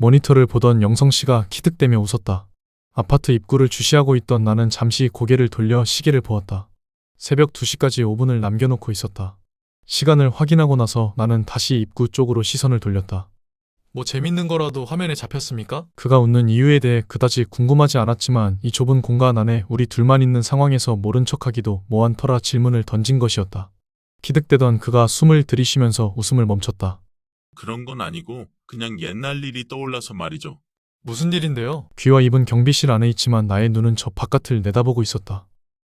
모니터를 보던 영성씨가 키득대며 웃었다. 아파트 입구를 주시하고 있던 나는 잠시 고개를 돌려 시계를 보았다. 새벽 2시까지 5분을 남겨놓고 있었다. 시간을 확인하고 나서 나는 다시 입구 쪽으로 시선을 돌렸다. 뭐 재밌는 거라도 화면에 잡혔습니까? 그가 웃는 이유에 대해 그다지 궁금하지 않았지만 이 좁은 공간 안에 우리 둘만 있는 상황에서 모른 척하기도 뭐한 터라 질문을 던진 것이었다. 키득대던 그가 숨을 들이쉬면서 웃음을 멈췄다. 그런 건 아니고 그냥 옛날 일이 떠올라서 말이죠. 무슨 일인데요? 귀와 입은 경비실 안에 있지만 나의 눈은 저 바깥을 내다보고 있었다.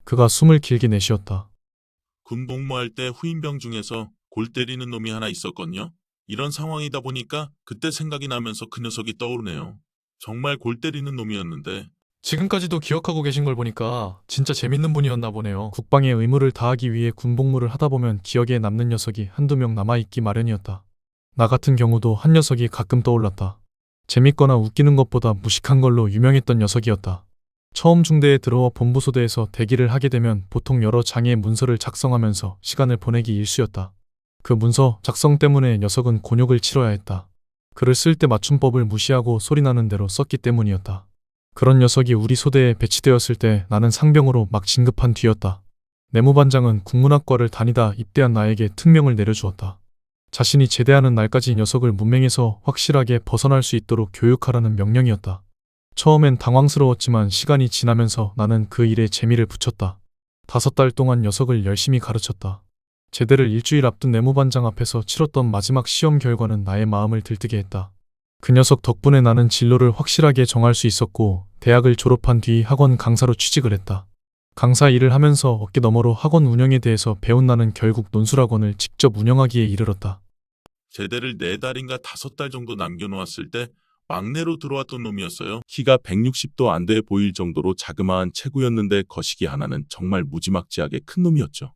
그가 숨을 길게 내쉬었다. 군 복무할 때 후임병 중에서 골 때리는 놈이 하나 있었거든요. 이런 상황이다 보니까 그때 생각이 나면서 그 녀석이 떠오르네요. 정말 골 때리는 놈이었는데 지금까지도 기억하고 계신 걸 보니까 진짜 재밌는 분이었나 보네요. 국방의 의무를 다하기 위해 군복무를 하다 보면 기억에 남는 녀석이 한두 명 남아있기 마련이었다. 나 같은 경우도 한 녀석이 가끔 떠올랐다. 재밌거나 웃기는 것보다 무식한 걸로 유명했던 녀석이었다. 처음 중대에 들어와 본부소대에서 대기를 하게 되면 보통 여러 장의 문서를 작성하면서 시간을 보내기 일쑤였다. 그 문서 작성 때문에 녀석은 곤욕을 치러야 했다. 글을 쓸 때 맞춤법을 무시하고 소리나는 대로 썼기 때문이었다. 그런 녀석이 우리 소대에 배치되었을 때 나는 상병으로 막 진급한 뒤였다. 내무반장은 국문학과를 다니다 입대한 나에게 특명을 내려주었다. 자신이 제대하는 날까지 녀석을 문맹에서 확실하게 벗어날 수 있도록 교육하라는 명령이었다. 처음엔 당황스러웠지만 시간이 지나면서 나는 그 일에 재미를 붙였다. 5달 동안 녀석을 열심히 가르쳤다. 제대를 일주일 앞둔 내무반장 앞에서 치렀던 마지막 시험 결과는 나의 마음을 들뜨게 했다. 그 녀석 덕분에 나는 진로를 확실하게 정할 수 있었고 대학을 졸업한 뒤 학원 강사로 취직을 했다. 강사 일을 하면서 어깨너머로 학원 운영에 대해서 배운 나는 결국 논술학원을 직접 운영하기에 이르렀다. 제대를 4달인가 5달 정도 남겨놓았을 때 막내로 들어왔던 놈이었어요. 키가 160도 안 돼 보일 정도로 자그마한 체구였는데 거시기 하나는 정말 무지막지하게 큰 놈이었죠.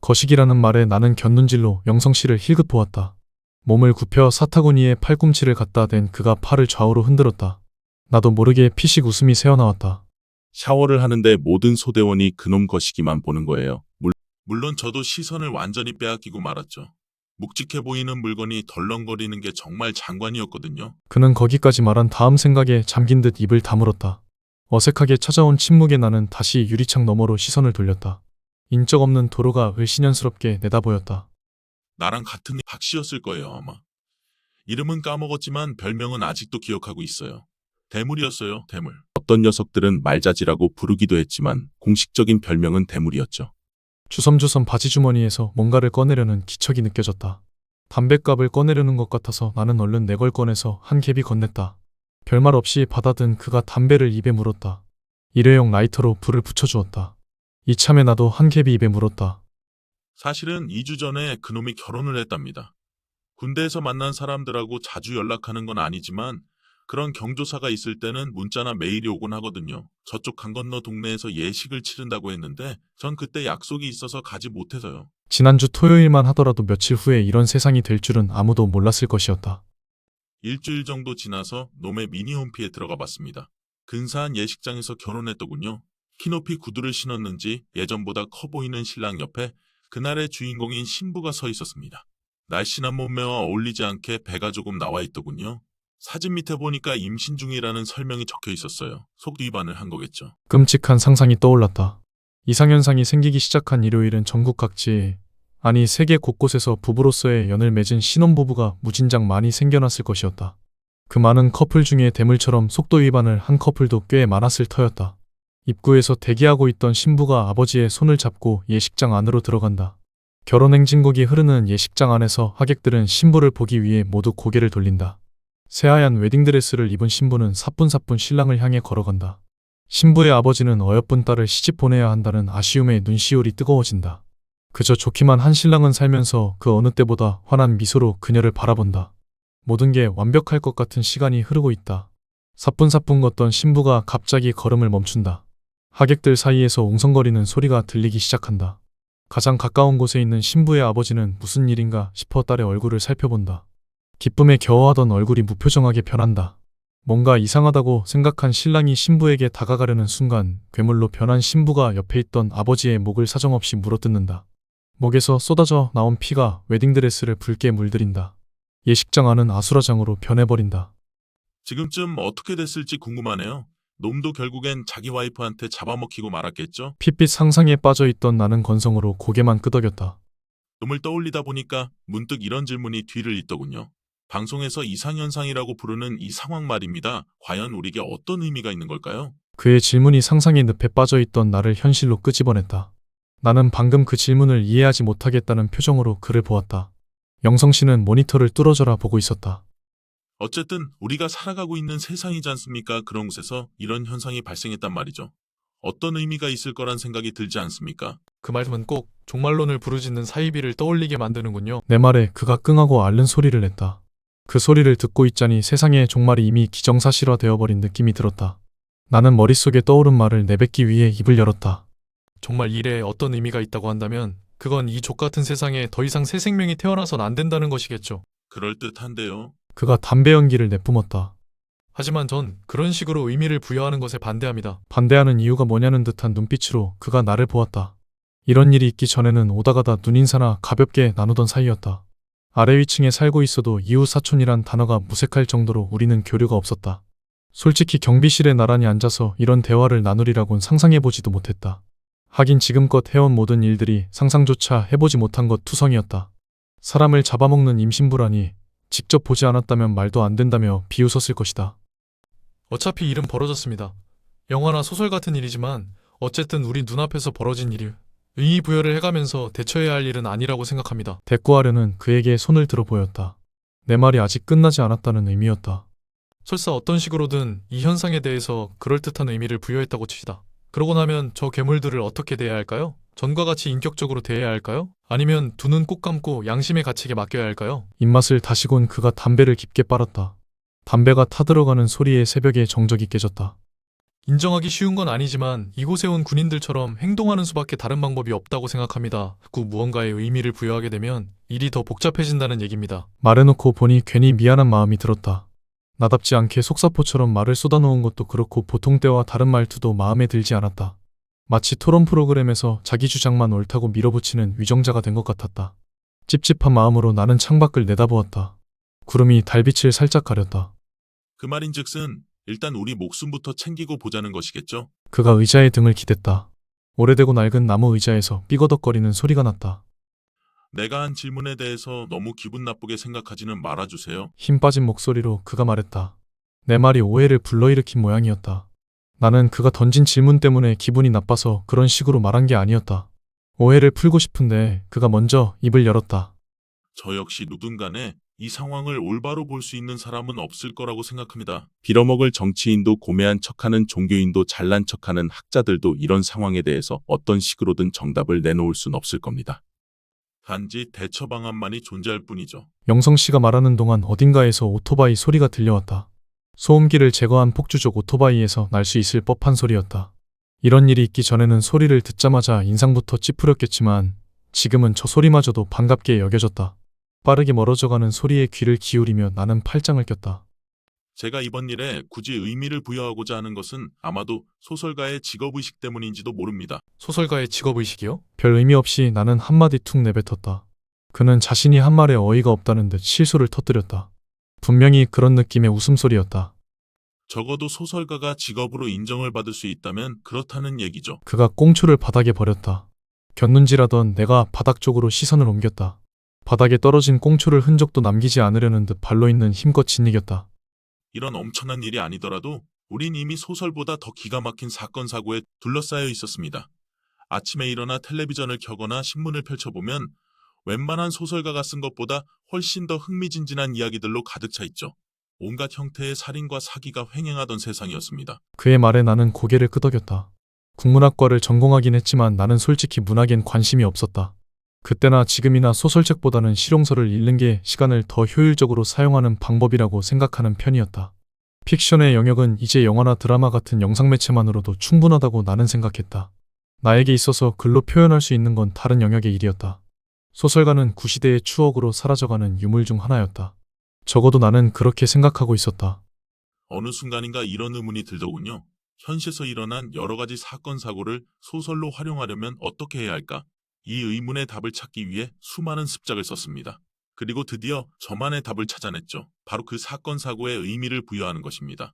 거시기라는 말에 나는 곁눈질로 영성씨를 힐끗 보았다. 몸을 굽혀 사타구니에 팔꿈치를 갖다 댄 그가 팔을 좌우로 흔들었다. 나도 모르게 피식 웃음이 새어나왔다. 샤워를 하는데 모든 소대원이 그놈 거시기만 보는 거예요. 물론 저도 시선을 완전히 빼앗기고 말았죠. 묵직해 보이는 물건이 덜렁거리는 게 정말 장관이었거든요. 그는 거기까지 말한 다음 생각에 잠긴 듯 입을 다물었다. 어색하게 찾아온 침묵에 나는 다시 유리창 너머로 시선을 돌렸다. 인적 없는 도로가 을씨년스럽게 내다보였다. 나랑 같은 박씨였을 거예요 아마. 이름은 까먹었지만 별명은 아직도 기억하고 있어요. 대물이었어요, 대물. 어떤 녀석들은 말자지라고 부르기도 했지만 공식적인 별명은 대물이었죠. 주섬주섬 바지 주머니에서 뭔가를 꺼내려는 기척이 느껴졌다. 담뱃갑을 꺼내려는 것 같아서 나는 얼른 내 걸 꺼내서 한 갭이 건넸다. 별말 없이 받아든 그가 담배를 입에 물었다. 일회용 라이터로 불을 붙여주었다. 이참에 나도 한 갭이 입에 물었다. 사실은 2주 전에 그놈이 결혼을 했답니다. 군대에서 만난 사람들하고 자주 연락하는 건 아니지만 그런 경조사가 있을 때는 문자나 메일이 오곤 하거든요. 저쪽 강 건너 동네에서 예식을 치른다고 했는데 전 그때 약속이 있어서 가지 못해서요. 지난주 토요일만 하더라도 며칠 후에 이런 세상이 될 줄은 아무도 몰랐을 것이었다. 일주일 정도 지나서 놈의 미니홈피에 들어가 봤습니다. 근사한 예식장에서 결혼했더군요. 키높이 구두를 신었는지 예전보다 커 보이는 신랑 옆에 그날의 주인공인 신부가 서 있었습니다. 날씬한 몸매와 어울리지 않게 배가 조금 나와 있더군요. 사진 밑에 보니까 임신 중이라는 설명이 적혀 있었어요. 속 위반을 한 거겠죠. 끔찍한 상상이 떠올랐다. 이상현상이 생기기 시작한 일요일은 전국 각지, 아니 세계 곳곳에서 부부로서의 연을 맺은 신혼부부가 무진장 많이 생겨났을 것이었다. 그 많은 커플 중에 대물처럼 속도 위반을 한 커플도 꽤 많았을 터였다. 입구에서 대기하고 있던 신부가 아버지의 손을 잡고 예식장 안으로 들어간다. 결혼행진곡이 흐르는 예식장 안에서 하객들은 신부를 보기 위해 모두 고개를 돌린다. 새하얀 웨딩드레스를 입은 신부는 사뿐사뿐 신랑을 향해 걸어간다. 신부의 아버지는 어여쁜 딸을 시집 보내야 한다는 아쉬움에 눈시울이 뜨거워진다. 그저 좋기만 한 신랑은 살면서 그 어느 때보다 환한 미소로 그녀를 바라본다. 모든 게 완벽할 것 같은 시간이 흐르고 있다. 사뿐사뿐 걷던 신부가 갑자기 걸음을 멈춘다. 하객들 사이에서 웅성거리는 소리가 들리기 시작한다. 가장 가까운 곳에 있는 신부의 아버지는 무슨 일인가 싶어 딸의 얼굴을 살펴본다. 기쁨에 겨워하던 얼굴이 무표정하게 변한다. 뭔가 이상하다고 생각한 신랑이 신부에게 다가가려는 순간 괴물로 변한 신부가 옆에 있던 아버지의 목을 사정없이 물어뜯는다. 목에서 쏟아져 나온 피가 웨딩드레스를 붉게 물들인다. 예식장 안은 아수라장으로 변해버린다. 지금쯤 어떻게 됐을지 궁금하네요. 놈도 결국엔 자기 와이프한테 잡아먹히고 말았겠죠? 핏빛 상상에 빠져있던 나는 건성으로 고개만 끄덕였다. 놈을 떠올리다 보니까 문득 이런 질문이 뒤를 잇더군요. 방송에서 이상현상이라고 부르는 이 상황 말입니다. 과연 우리에게 어떤 의미가 있는 걸까요? 그의 질문이 상상의 늪에 빠져있던 나를 현실로 끄집어냈다. 나는 방금 그 질문을 이해하지 못하겠다는 표정으로 그를 보았다. 영성 씨는 모니터를 뚫어져라 보고 있었다. 어쨌든 우리가 살아가고 있는 세상이지 않습니까? 그런 곳에서 이런 현상이 발생했단 말이죠. 어떤 의미가 있을 거란 생각이 들지 않습니까? 그 말씀은 꼭 종말론을 부르짖는 사이비를 떠올리게 만드는군요. 내 말에 그가 끙하고 앓는 소리를 냈다. 그 소리를 듣고 있자니 세상의 종말이 이미 기정사실화되어버린 느낌이 들었다. 나는 머릿속에 떠오른 말을 내뱉기 위해 입을 열었다. 정말 일에 어떤 의미가 있다고 한다면 그건 이 족같은 세상에 더 이상 새 생명이 태어나선 안 된다는 것이겠죠. 그럴듯한데요. 그가 담배 연기를 내뿜었다. 하지만 전 그런 식으로 의미를 부여하는 것에 반대합니다. 반대하는 이유가 뭐냐는 듯한 눈빛으로 그가 나를 보았다. 이런 일이 있기 전에는 오다가다 눈인사나 가볍게 나누던 사이였다. 아래 위층에 살고 있어도 이웃 사촌이란 단어가 무색할 정도로 우리는 교류가 없었다. 솔직히 경비실에 나란히 앉아서 이런 대화를 나누리라곤 상상해보지도 못했다. 하긴 지금껏 해온 모든 일들이 상상조차 해보지 못한 것 투성이었다. 사람을 잡아먹는 임신부라니 직접 보지 않았다면 말도 안 된다며 비웃었을 것이다. 어차피 일은 벌어졌습니다. 영화나 소설 같은 일이지만 어쨌든 우리 눈앞에서 벌어진 일이 의의 부여를 해가면서 대처해야 할 일은 아니라고 생각합니다. 대꾸하려는 그에게 손을 들어 보였다. 내 말이 아직 끝나지 않았다는 의미였다. 설사 어떤 식으로든 이 현상에 대해서 그럴듯한 의미를 부여했다고 칩시다. 그러고 나면 저 괴물들을 어떻게 대해야 할까요? 전과 같이 인격적으로 대해야 할까요? 아니면 두 눈 꼭 감고 양심의 가책에 맡겨야 할까요? 입맛을 다시곤 그가 담배를 깊게 빨았다. 담배가 타들어가는 소리에 새벽에 정적이 깨졌다. 인정하기 쉬운 건 아니지만 이곳에 온 군인들처럼 행동하는 수밖에 다른 방법이 없다고 생각합니다. 자꾸 무언가에 의미를 부여하게 되면 일이 더 복잡해진다는 얘기입니다. 말해놓고 보니 괜히 미안한 마음이 들었다. 나답지 않게 속사포처럼 말을 쏟아놓은 것도 그렇고 보통 때와 다른 말투도 마음에 들지 않았다. 마치 토론 프로그램에서 자기 주장만 옳다고 밀어붙이는 위정자가 된 것 같았다. 찝찝한 마음으로 나는 창밖을 내다보았다. 구름이 달빛을 살짝 가렸다. 그 말인즉슨 일단 우리 목숨부터 챙기고 보자는 것이겠죠? 그가 의자에 등을 기댔다. 오래되고 낡은 나무 의자에서 삐거덕거리는 소리가 났다. 내가 한 질문에 대해서 너무 기분 나쁘게 생각하지는 말아주세요. 힘 빠진 목소리로 그가 말했다. 내 말이 오해를 불러일으킨 모양이었다. 나는 그가 던진 질문 때문에 기분이 나빠서 그런 식으로 말한 게 아니었다. 오해를 풀고 싶은데 그가 먼저 입을 열었다. 저 역시 누군가네 이 상황을 올바로 볼 수 있는 사람은 없을 거라고 생각합니다. 빌어먹을 정치인도 고매한 척하는 종교인도 잘난 척하는 학자들도 이런 상황에 대해서 어떤 식으로든 정답을 내놓을 순 없을 겁니다. 단지 대처 방안만이 존재할 뿐이죠. 영성 씨가 말하는 동안 어딘가에서 오토바이 소리가 들려왔다. 소음기를 제거한 폭주족 오토바이에서 날 수 있을 법한 소리였다. 이런 일이 있기 전에는 소리를 듣자마자 인상부터 찌푸렸겠지만 지금은 저 소리마저도 반갑게 여겨졌다. 빠르게 멀어져가는 소리에 귀를 기울이며 나는 팔짱을 꼈다. 제가 이번 일에 굳이 의미를 부여하고자 하는 것은 아마도 소설가의 직업의식 때문인지도 모릅니다. 소설가의 직업의식이요? 별 의미 없이 나는 한마디 툭 내뱉었다. 그는 자신이 한 말에 어이가 없다는 듯 실소를 터뜨렸다. 분명히 그런 느낌의 웃음소리였다. 적어도 소설가가 직업으로 인정을 받을 수 있다면 그렇다는 얘기죠. 그가 꽁초를 바닥에 버렸다. 곁눈질하던 내가 바닥 쪽으로 시선을 옮겼다. 바닥에 떨어진 꽁초를 흔적도 남기지 않으려는 듯 발로 있는 힘껏 짓이겼다. 이런 엄청난 일이 아니더라도 우린 이미 소설보다 더 기가 막힌 사건 사고에 둘러싸여 있었습니다. 아침에 일어나 텔레비전을 켜거나 신문을 펼쳐보면 웬만한 소설가가 쓴 것보다 훨씬 더 흥미진진한 이야기들로 가득 차 있죠. 온갖 형태의 살인과 사기가 횡행하던 세상이었습니다. 그의 말에 나는 고개를 끄덕였다. 국문학과를 전공하긴 했지만 나는 솔직히 문학엔 관심이 없었다. 그때나 지금이나 소설책보다는 실용서를 읽는 게 시간을 더 효율적으로 사용하는 방법이라고 생각하는 편이었다. 픽션의 영역은 이제 영화나 드라마 같은 영상매체만으로도 충분하다고 나는 생각했다. 나에게 있어서 글로 표현할 수 있는 건 다른 영역의 일이었다. 소설가는 구시대의 추억으로 사라져가는 유물 중 하나였다. 적어도 나는 그렇게 생각하고 있었다. 어느 순간인가 이런 의문이 들더군요. 현실에서 일어난 여러 가지 사건 사고를 소설로 활용하려면 어떻게 해야 할까? 이 의문의 답을 찾기 위해 수많은 습작을 썼습니다. 그리고 드디어 저만의 답을 찾아냈죠. 바로 그 사건 사고에 의미를 부여하는 것입니다.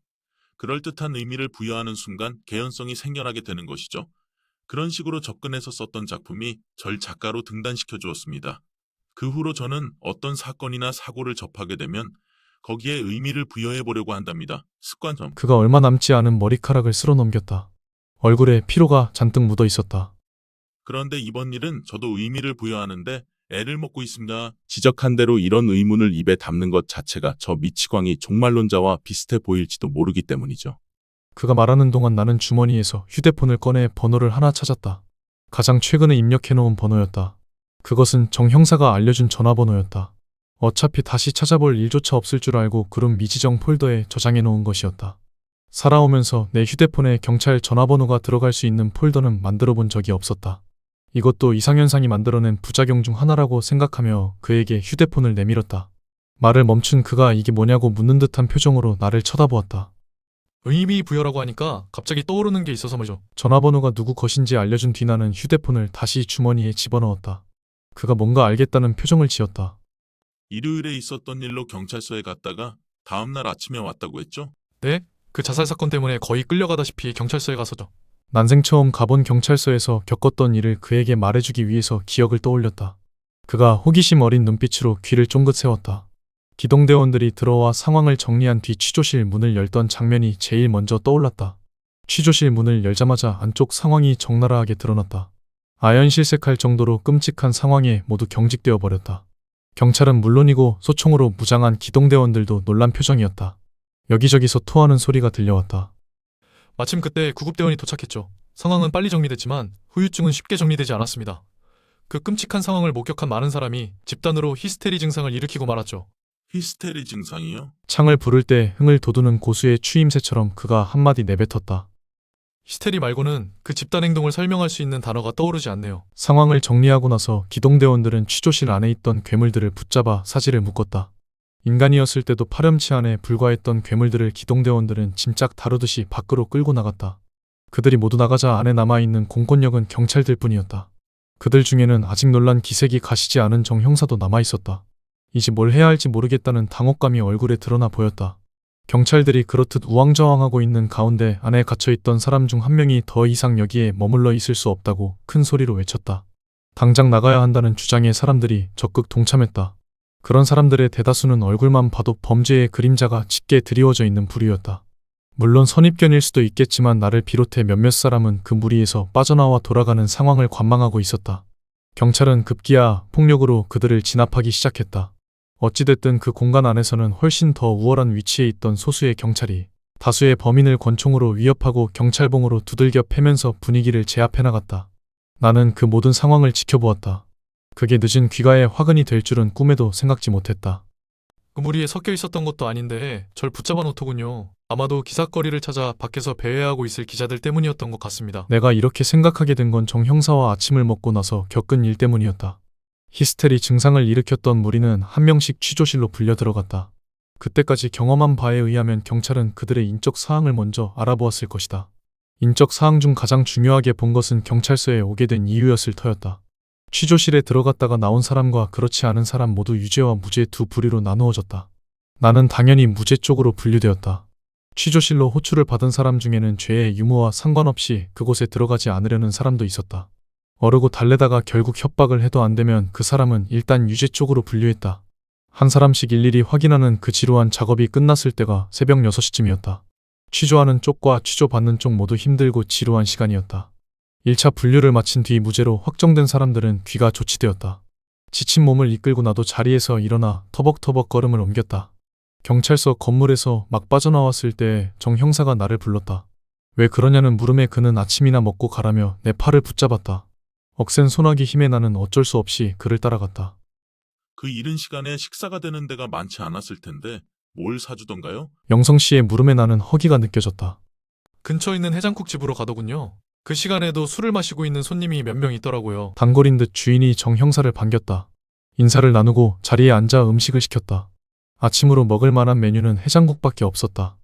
그럴듯한 의미를 부여하는 순간 개연성이 생겨나게 되는 것이죠. 그런 식으로 접근해서 썼던 작품이 절 작가로 등단시켜 주었습니다. 그 후로 저는 어떤 사건이나 사고를 접하게 되면 거기에 의미를 부여해 보려고 한답니다. 습관점. 그가 얼마 남지 않은 머리카락을 쓸어 넘겼다. 얼굴에 피로가 잔뜩 묻어 있었다. 그런데 이번 일은 저도 의미를 부여하는데 애를 먹고 있습니다. 지적한 대로 이런 의문을 입에 담는 것 자체가 저 미치광이 종말론자와 비슷해 보일지도 모르기 때문이죠. 그가 말하는 동안 나는 주머니에서 휴대폰을 꺼내 번호를 하나 찾았다. 가장 최근에 입력해놓은 번호였다. 그것은 정 형사가 알려준 전화번호였다. 어차피 다시 찾아볼 일조차 없을 줄 알고 그룹 미지정 폴더에 저장해놓은 것이었다. 살아오면서 내 휴대폰에 경찰 전화번호가 들어갈 수 있는 폴더는 만들어 본 적이 없었다. 이것도 이상현상이 만들어낸 부작용 중 하나라고 생각하며 그에게 휴대폰을 내밀었다. 말을 멈춘 그가 이게 뭐냐고 묻는 듯한 표정으로 나를 쳐다보았다. 의미 부여라고 하니까 갑자기 떠오르는 게 있어서 말이죠. 전화번호가 누구 것인지 알려준 뒤 나는 휴대폰을 다시 주머니에 집어넣었다. 그가 뭔가 알겠다는 표정을 지었다. 일요일에 있었던 일로 경찰서에 갔다가 다음날 아침에 왔다고 했죠? 네? 그 자살 사건 때문에 거의 끌려가다시피 경찰서에 가서죠. 난생 처음 가본 경찰서에서 겪었던 일을 그에게 말해주기 위해서 기억을 떠올렸다. 그가 호기심 어린 눈빛으로 귀를 쫑긋 세웠다. 기동대원들이 들어와 상황을 정리한 뒤 취조실 문을 열던 장면이 제일 먼저 떠올랐다. 취조실 문을 열자마자 안쪽 상황이 적나라하게 드러났다. 아연실색할 정도로 끔찍한 상황에 모두 경직되어 버렸다. 경찰은 물론이고 소총으로 무장한 기동대원들도 놀란 표정이었다. 여기저기서 토하는 소리가 들려왔다. 마침 그때 구급대원이 도착했죠. 상황은 빨리 정리됐지만 후유증은 쉽게 정리되지 않았습니다. 그 끔찍한 상황을 목격한 많은 사람이 집단으로 히스테리 증상을 일으키고 말았죠. 히스테리 증상이요? 창을 부를 때 흥을 돋우는 고수의 추임새처럼 그가 한마디 내뱉었다. 히스테리 말고는 그 집단 행동을 설명할 수 있는 단어가 떠오르지 않네요. 상황을 정리하고 나서 기동대원들은 취조실 안에 있던 괴물들을 붙잡아 사지를 묶었다. 인간이었을 때도 파렴치 안에 불과했던 괴물들을 기동대원들은 짐짝 다루듯이 밖으로 끌고 나갔다. 그들이 모두 나가자 안에 남아있는 공권력은 경찰들 뿐이었다. 그들 중에는 아직 놀란 기색이 가시지 않은 정 형사도 남아있었다. 이제 뭘 해야 할지 모르겠다는 당혹감이 얼굴에 드러나 보였다. 경찰들이 그렇듯 우왕좌왕하고 있는 가운데 안에 갇혀있던 사람 중 한 명이 더 이상 여기에 머물러 있을 수 없다고 큰 소리로 외쳤다. 당장 나가야 한다는 주장에 사람들이 적극 동참했다. 그런 사람들의 대다수는 얼굴만 봐도 범죄의 그림자가 짙게 드리워져 있는 부류였다. 물론 선입견일 수도 있겠지만 나를 비롯해 몇몇 사람은 그 무리에서 빠져나와 돌아가는 상황을 관망하고 있었다. 경찰은 급기야 폭력으로 그들을 진압하기 시작했다. 어찌됐든 그 공간 안에서는 훨씬 더 우월한 위치에 있던 소수의 경찰이 다수의 범인을 권총으로 위협하고 경찰봉으로 두들겨 패면서 분위기를 제압해 나갔다. 나는 그 모든 상황을 지켜보았다. 그게 늦은 귀가에 화근이 될 줄은 꿈에도 생각지 못했다. 그 무리에 섞여 있었던 것도 아닌데 절 붙잡아 놓더군요. 아마도 기사거리를 찾아 밖에서 배회하고 있을 기자들 때문이었던 것 같습니다. 내가 이렇게 생각하게 된 건 정 형사와 아침을 먹고 나서 겪은 일 때문이었다. 히스테리 증상을 일으켰던 무리는 한 명씩 취조실로 불려 들어갔다. 그때까지 경험한 바에 의하면 경찰은 그들의 인적 사항을 먼저 알아보았을 것이다. 인적 사항 중 가장 중요하게 본 것은 경찰서에 오게 된 이유였을 터였다. 취조실에 들어갔다가 나온 사람과 그렇지 않은 사람 모두 유죄와 무죄 두 부류로 나누어졌다. 나는 당연히 무죄 쪽으로 분류되었다. 취조실로 호출을 받은 사람 중에는 죄의 유무와 상관없이 그곳에 들어가지 않으려는 사람도 있었다. 어르고 달래다가 결국 협박을 해도 안 되면 그 사람은 일단 유죄 쪽으로 분류했다. 한 사람씩 일일이 확인하는 그 지루한 작업이 끝났을 때가 새벽 6시쯤이었다. 취조하는 쪽과 취조받는 쪽 모두 힘들고 지루한 시간이었다. 1차 분류를 마친 뒤 무죄로 확정된 사람들은 귀가 조치되었다. 지친 몸을 이끌고 나도 자리에서 일어나 터벅터벅 걸음을 옮겼다. 경찰서 건물에서 막 빠져나왔을 때 정 형사가 나를 불렀다. 왜 그러냐는 물음에 그는 아침이나 먹고 가라며 내 팔을 붙잡았다. 억센 소나기 힘에 나는 어쩔 수 없이 그를 따라갔다. 그 이른 시간에 식사가 되는 데가 많지 않았을 텐데 뭘 사주던가요? 영성 씨의 물음에 나는 허기가 느껴졌다. 근처에 있는 해장국 집으로 가더군요. 그 시간에도 술을 마시고 있는 손님이 몇 명 있더라고요. 단골인 듯 주인이 정 형사를 반겼다. 인사를 나누고 자리에 앉아 음식을 시켰다. 아침으로 먹을 만한 메뉴는 해장국밖에 없었다.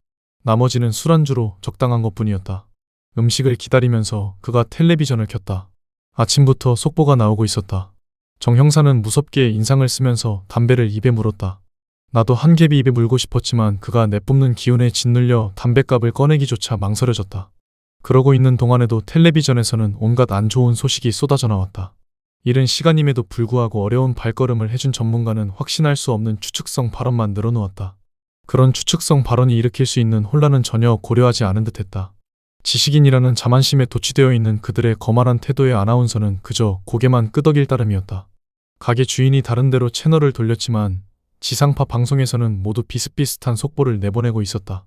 나머지는 술안주로 적당한 것뿐이었다. 음식을 기다리면서 그가 텔레비전을 켰다. 아침부터 속보가 나오고 있었다. 정 형사는 무섭게 인상을 쓰면서 담배를 입에 물었다. 나도 한 갭이 입에 물고 싶었지만 그가 내뿜는 기운에 짓눌려 담뱃갑을 꺼내기조차 망설여졌다. 그러고 있는 동안에도 텔레비전에서는 온갖 안 좋은 소식이 쏟아져 나왔다. 이른 시간임에도 불구하고 어려운 발걸음을 해준 전문가는 확신할 수 없는 추측성 발언만 늘어놓았다. 그런 추측성 발언이 일으킬 수 있는 혼란은 전혀 고려하지 않은 듯했다. 지식인이라는 자만심에 도취되어 있는 그들의 거만한 태도의 아나운서는 그저 고개만 끄덕일 따름이었다. 가게 주인이 다른 데로 채널을 돌렸지만 지상파 방송에서는 모두 비슷비슷한 속보를 내보내고 있었다.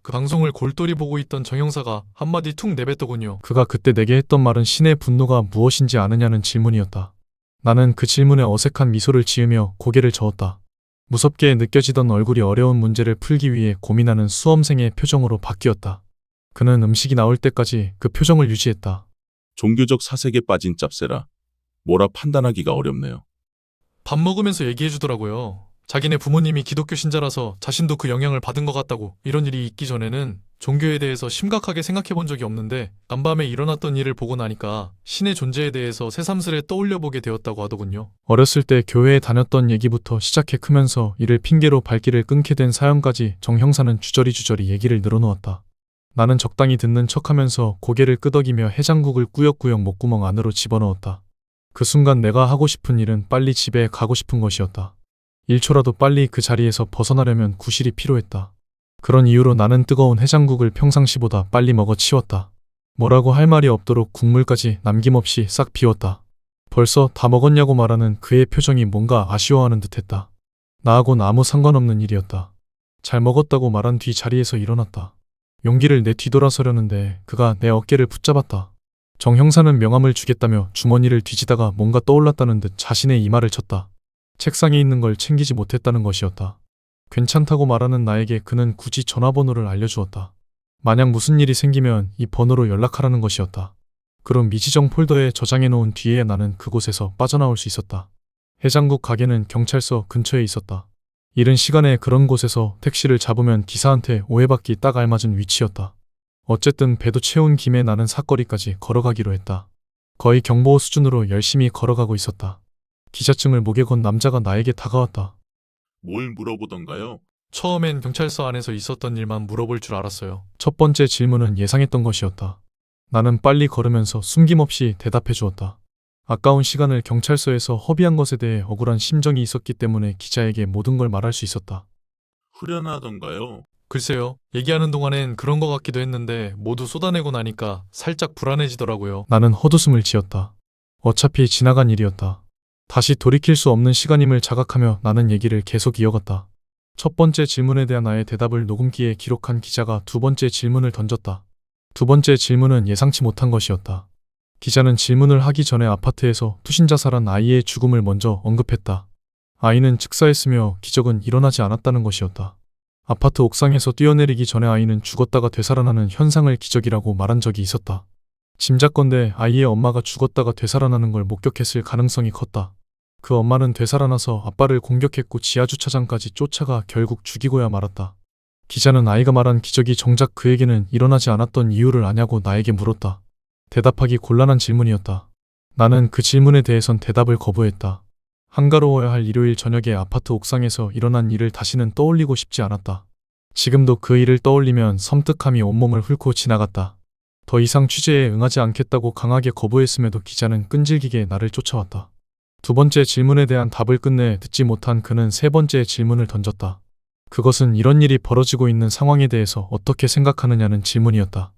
그 방송을 골똘히 보고 있던 정 형사가 한마디 툭 내뱉더군요. 그가 그때 내게 했던 말은 신의 분노가 무엇인지 아느냐는 질문이었다. 나는 그 질문에 어색한 미소를 지으며 고개를 저었다. 무섭게 느껴지던 얼굴이 어려운 문제를 풀기 위해 고민하는 수험생의 표정으로 바뀌었다. 그는 음식이 나올 때까지 그 표정을 유지했다. 종교적 사색에 빠진 짭새라. 뭐라 판단하기가 어렵네요. 밥 먹으면서 얘기해 주더라고요. 자기네 부모님이 기독교 신자라서 자신도 그 영향을 받은 것 같다고. 이런 일이 있기 전에는 종교에 대해서 심각하게 생각해 본 적이 없는데 간밤에 일어났던 일을 보고 나니까 신의 존재에 대해서 새삼스레 떠올려 보게 되었다고 하더군요. 어렸을 때 교회에 다녔던 얘기부터 시작해 크면서 이를 핑계로 발길을 끊게 된 사연까지 정 형사는 주저리 얘기를 늘어놓았다. 나는 적당히 듣는 척하면서 고개를 끄덕이며 해장국을 꾸역꾸역 목구멍 안으로 집어넣었다. 그 순간 내가 하고 싶은 일은 빨리 집에 가고 싶은 것이었다. 1초라도 빨리 그 자리에서 벗어나려면 구실이 필요했다. 그런 이유로 나는 뜨거운 해장국을 평상시보다 빨리 먹어 치웠다. 뭐라고 할 말이 없도록 국물까지 남김없이 싹 비웠다. 벌써 다 먹었냐고 말하는 그의 표정이 뭔가 아쉬워하는 듯했다. 나하고는 아무 상관없는 일이었다. 잘 먹었다고 말한 뒤 자리에서 일어났다. 용기를 내 뒤돌아서려는데 그가 내 어깨를 붙잡았다. 정 형사는 명함을 주겠다며 주머니를 뒤지다가 뭔가 떠올랐다는 듯 자신의 이마를 쳤다. 책상에 있는 걸 챙기지 못했다는 것이었다. 괜찮다고 말하는 나에게 그는 굳이 전화번호를 알려주었다. 만약 무슨 일이 생기면 이 번호로 연락하라는 것이었다. 그럼 미지정 폴더에 저장해놓은 뒤에 나는 그곳에서 빠져나올 수 있었다. 해장국 가게는 경찰서 근처에 있었다. 이른 시간에 그런 곳에서 택시를 잡으면 기사한테 오해받기 딱 알맞은 위치였다. 어쨌든 배도 채운 김에 나는 사거리까지 걸어가기로 했다. 거의 경보 수준으로 열심히 걸어가고 있었다. 기자증을 목에 건 남자가 나에게 다가왔다. 뭘 물어보던가요? 처음엔 경찰서 안에서 있었던 일만 물어볼 줄 알았어요. 첫 번째 질문은 예상했던 것이었다. 나는 빨리 걸으면서 숨김없이 대답해 주었다. 아까운 시간을 경찰서에서 허비한 것에 대해 억울한 심정이 있었기 때문에 기자에게 모든 걸 말할 수 있었다. 후련하던가요? 글쎄요. 얘기하는 동안엔 그런 것 같기도 했는데 모두 쏟아내고 나니까 살짝 불안해지더라고요. 나는 헛웃음을 지었다. 어차피 지나간 일이었다. 다시 돌이킬 수 없는 시간임을 자각하며 나는 얘기를 계속 이어갔다. 첫 번째 질문에 대한 나의 대답을 녹음기에 기록한 기자가 두 번째 질문을 던졌다. 두 번째 질문은 예상치 못한 것이었다. 기자는 질문을 하기 전에 아파트에서 투신자살한 아이의 죽음을 먼저 언급했다. 아이는 즉사했으며 기적은 일어나지 않았다는 것이었다. 아파트 옥상에서 뛰어내리기 전에 아이는 죽었다가 되살아나는 현상을 기적이라고 말한 적이 있었다. 짐작건대 아이의 엄마가 죽었다가 되살아나는 걸 목격했을 가능성이 컸다. 그 엄마는 되살아나서 아빠를 공격했고 지하주차장까지 쫓아가 결국 죽이고야 말았다. 기자는 아이가 말한 기적이 정작 그에게는 일어나지 않았던 이유를 아냐고 나에게 물었다. 대답하기 곤란한 질문이었다. 나는 그 질문에 대해선 대답을 거부했다. 한가로워야 할 일요일 저녁에 아파트 옥상에서 일어난 일을 다시는 떠올리고 싶지 않았다. 지금도 그 일을 떠올리면 섬뜩함이 온몸을 훑고 지나갔다. 더 이상 취재에 응하지 않겠다고 강하게 거부했음에도 기자는 끈질기게 나를 쫓아왔다. 두 번째 질문에 대한 답을 끝내 듣지 못한 그는 세 번째 질문을 던졌다. 그것은 이런 일이 벌어지고 있는 상황에 대해서 어떻게 생각하느냐는 질문이었다.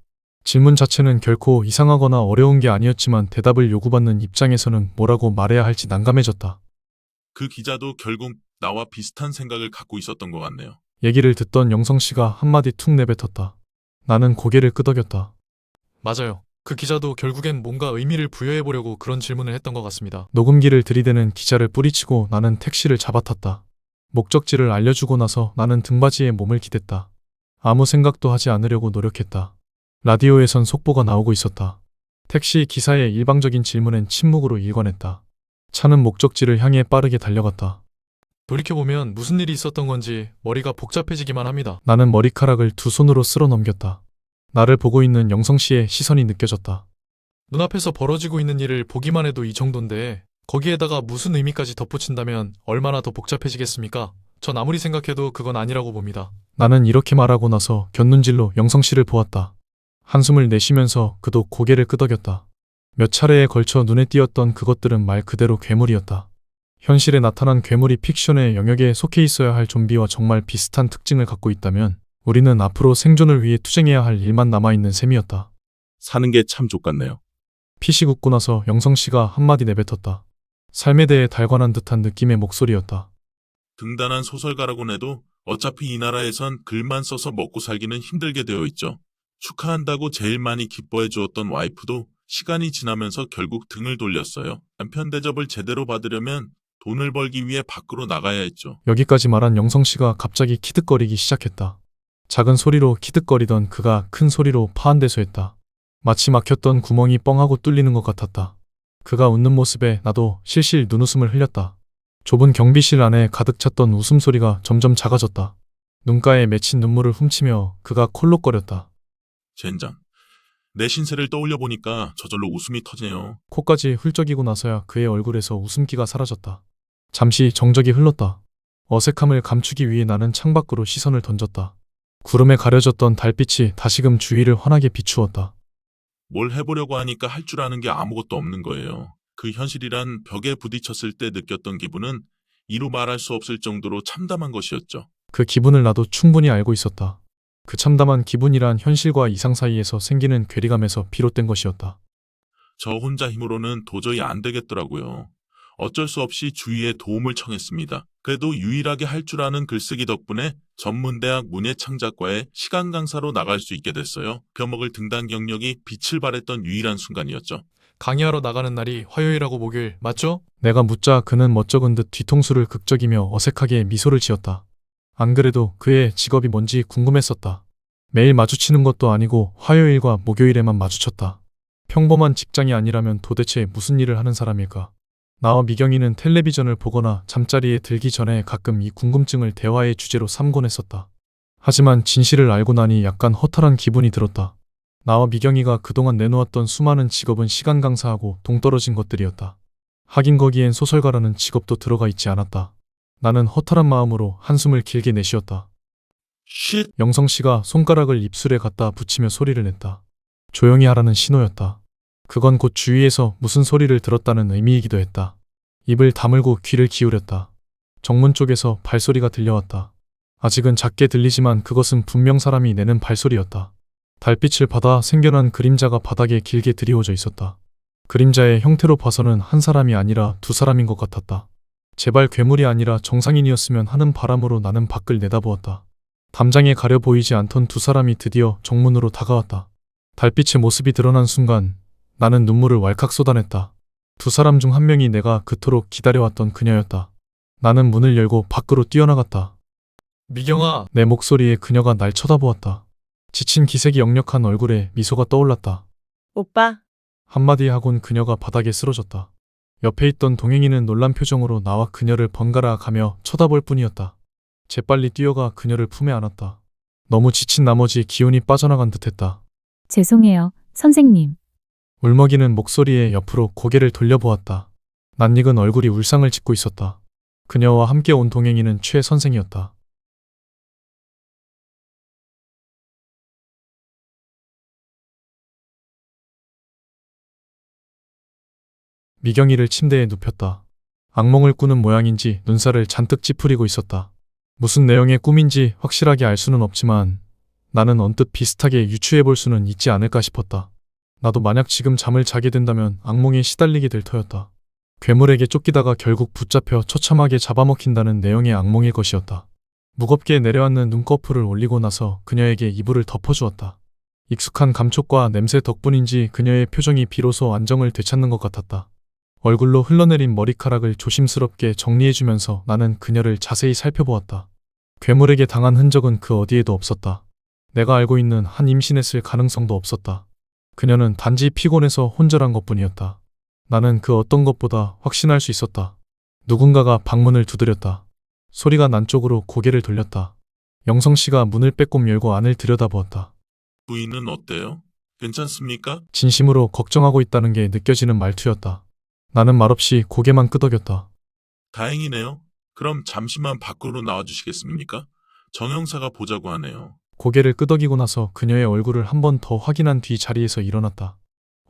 질문 자체는 결코 이상하거나 어려운 게 아니었지만 대답을 요구받는 입장에서는 뭐라고 말해야 할지 난감해졌다. 그 기자도 결국 나와 비슷한 생각을 갖고 있었던 것 같네요. 얘기를 듣던 영성 씨가 한마디 툭 내뱉었다. 나는 고개를 끄덕였다. 맞아요. 그 기자도 결국엔 뭔가 의미를 부여해보려고 그런 질문을 했던 것 같습니다. 녹음기를 들이대는 기자를 뿌리치고 나는 택시를 잡아탔다. 목적지를 알려주고 나서 나는 등받이에 몸을 기댔다. 아무 생각도 하지 않으려고 노력했다. 라디오에선 속보가 나오고 있었다. 택시 기사의 일방적인 질문엔 침묵으로 일관했다. 차는 목적지를 향해 빠르게 달려갔다. 돌이켜보면 무슨 일이 있었던 건지 머리가 복잡해지기만 합니다. 나는 머리카락을 두 손으로 쓸어 넘겼다. 나를 보고 있는 영성 씨의 시선이 느껴졌다. 눈앞에서 벌어지고 있는 일을 보기만 해도 이 정도인데 거기에다가 무슨 의미까지 덧붙인다면 얼마나 더 복잡해지겠습니까? 전 아무리 생각해도 그건 아니라고 봅니다. 나는 이렇게 말하고 나서 곁눈질로 영성 씨를 보았다. 한숨을 내쉬면서 그도 고개를 끄덕였다. 몇 차례에 걸쳐 눈에 띄었던 그것들은 말 그대로 괴물이었다. 현실에 나타난 괴물이 픽션의 영역에 속해 있어야 할 좀비와 정말 비슷한 특징을 갖고 있다면 우리는 앞으로 생존을 위해 투쟁해야 할 일만 남아있는 셈이었다. 사는 게 참 족같네요. 피식 웃고 나서 영성 씨가 한마디 내뱉었다. 삶에 대해 달관한 듯한 느낌의 목소리였다. 등단한 소설가라곤 해도 어차피 이 나라에선 글만 써서 먹고 살기는 힘들게 되어 있죠. 축하한다고 제일 많이 기뻐해 주었던 와이프도 시간이 지나면서 결국 등을 돌렸어요. 남편 대접을 제대로 받으려면 돈을 벌기 위해 밖으로 나가야 했죠. 여기까지 말한 영성 씨가 갑자기 키득거리기 시작했다. 작은 소리로 키득거리던 그가 큰 소리로 파한대소했다. 마치 막혔던 구멍이 뻥하고 뚫리는 것 같았다. 그가 웃는 모습에 나도 실실 눈웃음을 흘렸다. 좁은 경비실 안에 가득 찼던 웃음소리가 점점 작아졌다. 눈가에 맺힌 눈물을 훔치며 그가 콜록거렸다. 젠장. 내 신세를 떠올려 보니까 저절로 웃음이 터지네요. 코까지 훌쩍이고 나서야 그의 얼굴에서 웃음기가 사라졌다. 잠시 정적이 흘렀다. 어색함을 감추기 위해 나는 창밖으로 시선을 던졌다. 구름에 가려졌던 달빛이 다시금 주위를 환하게 비추었다. 뭘 해보려고 하니까 할 줄 아는 게 아무것도 없는 거예요. 그 현실이란 벽에 부딪혔을 때 느꼈던 기분은 이루 말할 수 없을 정도로 참담한 것이었죠. 그 기분을 나도 충분히 알고 있었다. 그 참담한 기분이란 현실과 이상 사이에서 생기는 괴리감에서 비롯된 것이었다. 저 혼자 힘으로는 도저히 안 되겠더라고요. 어쩔 수 없이 주위에 도움을 청했습니다. 그래도 유일하게 할 줄 아는 글쓰기 덕분에 전문대학 문예창작과에 시간 강사로 나갈 수 있게 됐어요. 벼먹을 등단 경력이 빛을 발했던 유일한 순간이었죠. 강의하러 나가는 날이 화요일하고 목요일 맞죠? 내가 묻자 그는 멋쩍은 듯 뒤통수를 극적이며 어색하게 미소를 지었다. 안 그래도 그의 직업이 뭔지 궁금했었다. 매일 마주치는 것도 아니고 화요일과 목요일에만 마주쳤다. 평범한 직장이 아니라면 도대체 무슨 일을 하는 사람일까? 나와 미경이는 텔레비전을 보거나 잠자리에 들기 전에 가끔 이 궁금증을 대화의 주제로 삼곤 했었다. 하지만 진실을 알고 나니 약간 허탈한 기분이 들었다. 나와 미경이가 그동안 내놓았던 수많은 직업은 시간 강사하고 동떨어진 것들이었다. 하긴 거기엔 소설가라는 직업도 들어가 있지 않았다. 나는 허탈한 마음으로 한숨을 길게 내쉬었다. 쉿! 영성 씨가 손가락을 입술에 갖다 붙이며 소리를 냈다. 조용히 하라는 신호였다. 그건 곧 주위에서 무슨 소리를 들었다는 의미이기도 했다. 입을 다물고 귀를 기울였다. 정문 쪽에서 발소리가 들려왔다. 아직은 작게 들리지만 그것은 분명 사람이 내는 발소리였다. 달빛을 받아 생겨난 그림자가 바닥에 길게 드리워져 있었다. 그림자의 형태로 봐서는 한 사람이 아니라 두 사람인 것 같았다. 제발 괴물이 아니라 정상인이었으면 하는 바람으로 나는 밖을 내다보았다. 담장에 가려 보이지 않던 두 사람이 드디어 정문으로 다가왔다. 달빛의 모습이 드러난 순간 나는 눈물을 왈칵 쏟아냈다. 두 사람 중 한 명이 내가 그토록 기다려왔던 그녀였다. 나는 문을 열고 밖으로 뛰어나갔다. 미경아! 내 목소리에 그녀가 날 쳐다보았다. 지친 기색이 역력한 얼굴에 미소가 떠올랐다. 오빠, 한마디 하곤 그녀가 바닥에 쓰러졌다. 옆에 있던 동행이는 놀란 표정으로 나와 그녀를 번갈아 가며 쳐다볼 뿐이었다. 재빨리 뛰어가 그녀를 품에 안았다. 너무 지친 나머지 기운이 빠져나간 듯했다. 죄송해요, 선생님. 울먹이는 목소리에 옆으로 고개를 돌려보았다. 낯익은 얼굴이 울상을 짓고 있었다. 그녀와 함께 온 동행이는 최 선생이었다. 미경이를 침대에 눕혔다. 악몽을 꾸는 모양인지 눈살을 잔뜩 찌푸리고 있었다. 무슨 내용의 꿈인지 확실하게 알 수는 없지만 나는 언뜻 비슷하게 유추해 볼 수는 있지 않을까 싶었다. 나도 만약 지금 잠을 자게 된다면 악몽에 시달리게 될 터였다. 괴물에게 쫓기다가 결국 붙잡혀 처참하게 잡아먹힌다는 내용의 악몽일 것이었다. 무겁게 내려앉는 눈꺼풀을 올리고 나서 그녀에게 이불을 덮어주었다. 익숙한 감촉과 냄새 덕분인지 그녀의 표정이 비로소 안정을 되찾는 것 같았다. 얼굴로 흘러내린 머리카락을 조심스럽게 정리해주면서 나는 그녀를 자세히 살펴보았다. 괴물에게 당한 흔적은 그 어디에도 없었다. 내가 알고 있는 한 임신했을 가능성도 없었다. 그녀는 단지 피곤해서 혼절한 것뿐이었다. 나는 그 어떤 것보다 확신할 수 있었다. 누군가가 방문을 두드렸다. 소리가 난 쪽으로 고개를 돌렸다. 영성 씨가 문을 빼꼼 열고 안을 들여다보았다. 부인은 어때요? 괜찮습니까? 진심으로 걱정하고 있다는 게 느껴지는 말투였다. 나는 말없이 고개만 끄덕였다. 다행이네요. 그럼 잠시만 밖으로 나와주시겠습니까? 정 형사가 보자고 하네요. 고개를 끄덕이고 나서 그녀의 얼굴을 한 번 더 확인한 뒤 자리에서 일어났다.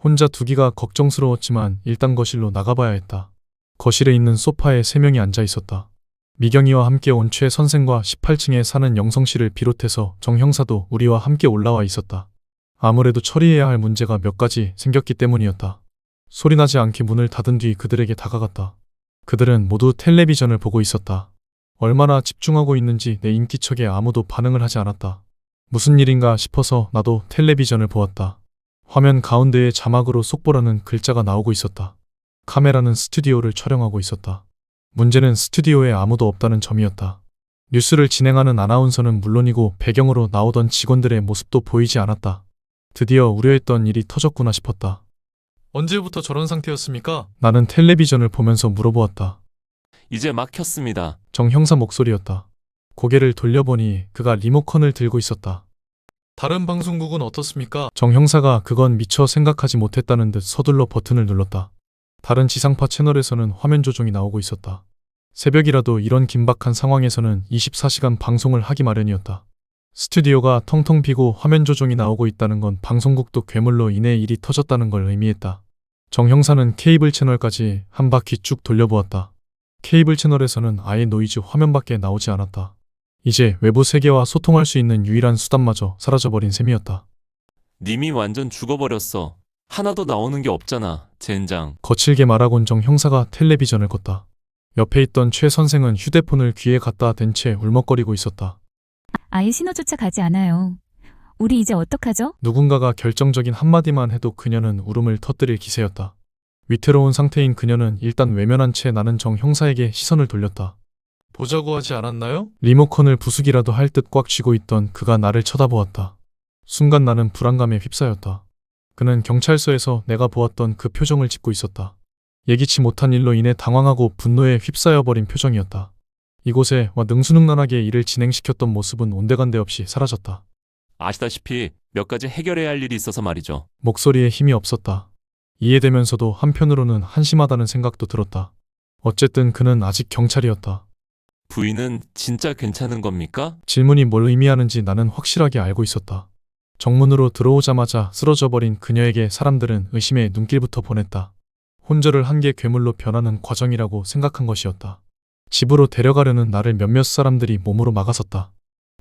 혼자 두기가 걱정스러웠지만 일단 거실로 나가봐야 했다. 거실에 있는 소파에 3명이 앉아 있었다. 미경이와 함께 온 최 선생과 18층에 사는 영성 씨를 비롯해서 정 형사도 우리와 함께 올라와 있었다. 아무래도 처리해야 할 문제가 몇 가지 생겼기 때문이었다. 소리나지 않게 문을 닫은 뒤 그들에게 다가갔다. 그들은 모두 텔레비전을 보고 있었다. 얼마나 집중하고 있는지 내 인기척에 아무도 반응을 하지 않았다. 무슨 일인가 싶어서 나도 텔레비전을 보았다. 화면 가운데에 자막으로 속보라는 글자가 나오고 있었다. 카메라는 스튜디오를 촬영하고 있었다. 문제는 스튜디오에 아무도 없다는 점이었다. 뉴스를 진행하는 아나운서는 물론이고 배경으로 나오던 직원들의 모습도 보이지 않았다. 드디어 우려했던 일이 터졌구나 싶었다. 언제부터 저런 상태였습니까? 나는 텔레비전을 보면서 물어보았다. 이제 막 켰습니다. 정 형사 목소리였다. 고개를 돌려보니 그가 리모컨을 들고 있었다. 다른 방송국은 어떻습니까? 정 형사가 그건 미처 생각하지 못했다는 듯 서둘러 버튼을 눌렀다. 다른 지상파 채널에서는 화면 조정이 나오고 있었다. 새벽이라도 이런 긴박한 상황에서는 24시간 방송을 하기 마련이었다. 스튜디오가 텅텅 비고 화면 조정이 나오고 있다는 건 방송국도 괴물로 인해 일이 터졌다는 걸 의미했다. 정 형사는 케이블 채널까지 한 바퀴 쭉 돌려보았다. 케이블 채널에서는 아예 노이즈 화면밖에 나오지 않았다. 이제 외부 세계와 소통할 수 있는 유일한 수단마저 사라져버린 셈이었다. 님이 완전 죽어버렸어. 하나도 나오는 게 없잖아, 젠장. 거칠게 말하곤 정 형사가 텔레비전을 껐다. 옆에 있던 최 선생은 휴대폰을 귀에 갖다 댄 채 울먹거리고 있었다. 아예 신호조차 가지 않아요. 우리 이제 어떡하죠? 누군가가 결정적인 한마디만 해도 그녀는 울음을 터뜨릴 기세였다. 위태로운 상태인 그녀는 일단 외면한 채 나는 정 형사에게 시선을 돌렸다. 보자고 하지 않았나요? 리모컨을 부수기라도 할 듯 꽉 쥐고 있던 그가 나를 쳐다보았다. 순간 나는 불안감에 휩싸였다. 그는 경찰서에서 내가 보았던 그 표정을 짓고 있었다. 예기치 못한 일로 인해 당황하고 분노에 휩싸여버린 표정이었다. 이곳에 와 능수능란하게 일을 진행시켰던 모습은 온데간데 없이 사라졌다. 아시다시피 몇 가지 해결해야 할 일이 있어서 말이죠. 목소리에 힘이 없었다. 이해되면서도 한편으로는 한심하다는 생각도 들었다. 어쨌든 그는 아직 경찰이었다. 부인은 진짜 괜찮은 겁니까? 질문이 뭘 의미하는지 나는 확실하게 알고 있었다. 정문으로 들어오자마자 쓰러져 버린 그녀에게 사람들은 의심의 눈길부터 보냈다. 혼절을 한 게 괴물로 변하는 과정이라고 생각한 것이었다. 집으로 데려가려는 나를 몇몇 사람들이 몸으로 막아섰다.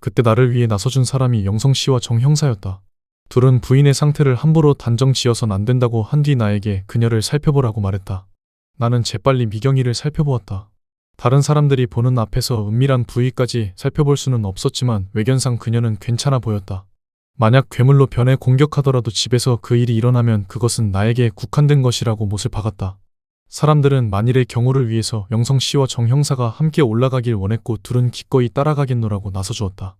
그때 나를 위해 나서준 사람이 영성 씨와 정 형사였다. 둘은 부인의 상태를 함부로 단정 지어선 안 된다고 한 뒤 나에게 그녀를 살펴보라고 말했다. 나는 재빨리 미경이를 살펴보았다. 다른 사람들이 보는 앞에서 은밀한 부위까지 살펴볼 수는 없었지만 외견상 그녀는 괜찮아 보였다. 만약 괴물로 변해 공격하더라도 집에서 그 일이 일어나면 그것은 나에게 국한된 것이라고 못을 박았다. 사람들은 만일의 경우를 위해서 영성 씨와 정 형사가 함께 올라가길 원했고 둘은 기꺼이 따라가겠노라고 나서주었다.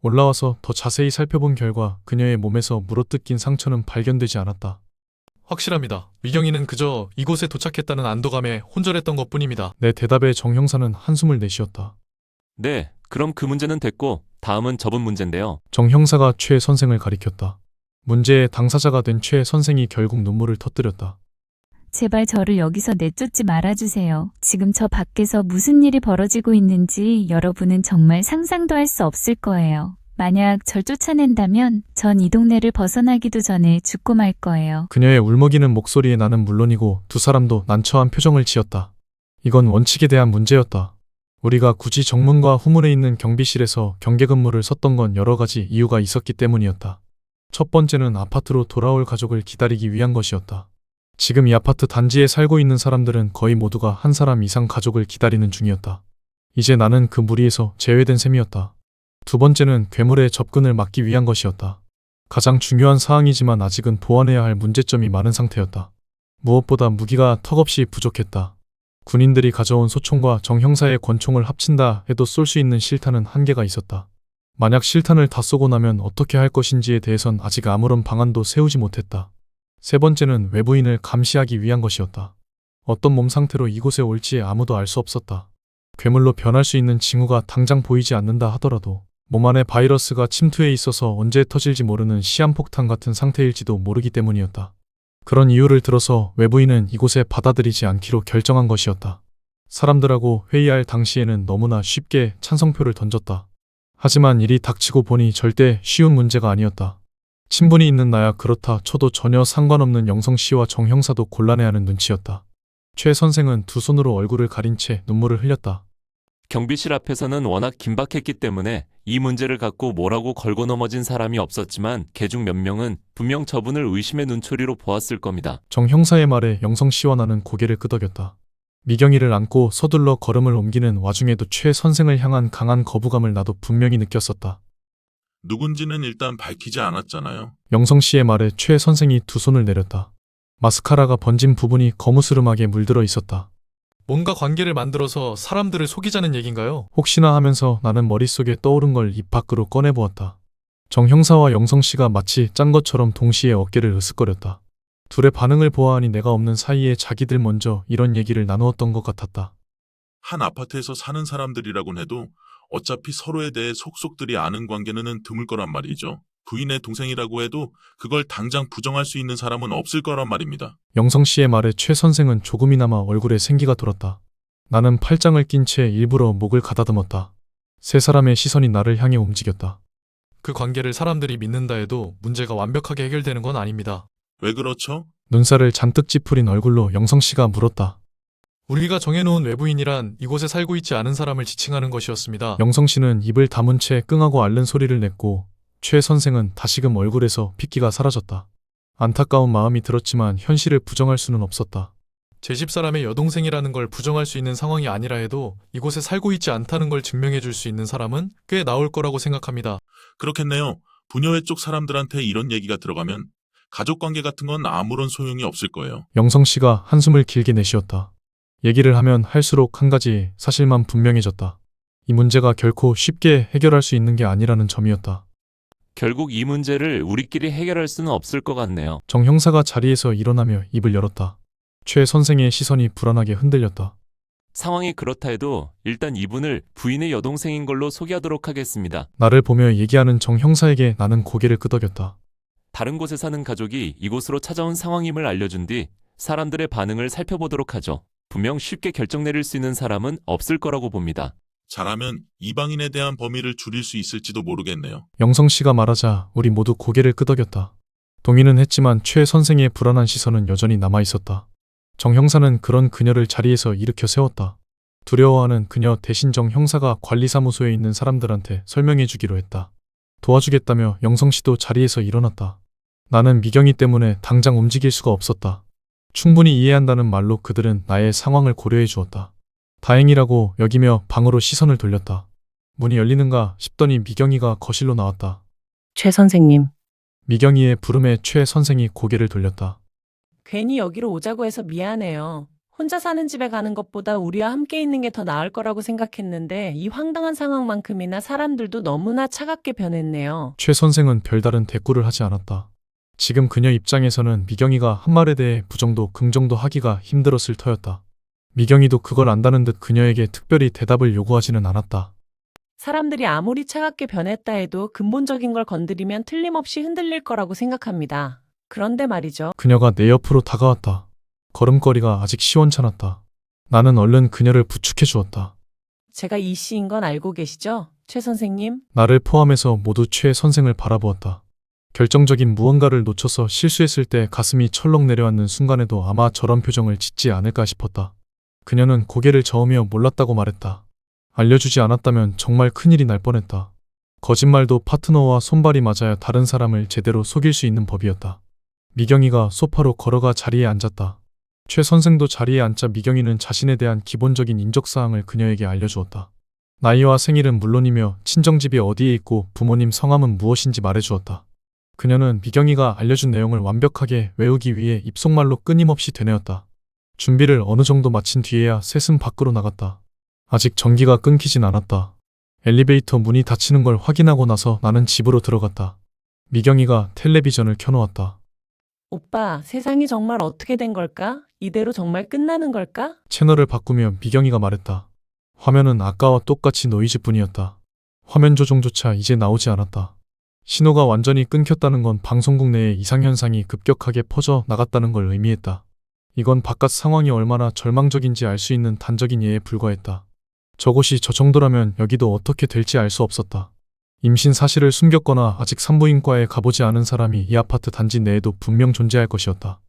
올라와서 더 자세히 살펴본 결과 그녀의 몸에서 물어뜯긴 상처는 발견되지 않았다. 확실합니다. 미경이는 그저 이곳에 도착했다는 안도감에 혼절했던 것뿐입니다. 내 대답에 정 형사는 한숨을 내쉬었다. 네, 그럼 그 문제는 됐고 다음은 저분 문제인데요. 정 형사가 최 선생을 가리켰다. 문제의 당사자가 된 최 선생이 결국 눈물을 터뜨렸다. 제발 저를 여기서 내쫓지 말아주세요. 지금 저 밖에서 무슨 일이 벌어지고 있는지 여러분은 정말 상상도 할 수 없을 거예요. 만약 절 쫓아낸다면 전 이 동네를 벗어나기도 전에 죽고 말 거예요. 그녀의 울먹이는 목소리에 나는 물론이고 두 사람도 난처한 표정을 지었다. 이건 원칙에 대한 문제였다. 우리가 굳이 정문과 후문에 있는 경비실에서 경계 근무를 섰던 건 여러 가지 이유가 있었기 때문이었다. 첫 번째는 아파트로 돌아올 가족을 기다리기 위한 것이었다. 지금 이 아파트 단지에 살고 있는 사람들은 거의 모두가 한 사람 이상 가족을 기다리는 중이었다. 이제 나는 그 무리에서 제외된 셈이었다. 두 번째는 괴물의 접근을 막기 위한 것이었다. 가장 중요한 사항이지만 아직은 보완해야 할 문제점이 많은 상태였다. 무엇보다 무기가 턱없이 부족했다. 군인들이 가져온 소총과 정 형사의 권총을 합친다 해도 쏠 수 있는 실탄은 한계가 있었다. 만약 실탄을 다 쏘고 나면 어떻게 할 것인지에 대해선 아직 아무런 방안도 세우지 못했다. 세 번째는 외부인을 감시하기 위한 것이었다. 어떤 몸 상태로 이곳에 올지 아무도 알 수 없었다. 괴물로 변할 수 있는 징후가 당장 보이지 않는다 하더라도 몸 안에 바이러스가 침투해 있어서 언제 터질지 모르는 시한폭탄 같은 상태일지도 모르기 때문이었다. 그런 이유를 들어서 외부인은 이곳에 받아들이지 않기로 결정한 것이었다. 사람들하고 회의할 당시에는 너무나 쉽게 찬성표를 던졌다. 하지만 일이 닥치고 보니 절대 쉬운 문제가 아니었다. 친분이 있는 나야 그렇다 쳐도 전혀 상관없는 영성 씨와 정 형사도 곤란해하는 눈치였다. 최 선생은 두 손으로 얼굴을 가린 채 눈물을 흘렸다. 경비실 앞에서는 워낙 긴박했기 때문에 이 문제를 갖고 뭐라고 걸고 넘어진 사람이 없었지만 개중 몇 명은 분명 저분을 의심의 눈초리로 보았을 겁니다. 정 형사의 말에 영성 씨와 나는 고개를 끄덕였다. 미경이를 안고 서둘러 걸음을 옮기는 와중에도 최 선생을 향한 강한 거부감을 나도 분명히 느꼈었다. 누군지는 일단 밝히지 않았잖아요. 영성 씨의 말에 최 선생이 두 손을 내렸다. 마스카라가 번진 부분이 거무스름하게 물들어 있었다. 뭔가 관계를 만들어서 사람들을 속이자는 얘긴가요? 혹시나 하면서 나는 머릿속에 떠오른 걸 입 밖으로 꺼내보았다. 정 형사와 영성 씨가 마치 짠 것처럼 동시에 어깨를 으쓱거렸다. 둘의 반응을 보아하니 내가 없는 사이에 자기들 먼저 이런 얘기를 나누었던 것 같았다. 한 아파트에서 사는 사람들이라곤 해도 어차피 서로에 대해 속속들이 아는 관계는 드물 거란 말이죠. 부인의 동생이라고 해도 그걸 당장 부정할 수 있는 사람은 없을 거란 말입니다. 영성 씨의 말에 최 선생은 조금이나마 얼굴에 생기가 돌았다. 나는 팔짱을 낀 채 일부러 목을 가다듬었다. 세 사람의 시선이 나를 향해 움직였다. 그 관계를 사람들이 믿는다 해도 문제가 완벽하게 해결되는 건 아닙니다. 왜 그렇죠? 눈살을 잔뜩 찌푸린 얼굴로 영성 씨가 물었다. 우리가 정해놓은 외부인이란 이곳에 살고 있지 않은 사람을 지칭하는 것이었습니다. 영성 씨는 입을 다문 채 끙하고 앓는 소리를 냈고 최 선생은 다시금 얼굴에서 핏기가 사라졌다. 안타까운 마음이 들었지만 현실을 부정할 수는 없었다. 제 집사람의 여동생이라는 걸 부정할 수 있는 상황이 아니라 해도 이곳에 살고 있지 않다는 걸 증명해 줄 수 있는 사람은 꽤 나올 거라고 생각합니다. 그렇겠네요. 부녀회 쪽 사람들한테 이런 얘기가 들어가면 가족관계 같은 건 아무런 소용이 없을 거예요. 영성 씨가 한숨을 길게 내쉬었다. 얘기를 하면 할수록 한 가지 사실만 분명해졌다. 이 문제가 결코 쉽게 해결할 수 있는 게 아니라는 점이었다. 결국 이 문제를 우리끼리 해결할 수는 없을 것 같네요. 정 형사가 자리에서 일어나며 입을 열었다. 최 선생의 시선이 불안하게 흔들렸다. 상황이 그렇다 해도 일단 이분을 부인의 여동생인 걸로 소개하도록 하겠습니다. 나를 보며 얘기하는 정 형사에게 나는 고개를 끄덕였다. 다른 곳에 사는 가족이 이곳으로 찾아온 상황임을 알려준 뒤 사람들의 반응을 살펴보도록 하죠. 분명 쉽게 결정 내릴 수 있는 사람은 없을 거라고 봅니다. 잘하면 이방인에 대한 범위를 줄일 수 있을지도 모르겠네요. 영성 씨가 말하자 우리 모두 고개를 끄덕였다. 동의는 했지만 최 선생의 불안한 시선은 여전히 남아 있었다. 정 형사는 그런 그녀를 자리에서 일으켜 세웠다. 두려워하는 그녀 대신 정 형사가 관리사무소에 있는 사람들한테 설명해 주기로 했다. 도와주겠다며 영성 씨도 자리에서 일어났다. 나는 미경이 때문에 당장 움직일 수가 없었다. 충분히 이해한다는 말로 그들은 나의 상황을 고려해 주었다. 다행이라고 여기며 방으로 시선을 돌렸다. 문이 열리는가 싶더니 미경이가 거실로 나왔다. 최 선생님, 미경이의 부름에 최 선생이 고개를 돌렸다. 괜히 여기로 오자고 해서 미안해요. 혼자 사는 집에 가는 것보다 우리와 함께 있는 게 더 나을 거라고 생각했는데 이 황당한 상황만큼이나 사람들도 너무나 차갑게 변했네요. 최 선생은 별다른 대꾸를 하지 않았다. 지금 그녀 입장에서는 미경이가 한 말에 대해 부정도 긍정도 하기가 힘들었을 터였다. 미경이도 그걸 안다는 듯 그녀에게 특별히 대답을 요구하지는 않았다. 사람들이 아무리 차갑게 변했다 해도 근본적인 걸 건드리면 틀림없이 흔들릴 거라고 생각합니다. 그런데 말이죠. 그녀가 내 옆으로 다가왔다. 걸음걸이가 아직 시원찮았다. 나는 얼른 그녀를 부축해 주었다. 제가 이 씨인 건 알고 계시죠? 최 선생님? 나를 포함해서 모두 최 선생을 바라보았다. 결정적인 무언가를 놓쳐서 실수했을 때 가슴이 철렁 내려앉는 순간에도 아마 저런 표정을 짓지 않을까 싶었다. 그녀는 고개를 저으며 몰랐다고 말했다. 알려주지 않았다면 정말 큰일이 날 뻔했다. 거짓말도 파트너와 손발이 맞아야 다른 사람을 제대로 속일 수 있는 법이었다. 미경이가 소파로 걸어가 자리에 앉았다. 최 선생도 자리에 앉자 미경이는 자신에 대한 기본적인 인적사항을 그녀에게 알려주었다. 나이와 생일은 물론이며 친정집이 어디에 있고 부모님 성함은 무엇인지 말해주었다. 그녀는 미경이가 알려준 내용을 완벽하게 외우기 위해 입속말로 끊임없이 되뇌었다. 준비를 어느 정도 마친 뒤에야 셋은 밖으로 나갔다. 아직 전기가 끊기진 않았다. 엘리베이터 문이 닫히는 걸 확인하고 나서 나는 집으로 들어갔다. 미경이가 텔레비전을 켜놓았다. 오빠, 세상이 정말 어떻게 된 걸까? 이대로 정말 끝나는 걸까? 채널을 바꾸며 미경이가 말했다. 화면은 아까와 똑같이 노이즈뿐이었다. 화면 조정조차 이제 나오지 않았다. 신호가 완전히 끊겼다는 건 방송국 내에 이상현상이 급격하게 퍼져 나갔다는 걸 의미했다. 이건 바깥 상황이 얼마나 절망적인지 알 수 있는 단적인 예에 불과했다. 저곳이 저 정도라면 여기도 어떻게 될지 알 수 없었다. 임신 사실을 숨겼거나 아직 산부인과에 가보지 않은 사람이 이 아파트 단지 내에도 분명 존재할 것이었다.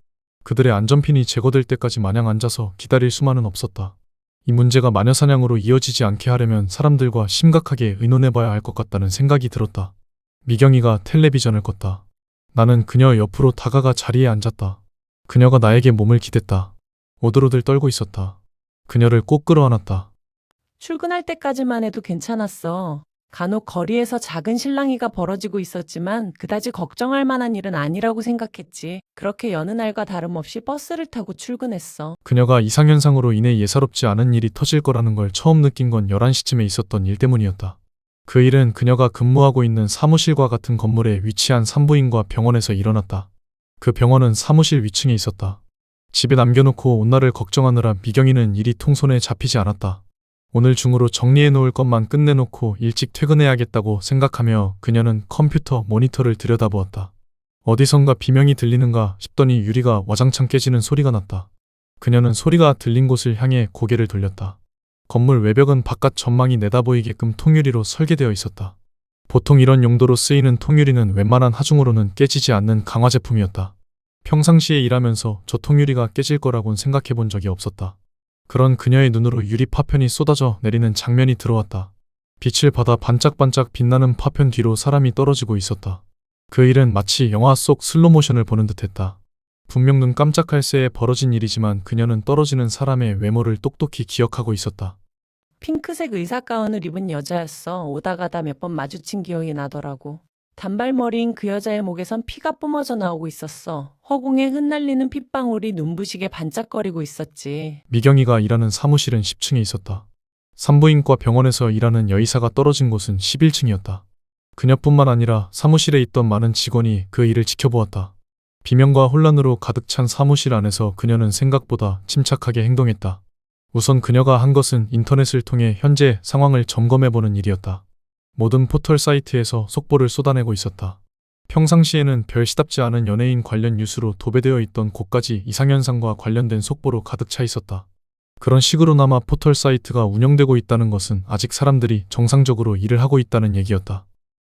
그들의 안전핀이 제거될 때까지 마냥 앉아서 기다릴 수만은 없었다. 이 문제가 마녀사냥으로 이어지지 않게 하려면 사람들과 심각하게 의논해봐야 할 것 같다는 생각이 들었다. 미경이가 텔레비전을 껐다. 나는 그녀 옆으로 다가가 자리에 앉았다. 그녀가 나에게 몸을 기댔다. 오들오들 떨고 있었다. 그녀를 꼭 끌어안았다. 출근할 때까지만 해도 괜찮았어. 간혹 거리에서 작은 실랑이가 벌어지고 있었지만 그다지 걱정할 만한 일은 아니라고 생각했지. 그렇게 여느 날과 다름없이 버스를 타고 출근했어. 그녀가 이상현상으로 인해 예사롭지 않은 일이 터질 거라는 걸 처음 느낀 건 11시쯤에 있었던 일 때문이었다. 그 일은 그녀가 근무하고 있는 사무실과 같은 건물에 위치한 산부인과 병원에서 일어났다. 그 병원은 사무실 위층에 있었다. 집에 남겨놓고 온 날을 걱정하느라 미경이는 일이 통손에 잡히지 않았다. 오늘 중으로 정리해 놓을 것만 끝내놓고 일찍 퇴근해야겠다고 생각하며 그녀는 컴퓨터 모니터를 들여다보았다. 어디선가 비명이 들리는가 싶더니 유리가 와장창 깨지는 소리가 났다. 그녀는 소리가 들린 곳을 향해 고개를 돌렸다. 건물 외벽은 바깥 전망이 내다보이게끔 통유리로 설계되어 있었다. 보통 이런 용도로 쓰이는 통유리는 웬만한 하중으로는 깨지지 않는 강화 제품이었다. 평상시에 일하면서 저 통유리가 깨질 거라곤 생각해 본 적이 없었다. 그런 그녀의 눈으로 유리 파편이 쏟아져 내리는 장면이 들어왔다. 빛을 받아 반짝반짝 빛나는 파편 뒤로 사람이 떨어지고 있었다. 그 일은 마치 영화 속 슬로모션을 보는 듯했다. 분명 눈 깜짝할 새에 벌어진 일이지만 그녀는 떨어지는 사람의 외모를 똑똑히 기억하고 있었다. 핑크색 의사 가운을 입은 여자였어. 오다 가다 몇 번 마주친 기억이 나더라고. 단발머리인 그 여자의 목에선 피가 뿜어져 나오고 있었어. 허공에 흩날리는 핏방울이 눈부시게 반짝거리고 있었지. 미경이가 일하는 사무실은 10층에 있었다. 산부인과 병원에서 일하는 여의사가 떨어진 곳은 11층이었다. 그녀뿐만 아니라 사무실에 있던 많은 직원이 그 일을 지켜보았다. 비명과 혼란으로 가득 찬 사무실 안에서 그녀는 생각보다 침착하게 행동했다. 우선 그녀가 한 것은 인터넷을 통해 현재 상황을 점검해보는 일이었다. 모든 포털 사이트에서 속보를 쏟아내고 있었다. 평상시에는 별 시답지 않은 연예인 관련 뉴스로 도배되어 있던 곳까지 이상현상과 관련된 속보로 가득 차 있었다. 그런 식으로나마 포털 사이트가 운영되고 있다는 것은 아직 사람들이 정상적으로 일을 하고 있다는 얘기였다.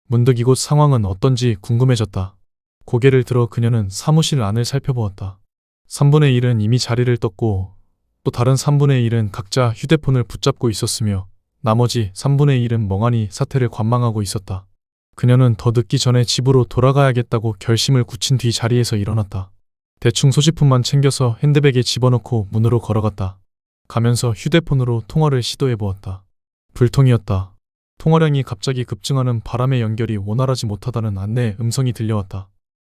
문득 이곳 상황은 어떤지 궁금해졌다. 고개를 들어 그녀는 사무실 안을 살펴보았다. 3분의 1은 이미 자리를 떴고 또 다른 3분의 1은 각자 휴대폰을 붙잡고 있었으며 나머지 3분의 1은 멍하니 사태를 관망하고 있었다. 그녀는 더 늦기 전에 집으로 돌아가야겠다고 결심을 굳힌 뒤 자리에서 일어났다. 대충 소지품만 챙겨서 핸드백에 집어넣고 문으로 걸어갔다. 가면서 휴대폰으로 통화를 시도해보았다. 불통이었다. 통화량이 갑자기 급증하는 바람의 연결이 원활하지 못하다는 안내 음성이 들려왔다.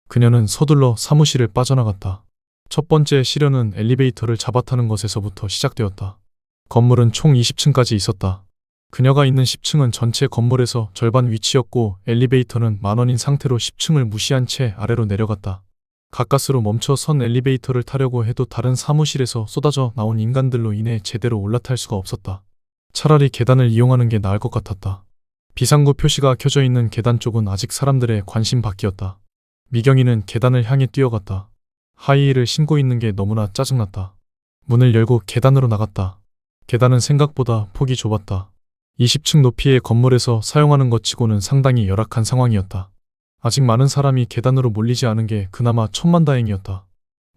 그녀는 서둘러 사무실을 빠져나갔다. 첫 번째 시련은 엘리베이터를 잡아타는 것에서부터 시작되었다. 건물은 총 20층까지 있었다. 그녀가 있는 10층은 전체 건물에서 절반 위치였고 엘리베이터는 만원인 상태로 10층을 무시한 채 아래로 내려갔다. 가까스로 멈춰 선 엘리베이터를 타려고 해도 다른 사무실에서 쏟아져 나온 인간들로 인해 제대로 올라탈 수가 없었다. 차라리 계단을 이용하는 게 나을 것 같았다. 비상구 표시가 켜져 있는 계단 쪽은 아직 사람들의 관심 밖이었다. 미경이는 계단을 향해 뛰어갔다. 하이힐을 신고 있는 게 너무나 짜증났다. 문을 열고 계단으로 나갔다. 계단은 생각보다 폭이 좁았다. 20층 높이의 건물에서 사용하는 것 치고는 상당히 열악한 상황이었다. 아직 많은 사람이 계단으로 몰리지 않은 게 그나마 천만다행이었다.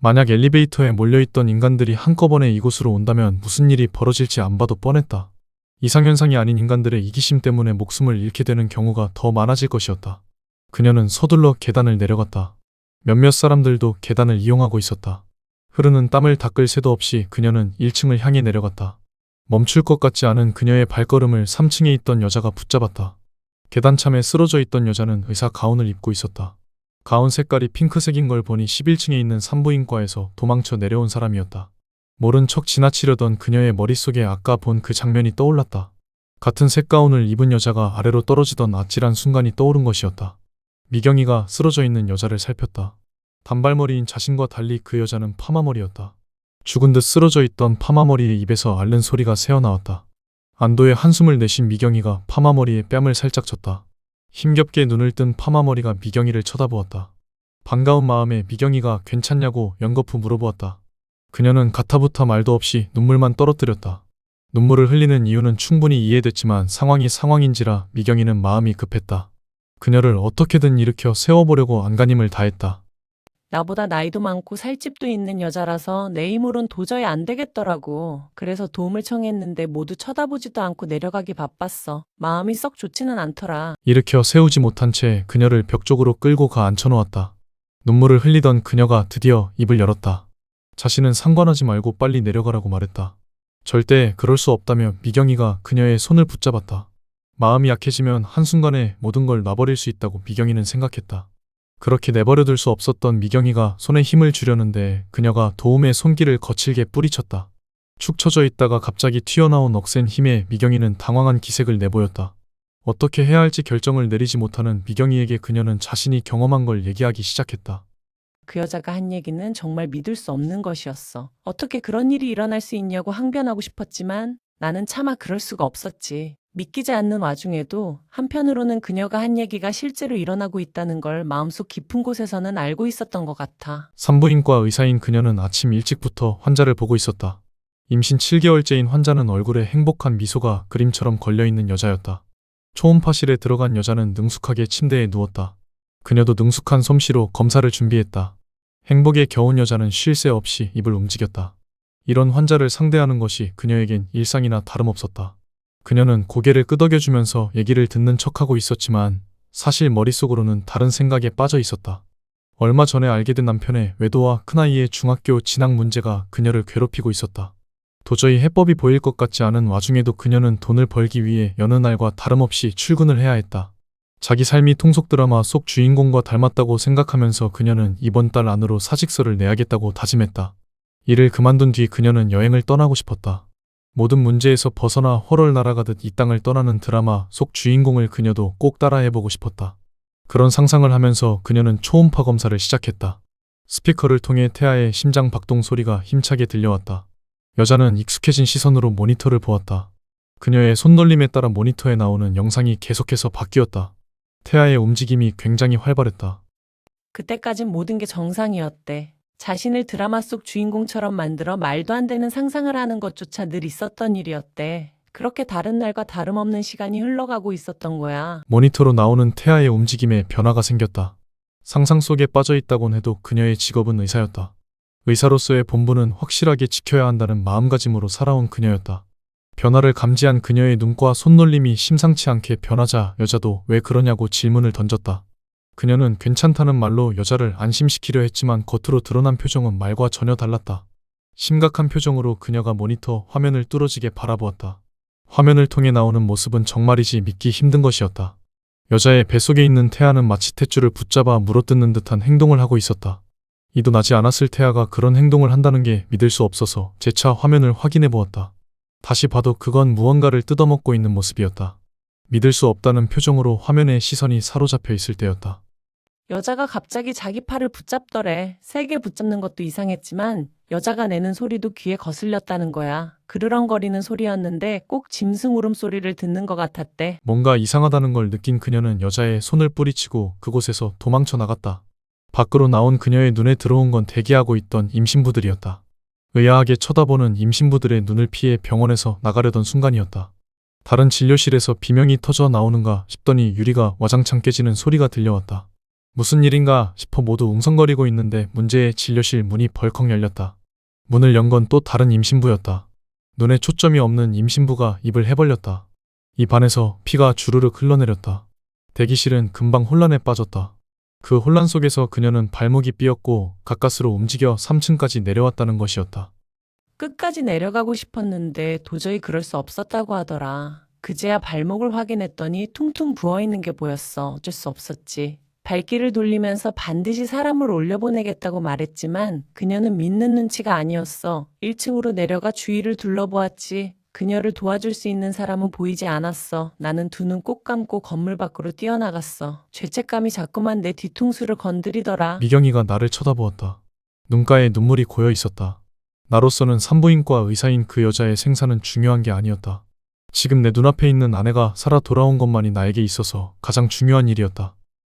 만약 엘리베이터에 몰려있던 인간들이 한꺼번에 이곳으로 온다면 무슨 일이 벌어질지 안 봐도 뻔했다. 이상현상이 아닌 인간들의 이기심 때문에 목숨을 잃게 되는 경우가 더 많아질 것이었다. 그녀는 서둘러 계단을 내려갔다. 몇몇 사람들도 계단을 이용하고 있었다. 흐르는 땀을 닦을 새도 없이 그녀는 1층을 향해 내려갔다. 멈출 것 같지 않은 그녀의 발걸음을 3층에 있던 여자가 붙잡았다. 계단참에 쓰러져 있던 여자는 의사 가운을 입고 있었다. 가운 색깔이 핑크색인 걸 보니 11층에 있는 산부인과에서 도망쳐 내려온 사람이었다. 모른 척 지나치려던 그녀의 머릿속에 아까 본 그 장면이 떠올랐다. 같은 색 가운을 입은 여자가 아래로 떨어지던 아찔한 순간이 떠오른 것이었다. 미경이가 쓰러져 있는 여자를 살폈다. 단발머리인 자신과 달리 그 여자는 파마머리였다. 죽은 듯 쓰러져 있던 파마머리의 입에서 앓는 소리가 새어나왔다. 안도의 한숨을 내쉰 미경이가 파마머리에 뺨을 살짝 쳤다. 힘겹게 눈을 뜬 파마머리가 미경이를 쳐다보았다. 반가운 마음에 미경이가 괜찮냐고 연거푸 물어보았다. 그녀는 가타부타 말도 없이 눈물만 떨어뜨렸다. 눈물을 흘리는 이유는 충분히 이해됐지만 상황이 상황인지라 미경이는 마음이 급했다. 그녀를 어떻게든 일으켜 세워보려고 안간힘을 다했다. 나보다 나이도 많고 살집도 있는 여자라서 내 힘으론 도저히 안 되겠더라고. 그래서 도움을 청했는데 모두 쳐다보지도 않고 내려가기 바빴어. 마음이 썩 좋지는 않더라. 일으켜 세우지 못한 채 그녀를 벽 쪽으로 끌고 가 앉혀놓았다. 눈물을 흘리던 그녀가 드디어 입을 열었다. 자신은 상관하지 말고 빨리 내려가라고 말했다. 절대 그럴 수 없다며 미경이가 그녀의 손을 붙잡았다. 마음이 약해지면 한순간에 모든 걸 놔버릴 수 있다고 미경이는 생각했다. 그렇게 내버려둘 수 없었던 미경이가 손에 힘을 주려는데 그녀가 도움의 손길을 거칠게 뿌리쳤다. 축 처져 있다가 갑자기 튀어나온 억센 힘에 미경이는 당황한 기색을 내보였다. 어떻게 해야 할지 결정을 내리지 못하는 미경이에게 그녀는 자신이 경험한 걸 얘기하기 시작했다. 그 여자가 한 얘기는 정말 믿을 수 없는 것이었어. 어떻게 그런 일이 일어날 수 있냐고 항변하고 싶었지만 나는 차마 그럴 수가 없었지. 믿기지 않는 와중에도 한편으로는 그녀가 한 얘기가 실제로 일어나고 있다는 걸 마음속 깊은 곳에서는 알고 있었던 것 같아. 산부인과 의사인 그녀는 아침 일찍부터 환자를 보고 있었다. 임신 7개월째인 환자는 얼굴에 행복한 미소가 그림처럼 걸려있는 여자였다. 초음파실에 들어간 여자는 능숙하게 침대에 누웠다. 그녀도 능숙한 솜씨로 검사를 준비했다. 행복에 겨운 여자는 쉴 새 없이 입을 움직였다. 이런 환자를 상대하는 것이 그녀에겐 일상이나 다름없었다. 그녀는 고개를 끄덕여주면서 얘기를 듣는 척하고 있었지만 사실 머릿속으로는 다른 생각에 빠져 있었다. 얼마 전에 알게 된 남편의 외도와 큰아이의 중학교 진학 문제가 그녀를 괴롭히고 있었다. 도저히 해법이 보일 것 같지 않은 와중에도 그녀는 돈을 벌기 위해 여느 날과 다름없이 출근을 해야 했다. 자기 삶이 통속 드라마 속 주인공과 닮았다고 생각하면서 그녀는 이번 달 안으로 사직서를 내야겠다고 다짐했다. 일을 그만둔 뒤 그녀는 여행을 떠나고 싶었다. 모든 문제에서 벗어나 헐헐 날아가듯 이 땅을 떠나는 드라마 속 주인공을 그녀도 꼭 따라해보고 싶었다. 그런 상상을 하면서 그녀는 초음파 검사를 시작했다. 스피커를 통해 태아의 심장 박동 소리가 힘차게 들려왔다. 여자는 익숙해진 시선으로 모니터를 보았다. 그녀의 손놀림에 따라 모니터에 나오는 영상이 계속해서 바뀌었다. 태아의 움직임이 굉장히 활발했다. 그때까진 모든 게 정상이었대. 자신을 드라마 속 주인공처럼 만들어 말도 안 되는 상상을 하는 것조차 늘 있었던 일이었대. 그렇게 다른 날과 다름없는 시간이 흘러가고 있었던 거야. 모니터로 나오는 태아의 움직임에 변화가 생겼다. 상상 속에 빠져 있다곤 해도 그녀의 직업은 의사였다. 의사로서의 본분은 확실하게 지켜야 한다는 마음가짐으로 살아온 그녀였다. 변화를 감지한 그녀의 눈과 손놀림이 심상치 않게 변하자 여자도 왜 그러냐고 질문을 던졌다. 그녀는 괜찮다는 말로 여자를 안심시키려 했지만 겉으로 드러난 표정은 말과 전혀 달랐다. 심각한 표정으로 그녀가 모니터 화면을 뚫어지게 바라보았다. 화면을 통해 나오는 모습은 정말이지 믿기 힘든 것이었다. 여자의 뱃속에 있는 태아는 마치 탯줄을 붙잡아 물어뜯는 듯한 행동을 하고 있었다. 이도 나지 않았을 태아가 그런 행동을 한다는 게 믿을 수 없어서 재차 화면을 확인해 보았다. 다시 봐도 그건 무언가를 뜯어먹고 있는 모습이었다. 믿을 수 없다는 표정으로 화면에 시선이 사로잡혀 있을 때였다. 여자가 갑자기 자기 팔을 붙잡더래. 세게 붙잡는 것도 이상했지만 여자가 내는 소리도 귀에 거슬렸다는 거야. 그르렁거리는 소리였는데 꼭 짐승 울음소리를 듣는 것 같았대. 뭔가 이상하다는 걸 느낀 그녀는 여자의 손을 뿌리치고 그곳에서 도망쳐 나갔다. 밖으로 나온 그녀의 눈에 들어온 건 대기하고 있던 임신부들이었다. 의아하게 쳐다보는 임신부들의 눈을 피해 병원에서 나가려던 순간이었다. 다른 진료실에서 비명이 터져 나오는가 싶더니 유리가 와장창 깨지는 소리가 들려왔다. 무슨 일인가 싶어 모두 웅성거리고 있는데 문제의 진료실 문이 벌컥 열렸다. 문을 연 건 또 다른 임신부였다. 눈에 초점이 없는 임신부가 입을 해벌렸다. 입 안에서 피가 주르륵 흘러내렸다. 대기실은 금방 혼란에 빠졌다. 그 혼란 속에서 그녀는 발목이 삐었고 가까스로 움직여 3층까지 내려왔다는 것이었다. 끝까지 내려가고 싶었는데 도저히 그럴 수 없었다고 하더라. 그제야 발목을 확인했더니 퉁퉁 부어있는 게 보였어. 어쩔 수 없었지. 발길을 돌리면서 반드시 사람을 올려보내겠다고 말했지만 그녀는 믿는 눈치가 아니었어. 1층으로 내려가 주위를 둘러보았지. 그녀를 도와줄 수 있는 사람은 보이지 않았어. 나는 두 눈 꼭 감고 건물 밖으로 뛰어나갔어. 죄책감이 자꾸만 내 뒤통수를 건드리더라. 미경이가 나를 쳐다보았다. 눈가에 눈물이 고여 있었다. 나로서는 산부인과 의사인 그 여자의 생사는 중요한 게 아니었다. 지금 내 눈앞에 있는 아내가 살아 돌아온 것만이 나에게 있어서 가장 중요한 일이었다.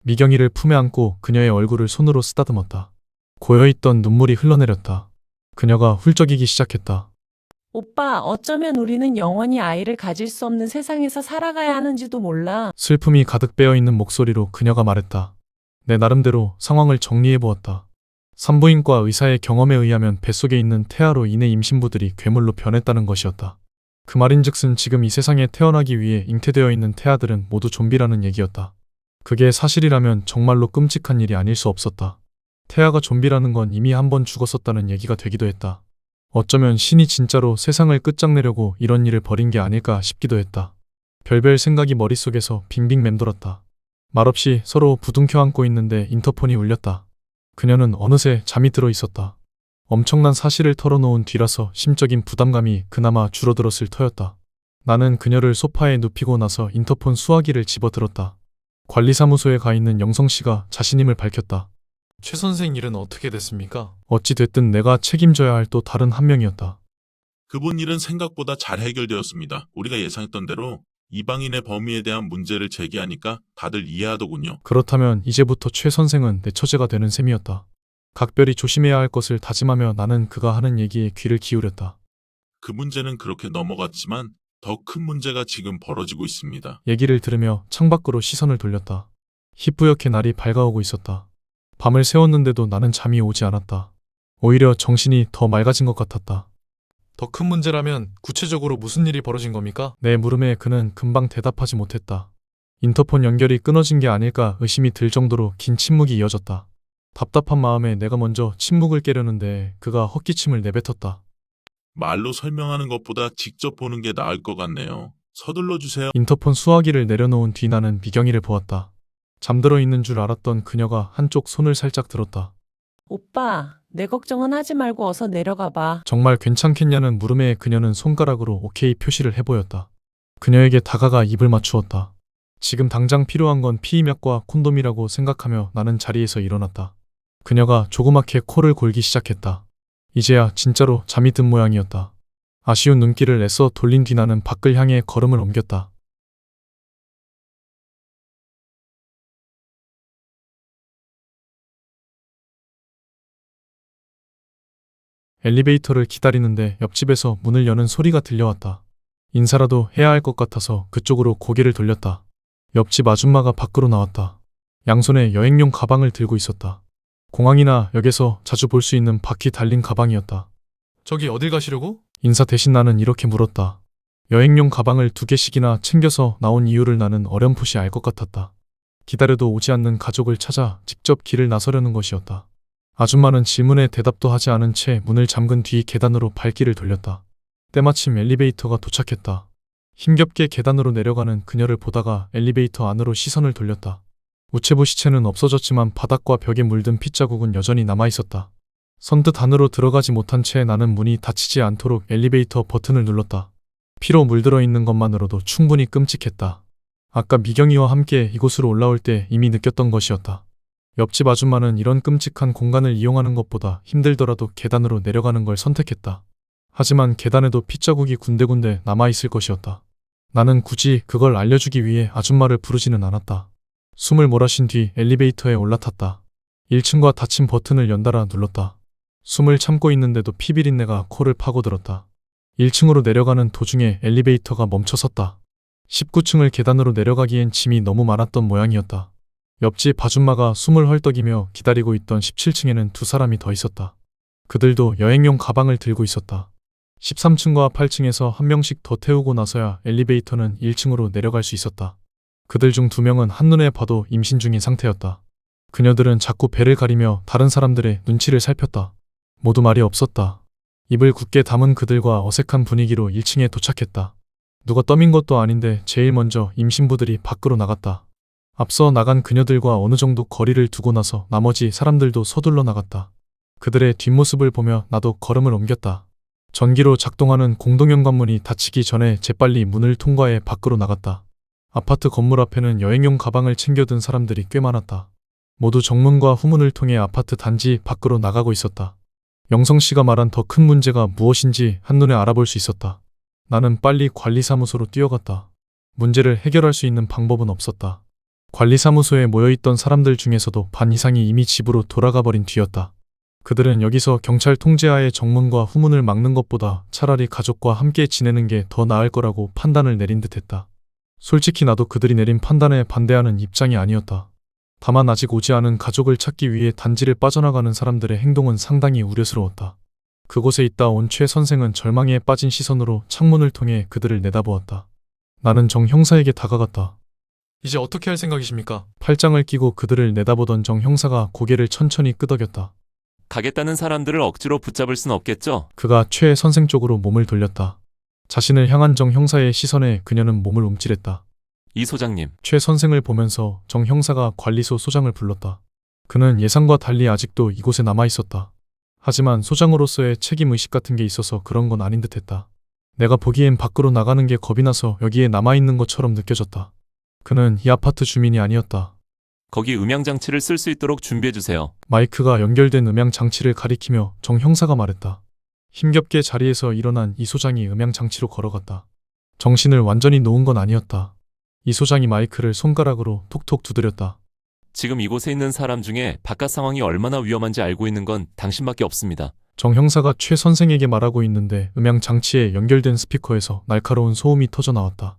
미경이를 품에 안고 그녀의 얼굴을 손으로 쓰다듬었다. 고여있던 눈물이 흘러내렸다. 그녀가 훌쩍이기 시작했다. 오빠, 어쩌면 우리는 영원히 아이를 가질 수 없는 세상에서 살아가야 하는지도 몰라. 슬픔이 가득 배어있는 목소리로 그녀가 말했다. 내 나름대로 상황을 정리해보았다. 산부인과 의사의 경험에 의하면 뱃속에 있는 태아로 인해 임신부들이 괴물로 변했다는 것이었다. 그 말인즉슨 지금 이 세상에 태어나기 위해 잉태되어 있는 태아들은 모두 좀비라는 얘기였다. 그게 사실이라면 정말로 끔찍한 일이 아닐 수 없었다. 태아가 좀비라는 건 이미 한 번 죽었었다는 얘기가 되기도 했다. 어쩌면 신이 진짜로 세상을 끝장내려고 이런 일을 벌인 게 아닐까 싶기도 했다. 별별 생각이 머릿속에서 빙빙 맴돌았다. 말없이 서로 부둥켜 안고 있는데 인터폰이 울렸다. 그녀는 어느새 잠이 들어 있었다. 엄청난 사실을 털어놓은 뒤라서 심적인 부담감이 그나마 줄어들었을 터였다. 나는 그녀를 소파에 눕히고 나서 인터폰 수화기를 집어들었다. 관리사무소에 가 있는 영성 씨가 자신임을 밝혔다. 최 선생 일은 어떻게 됐습니까? 어찌 됐든 내가 책임져야 할 또 다른 한 명이었다. 그분 일은 생각보다 잘 해결되었습니다. 우리가 예상했던 대로 이방인의 범위에 대한 문제를 제기하니까 다들 이해하더군요. 그렇다면 이제부터 최 선생은 내 처제가 되는 셈이었다. 각별히 조심해야 할 것을 다짐하며 나는 그가 하는 얘기에 귀를 기울였다. 그 문제는 그렇게 넘어갔지만 더 큰 문제가 지금 벌어지고 있습니다. 얘기를 들으며 창밖으로 시선을 돌렸다. 희뿌옇게 날이 밝아오고 있었다. 밤을 새웠는데도 나는 잠이 오지 않았다. 오히려 정신이 더 맑아진 것 같았다. 더 큰 문제라면 구체적으로 무슨 일이 벌어진 겁니까? 내 물음에 그는 금방 대답하지 못했다. 인터폰 연결이 끊어진 게 아닐까 의심이 들 정도로 긴 침묵이 이어졌다. 답답한 마음에 내가 먼저 침묵을 깨려는데 그가 헛기침을 내뱉었다. 말로 설명하는 것보다 직접 보는 게 나을 것 같네요. 서둘러 주세요. 인터폰 수화기를 내려놓은 뒤 나는 미경이를 보았다. 잠들어 있는 줄 알았던 그녀가 한쪽 손을 살짝 들었다. 오빠, 내 걱정은 하지 말고 어서 내려가 봐. 정말 괜찮겠냐는 물음에 그녀는 손가락으로 오케이 표시를 해보였다. 그녀에게 다가가 입을 맞추었다. 지금 당장 필요한 건 피임약과 콘돔이라고 생각하며 나는 자리에서 일어났다. 그녀가 조그맣게 코를 골기 시작했다. 이제야 진짜로 잠이 든 모양이었다. 아쉬운 눈길을 애써 돌린 뒤 나는 밖을 향해 걸음을 옮겼다. 엘리베이터를 기다리는데 옆집에서 문을 여는 소리가 들려왔다. 인사라도 해야 할 것 같아서 그쪽으로 고개를 돌렸다. 옆집 아줌마가 밖으로 나왔다. 양손에 여행용 가방을 들고 있었다. 공항이나 역에서 자주 볼 수 있는 바퀴 달린 가방이었다. 저기 어딜 가시려고? 인사 대신 나는 이렇게 물었다. 여행용 가방을 2개씩이나 챙겨서 나온 이유를 나는 어렴풋이 알 것 같았다. 기다려도 오지 않는 가족을 찾아 직접 길을 나서려는 것이었다. 아줌마는 질문에 대답도 하지 않은 채 문을 잠근 뒤 계단으로 발길을 돌렸다. 때마침 엘리베이터가 도착했다. 힘겹게 계단으로 내려가는 그녀를 보다가 엘리베이터 안으로 시선을 돌렸다. 우체부 시체는 없어졌지만 바닥과 벽에 물든 핏자국은 여전히 남아있었다. 선뜻 안으로 들어가지 못한 채 나는 문이 닫히지 않도록 엘리베이터 버튼을 눌렀다. 피로 물들어 있는 것만으로도 충분히 끔찍했다. 아까 미경이와 함께 이곳으로 올라올 때 이미 느꼈던 것이었다. 옆집 아줌마는 이런 끔찍한 공간을 이용하는 것보다 힘들더라도 계단으로 내려가는 걸 선택했다. 하지만 계단에도 핏자국이 군데군데 남아있을 것이었다. 나는 굳이 그걸 알려주기 위해 아줌마를 부르지는 않았다. 숨을 몰아쉰 뒤 엘리베이터에 올라탔다. 1층과 닫힌 버튼을 연달아 눌렀다. 숨을 참고 있는데도 피비린내가 코를 파고들었다. 1층으로 내려가는 도중에 엘리베이터가 멈춰섰다. 19층을 계단으로 내려가기엔 짐이 너무 많았던 모양이었다. 옆집 아줌마가 숨을 헐떡이며 기다리고 있던 17층에는 2사람이 더 있었다. 그들도 여행용 가방을 들고 있었다. 13층과 8층에서 한 명씩 더 태우고 나서야 엘리베이터는 1층으로 내려갈 수 있었다. 그들 중 2명은 한눈에 봐도 임신 중인 상태였다. 그녀들은 자꾸 배를 가리며 다른 사람들의 눈치를 살폈다. 모두 말이 없었다. 입을 굳게 다문 그들과 어색한 분위기로 1층에 도착했다. 누가 떠민 것도 아닌데 제일 먼저 임신부들이 밖으로 나갔다. 앞서 나간 그녀들과 어느 정도 거리를 두고 나서 나머지 사람들도 서둘러 나갔다. 그들의 뒷모습을 보며 나도 걸음을 옮겼다. 전기로 작동하는 공동현관문이 닫히기 전에 재빨리 문을 통과해 밖으로 나갔다. 아파트 건물 앞에는 여행용 가방을 챙겨든 사람들이 꽤 많았다. 모두 정문과 후문을 통해 아파트 단지 밖으로 나가고 있었다. 영성 씨가 말한 더 큰 문제가 무엇인지 한눈에 알아볼 수 있었다. 나는 빨리 관리사무소로 뛰어갔다. 문제를 해결할 수 있는 방법은 없었다. 관리사무소에 모여있던 사람들 중에서도 반 이상이 이미 집으로 돌아가 버린 뒤였다. 그들은 여기서 경찰 통제하에 정문과 후문을 막는 것보다 차라리 가족과 함께 지내는 게 더 나을 거라고 판단을 내린 듯했다. 솔직히 나도 그들이 내린 판단에 반대하는 입장이 아니었다. 다만 아직 오지 않은 가족을 찾기 위해 단지를 빠져나가는 사람들의 행동은 상당히 우려스러웠다. 그곳에 있다 온 최 선생은 절망에 빠진 시선으로 창문을 통해 그들을 내다보았다. 나는 정 형사에게 다가갔다. 이제 어떻게 할 생각이십니까? 팔짱을 끼고 그들을 내다보던 정 형사가 고개를 천천히 끄덕였다. 가겠다는 사람들을 억지로 붙잡을 순 없겠죠? 그가 최 선생 쪽으로 몸을 돌렸다. 자신을 향한 정 형사의 시선에 그녀는 몸을 움찔했다. 이 소장님, 최 선생을 보면서 정 형사가 관리소 소장을 불렀다. 그는 예상과 달리 아직도 이곳에 남아 있었다. 하지만 소장으로서의 책임의식 같은 게 있어서 그런 건 아닌 듯했다. 내가 보기엔 밖으로 나가는 게 겁이 나서 여기에 남아있는 것처럼 느껴졌다. 그는 이 아파트 주민이 아니었다. 거기 음향장치를 쓸 수 있도록 준비해주세요. 마이크가 연결된 음향장치를 가리키며 정 형사가 말했다. 힘겹게 자리에서 일어난 이 소장이 음향장치로 걸어갔다. 정신을 완전히 놓은 건 아니었다. 이 소장이 마이크를 손가락으로 톡톡 두드렸다. 지금 이곳에 있는 사람 중에 바깥 상황이 얼마나 위험한지 알고 있는 건 당신밖에 없습니다. 정 형사가 최 선생에게 말하고 있는데 음향장치에 연결된 스피커에서 날카로운 소음이 터져 나왔다.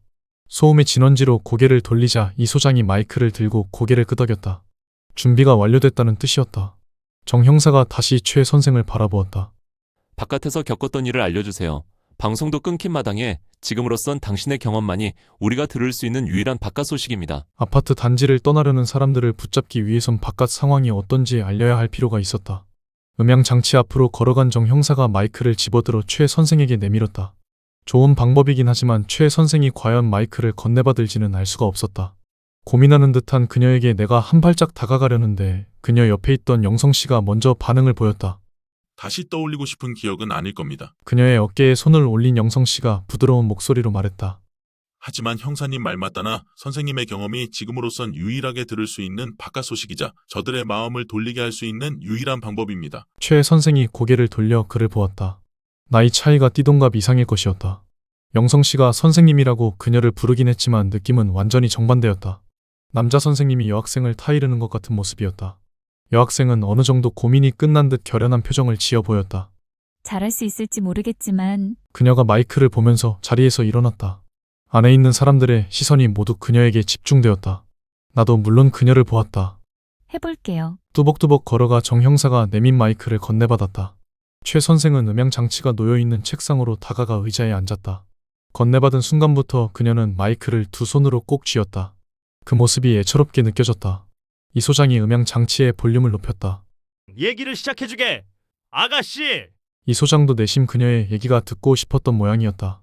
소음의 진원지로 고개를 돌리자 이 소장이 마이크를 들고 고개를 끄덕였다. 준비가 완료됐다는 뜻이었다. 정 형사가 다시 최 선생을 바라보았다. 바깥에서 겪었던 일을 알려주세요. 방송도 끊긴 마당에 지금으로선 당신의 경험만이 우리가 들을 수 있는 유일한 바깥 소식입니다. 아파트 단지를 떠나려는 사람들을 붙잡기 위해선 바깥 상황이 어떤지 알려야 할 필요가 있었다. 음향장치 앞으로 걸어간 정 형사가 마이크를 집어들어 최 선생에게 내밀었다. 좋은 방법이긴 하지만 최 선생이 과연 마이크를 건네받을지는 알 수가 없었다. 고민하는 듯한 그녀에게 내가 한 발짝 다가가려는데 그녀 옆에 있던 영성 씨가 먼저 반응을 보였다. 다시 떠올리고 싶은 기억은 아닐 겁니다. 그녀의 어깨에 손을 올린 영성 씨가 부드러운 목소리로 말했다. 하지만 형사님 말 맞다나 선생님의 경험이 지금으로선 유일하게 들을 수 있는 바깥 소식이자 저들의 마음을 돌리게 할 수 있는 유일한 방법입니다. 최 선생이 고개를 돌려 그를 보았다. 나이 차이가 띠동갑 이상일 것이었다. 영성 씨가 선생님이라고 그녀를 부르긴 했지만 느낌은 완전히 정반대였다. 남자 선생님이 여학생을 타이르는 것 같은 모습이었다. 여학생은 어느 정도 고민이 끝난 듯 결연한 표정을 지어 보였다. 잘할 수 있을지 모르겠지만 그녀가 마이크를 보면서 자리에서 일어났다. 안에 있는 사람들의 시선이 모두 그녀에게 집중되었다. 나도 물론 그녀를 보았다. 해볼게요. 뚜벅뚜벅 걸어가 정 형사가 내민 마이크를 건네받았다. 최 선생은 음향장치가 놓여있는 책상으로 다가가 의자에 앉았다. 건네받은 순간부터 그녀는 마이크를 두 손으로 꼭 쥐었다. 그 모습이 애처롭게 느껴졌다. 이 소장이 음향장치의 볼륨을 높였다. 얘기를 시작해주게, 아가씨! 이 소장도 내심 그녀의 얘기가 듣고 싶었던 모양이었다.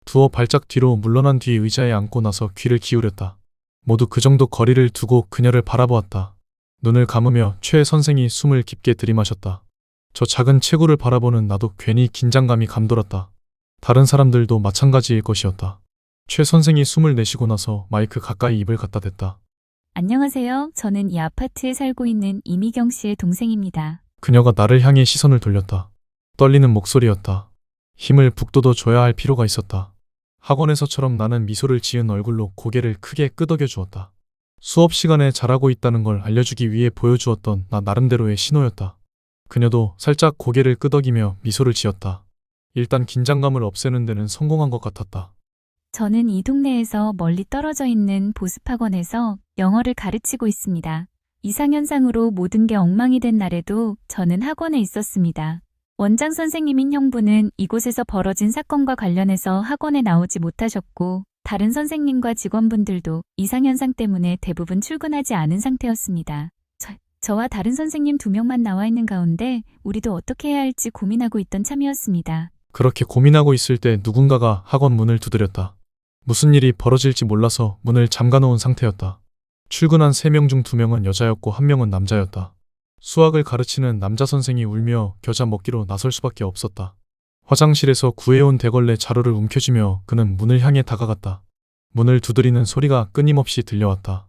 두어 발짝 뒤로 물러난 뒤 의자에 앉고 나서 귀를 기울였다. 모두 그 정도 거리를 두고 그녀를 바라보았다. 눈을 감으며 최 선생이 숨을 깊게 들이마셨다. 저 작은 체구를 바라보는 나도 괜히 긴장감이 감돌았다. 다른 사람들도 마찬가지일 것이었다. 최 선생이 숨을 내쉬고 나서 마이크 가까이 입을 갖다 댔다. 안녕하세요. 저는 이 아파트에 살고 있는 이미경 씨의 동생입니다. 그녀가 나를 향해 시선을 돌렸다. 떨리는 목소리였다. 힘을 북돋워 줘야 할 필요가 있었다. 학원에서처럼 나는 미소를 지은 얼굴로 고개를 크게 끄덕여 주었다. 수업 시간에 잘하고 있다는 걸 알려주기 위해 보여주었던 나 나름대로의 신호였다. 그녀도 살짝 고개를 끄덕이며 미소를 지었다. 일단 긴장감을 없애는 데는 성공한 것 같았다. 저는 이 동네에서 멀리 떨어져 있는 보습학원에서 영어를 가르치고 있습니다. 이상현상으로 모든 게 엉망이 된 날에도 저는 학원에 있었습니다. 원장 선생님인 형부는 이곳에서 벌어진 사건과 관련해서 학원에 나오지 못하셨고 다른 선생님과 직원분들도 이상현상 때문에 대부분 출근하지 않은 상태였습니다. 저와 다른 선생님 2명만 나와 있는 가운데 우리도 어떻게 해야 할지 고민하고 있던 참이었습니다. 그렇게 고민하고 있을 때 누군가가 학원 문을 두드렸다. 무슨 일이 벌어질지 몰라서 문을 잠가놓은 상태였다. 출근한 3명 중 2명은 여자였고 1명은 남자였다. 수학을 가르치는 남자 선생이 울며 겨자 먹기로 나설 수밖에 없었다. 화장실에서 구해온 대걸레 자루를 움켜쥐며 그는 문을 향해 다가갔다. 문을 두드리는 소리가 끊임없이 들려왔다.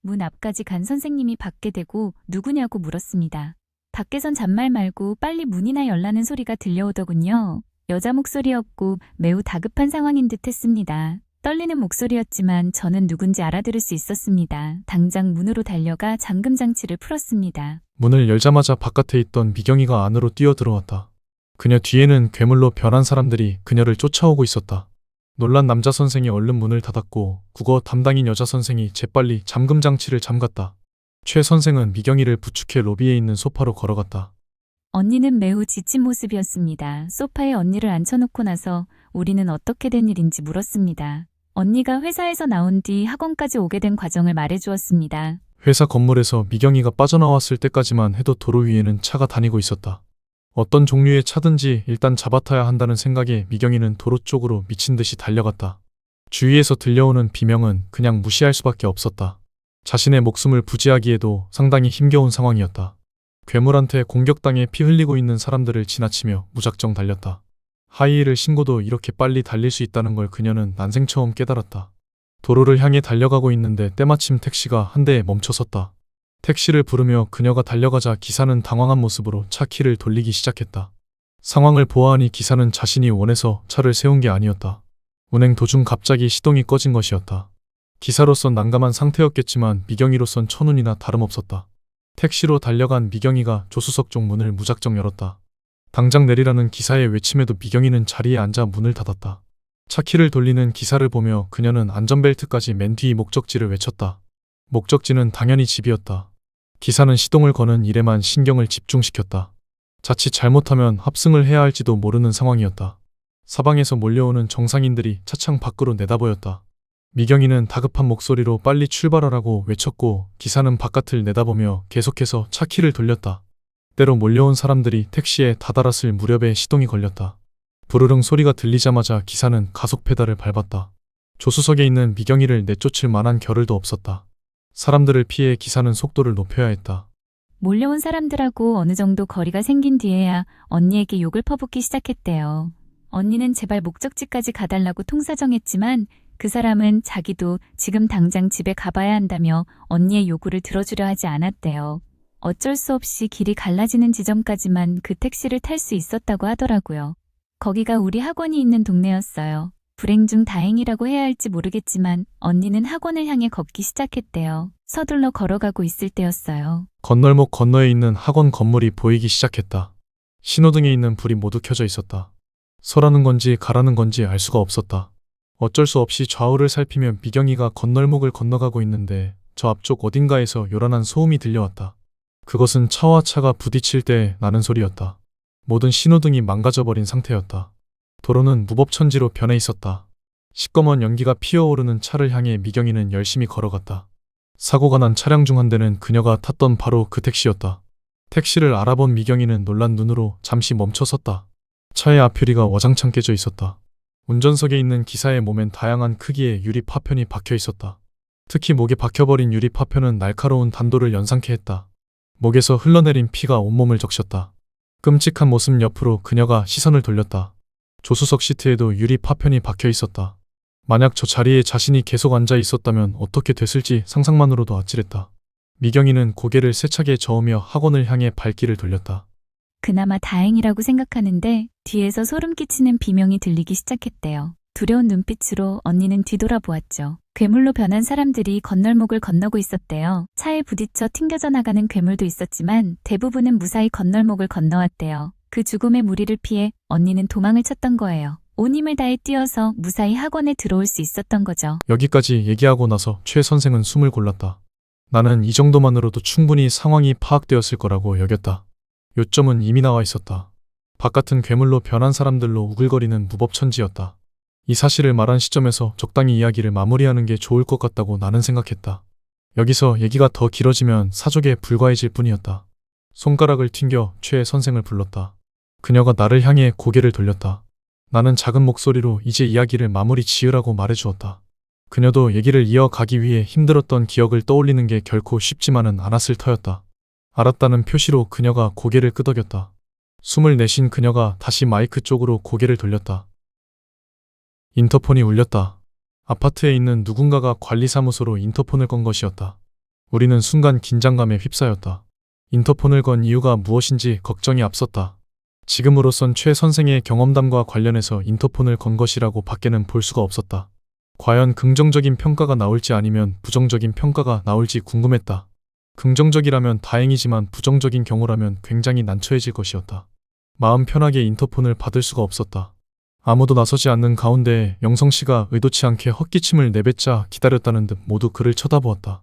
문 앞까지 간 선생님이 받게 되고 누구냐고 물었습니다. 밖에선 잔말 말고 빨리 문이나 열라는 소리가 들려오더군요. 여자 목소리였고 매우 다급한 상황인 듯 했습니다. 떨리는 목소리였지만 저는 누군지 알아들을 수 있었습니다. 당장 문으로 달려가 잠금 장치를 풀었습니다. 문을 열자마자 바깥에 있던 미경이가 안으로 뛰어들어왔다. 그녀 뒤에는 괴물로 변한 사람들이 그녀를 쫓아오고 있었다. 놀란 남자 선생이 얼른 문을 닫았고 국어 담당인 여자 선생이 재빨리 잠금 장치를 잠갔다. 최 선생은 미경이를 부축해 로비에 있는 소파로 걸어갔다. 언니는 매우 지친 모습이었습니다. 소파에 언니를 앉혀놓고 나서 우리는 어떻게 된 일인지 물었습니다. 언니가 회사에서 나온 뒤 학원까지 오게 된 과정을 말해주었습니다. 회사 건물에서 미경이가 빠져나왔을 때까지만 해도 도로 위에는 차가 다니고 있었다. 어떤 종류의 차든지 일단 잡아타야 한다는 생각에 미경이는 도로 쪽으로 미친 듯이 달려갔다. 주위에서 들려오는 비명은 그냥 무시할 수밖에 없었다. 자신의 목숨을 부지하기에도 상당히 힘겨운 상황이었다. 괴물한테 공격당해 피 흘리고 있는 사람들을 지나치며 무작정 달렸다. 하이힐을 신고도 이렇게 빨리 달릴 수 있다는 걸 그녀는 난생 처음 깨달았다. 도로를 향해 달려가고 있는데 때마침 택시가 한 대에 멈춰섰다. 택시를 부르며 그녀가 달려가자 기사는 당황한 모습으로 차 키를 돌리기 시작했다. 상황을 보아하니 기사는 자신이 원해서 차를 세운 게 아니었다. 운행 도중 갑자기 시동이 꺼진 것이었다. 기사로선 난감한 상태였겠지만 미경이로선 천운이나 다름없었다. 택시로 달려간 미경이가 조수석 쪽 문을 무작정 열었다. 당장 내리라는 기사의 외침에도 미경이는 자리에 앉아 문을 닫았다. 차키를 돌리는 기사를 보며 그녀는 안전벨트까지 맨 뒤 목적지를 외쳤다. 목적지는 당연히 집이었다. 기사는 시동을 거는 일에만 신경을 집중시켰다. 자칫 잘못하면 합승을 해야 할지도 모르는 상황이었다. 사방에서 몰려오는 정상인들이 차창 밖으로 내다보였다. 미경이는 다급한 목소리로 빨리 출발하라고 외쳤고 기사는 바깥을 내다보며 계속해서 차키를 돌렸다. 때로 몰려온 사람들이 택시에 다다랐을 무렵에 시동이 걸렸다. 부르릉 소리가 들리자마자 기사는 가속 페달을 밟았다. 조수석에 있는 미경이를 내쫓을 만한 겨를도 없었다. 사람들을 피해 기사는 속도를 높여야 했다. 몰려온 사람들하고 어느 정도 거리가 생긴 뒤에야 언니에게 욕을 퍼붓기 시작했대요. 언니는 제발 목적지까지 가달라고 통사정했지만 그 사람은 자기도 지금 당장 집에 가봐야 한다며 언니의 요구를 들어주려 하지 않았대요. 어쩔 수 없이 길이 갈라지는 지점까지만 그 택시를 탈 수 있었다고 하더라고요. 거기가 우리 학원이 있는 동네였어요. 불행 중 다행이라고 해야 할지 모르겠지만 언니는 학원을 향해 걷기 시작했대요. 서둘러 걸어가고 있을 때였어요. 건널목 건너에 있는 학원 건물이 보이기 시작했다. 신호등에 있는 불이 모두 켜져 있었다. 서라는 건지 가라는 건지 알 수가 없었다. 어쩔 수 없이 좌우를 살피며 미경이가 건널목을 건너가고 있는데 저 앞쪽 어딘가에서 요란한 소음이 들려왔다. 그것은 차와 차가 부딪힐 때 나는 소리였다. 모든 신호등이 망가져버린 상태였다. 도로는 무법천지로 변해 있었다. 시꺼먼 연기가 피어오르는 차를 향해 미경이는 열심히 걸어갔다. 사고가 난 차량 중 한 대는 그녀가 탔던 바로 그 택시였다. 택시를 알아본 미경이는 놀란 눈으로 잠시 멈춰섰다. 차의 앞유리가 와장창 깨져 있었다. 운전석에 있는 기사의 몸엔 다양한 크기의 유리 파편이 박혀 있었다. 특히 목에 박혀버린 유리 파편은 날카로운 단도를 연상케 했다. 목에서 흘러내린 피가 온몸을 적셨다. 끔찍한 모습 옆으로 그녀가 시선을 돌렸다. 조수석 시트에도 유리 파편이 박혀 있었다. 만약 저 자리에 자신이 계속 앉아 있었다면 어떻게 됐을지 상상만으로도 아찔했다. 미경이는 고개를 세차게 저으며 학원을 향해 발길을 돌렸다. 그나마 다행이라고 생각하는데 뒤에서 소름 끼치는 비명이 들리기 시작했대요. 두려운 눈빛으로 언니는 뒤돌아보았죠. 괴물로 변한 사람들이 건널목을 건너고 있었대요. 차에 부딪혀 튕겨져 나가는 괴물도 있었지만 대부분은 무사히 건널목을 건너왔대요. 그 죽음의 무리를 피해 언니는 도망을 쳤던 거예요. 온 힘을 다해 뛰어서 무사히 학원에 들어올 수 있었던 거죠. 여기까지 얘기하고 나서 최 선생은 숨을 골랐다. 나는 이 정도만으로도 충분히 상황이 파악되었을 거라고 여겼다. 요점은 이미 나와 있었다. 바깥은 괴물로 변한 사람들로 우글거리는 무법천지였다. 이 사실을 말한 시점에서 적당히 이야기를 마무리하는 게 좋을 것 같다고 나는 생각했다. 여기서 얘기가 더 길어지면 사족에 불과해질 뿐이었다. 손가락을 튕겨 최 선생을 불렀다. 그녀가 나를 향해 고개를 돌렸다. 나는 작은 목소리로 이제 이야기를 마무리 지으라고 말해주었다. 그녀도 얘기를 이어가기 위해 힘들었던 기억을 떠올리는 게 결코 쉽지만은 않았을 터였다. 알았다는 표시로 그녀가 고개를 끄덕였다. 숨을 내쉰 그녀가 다시 마이크 쪽으로 고개를 돌렸다. 인터폰이 울렸다. 아파트에 있는 누군가가 관리사무소로 인터폰을 건 것이었다. 우리는 순간 긴장감에 휩싸였다. 인터폰을 건 이유가 무엇인지 걱정이 앞섰다. 지금으로선 최 선생의 경험담과 관련해서 인터폰을 건 것이라고 밖에는 볼 수가 없었다. 과연 긍정적인 평가가 나올지 아니면 부정적인 평가가 나올지 궁금했다. 긍정적이라면 다행이지만 부정적인 경우라면 굉장히 난처해질 것이었다. 마음 편하게 인터폰을 받을 수가 없었다. 아무도 나서지 않는 가운데 영성 씨가 의도치 않게 헛기침을 내뱉자 기다렸다는 듯 모두 그를 쳐다보았다.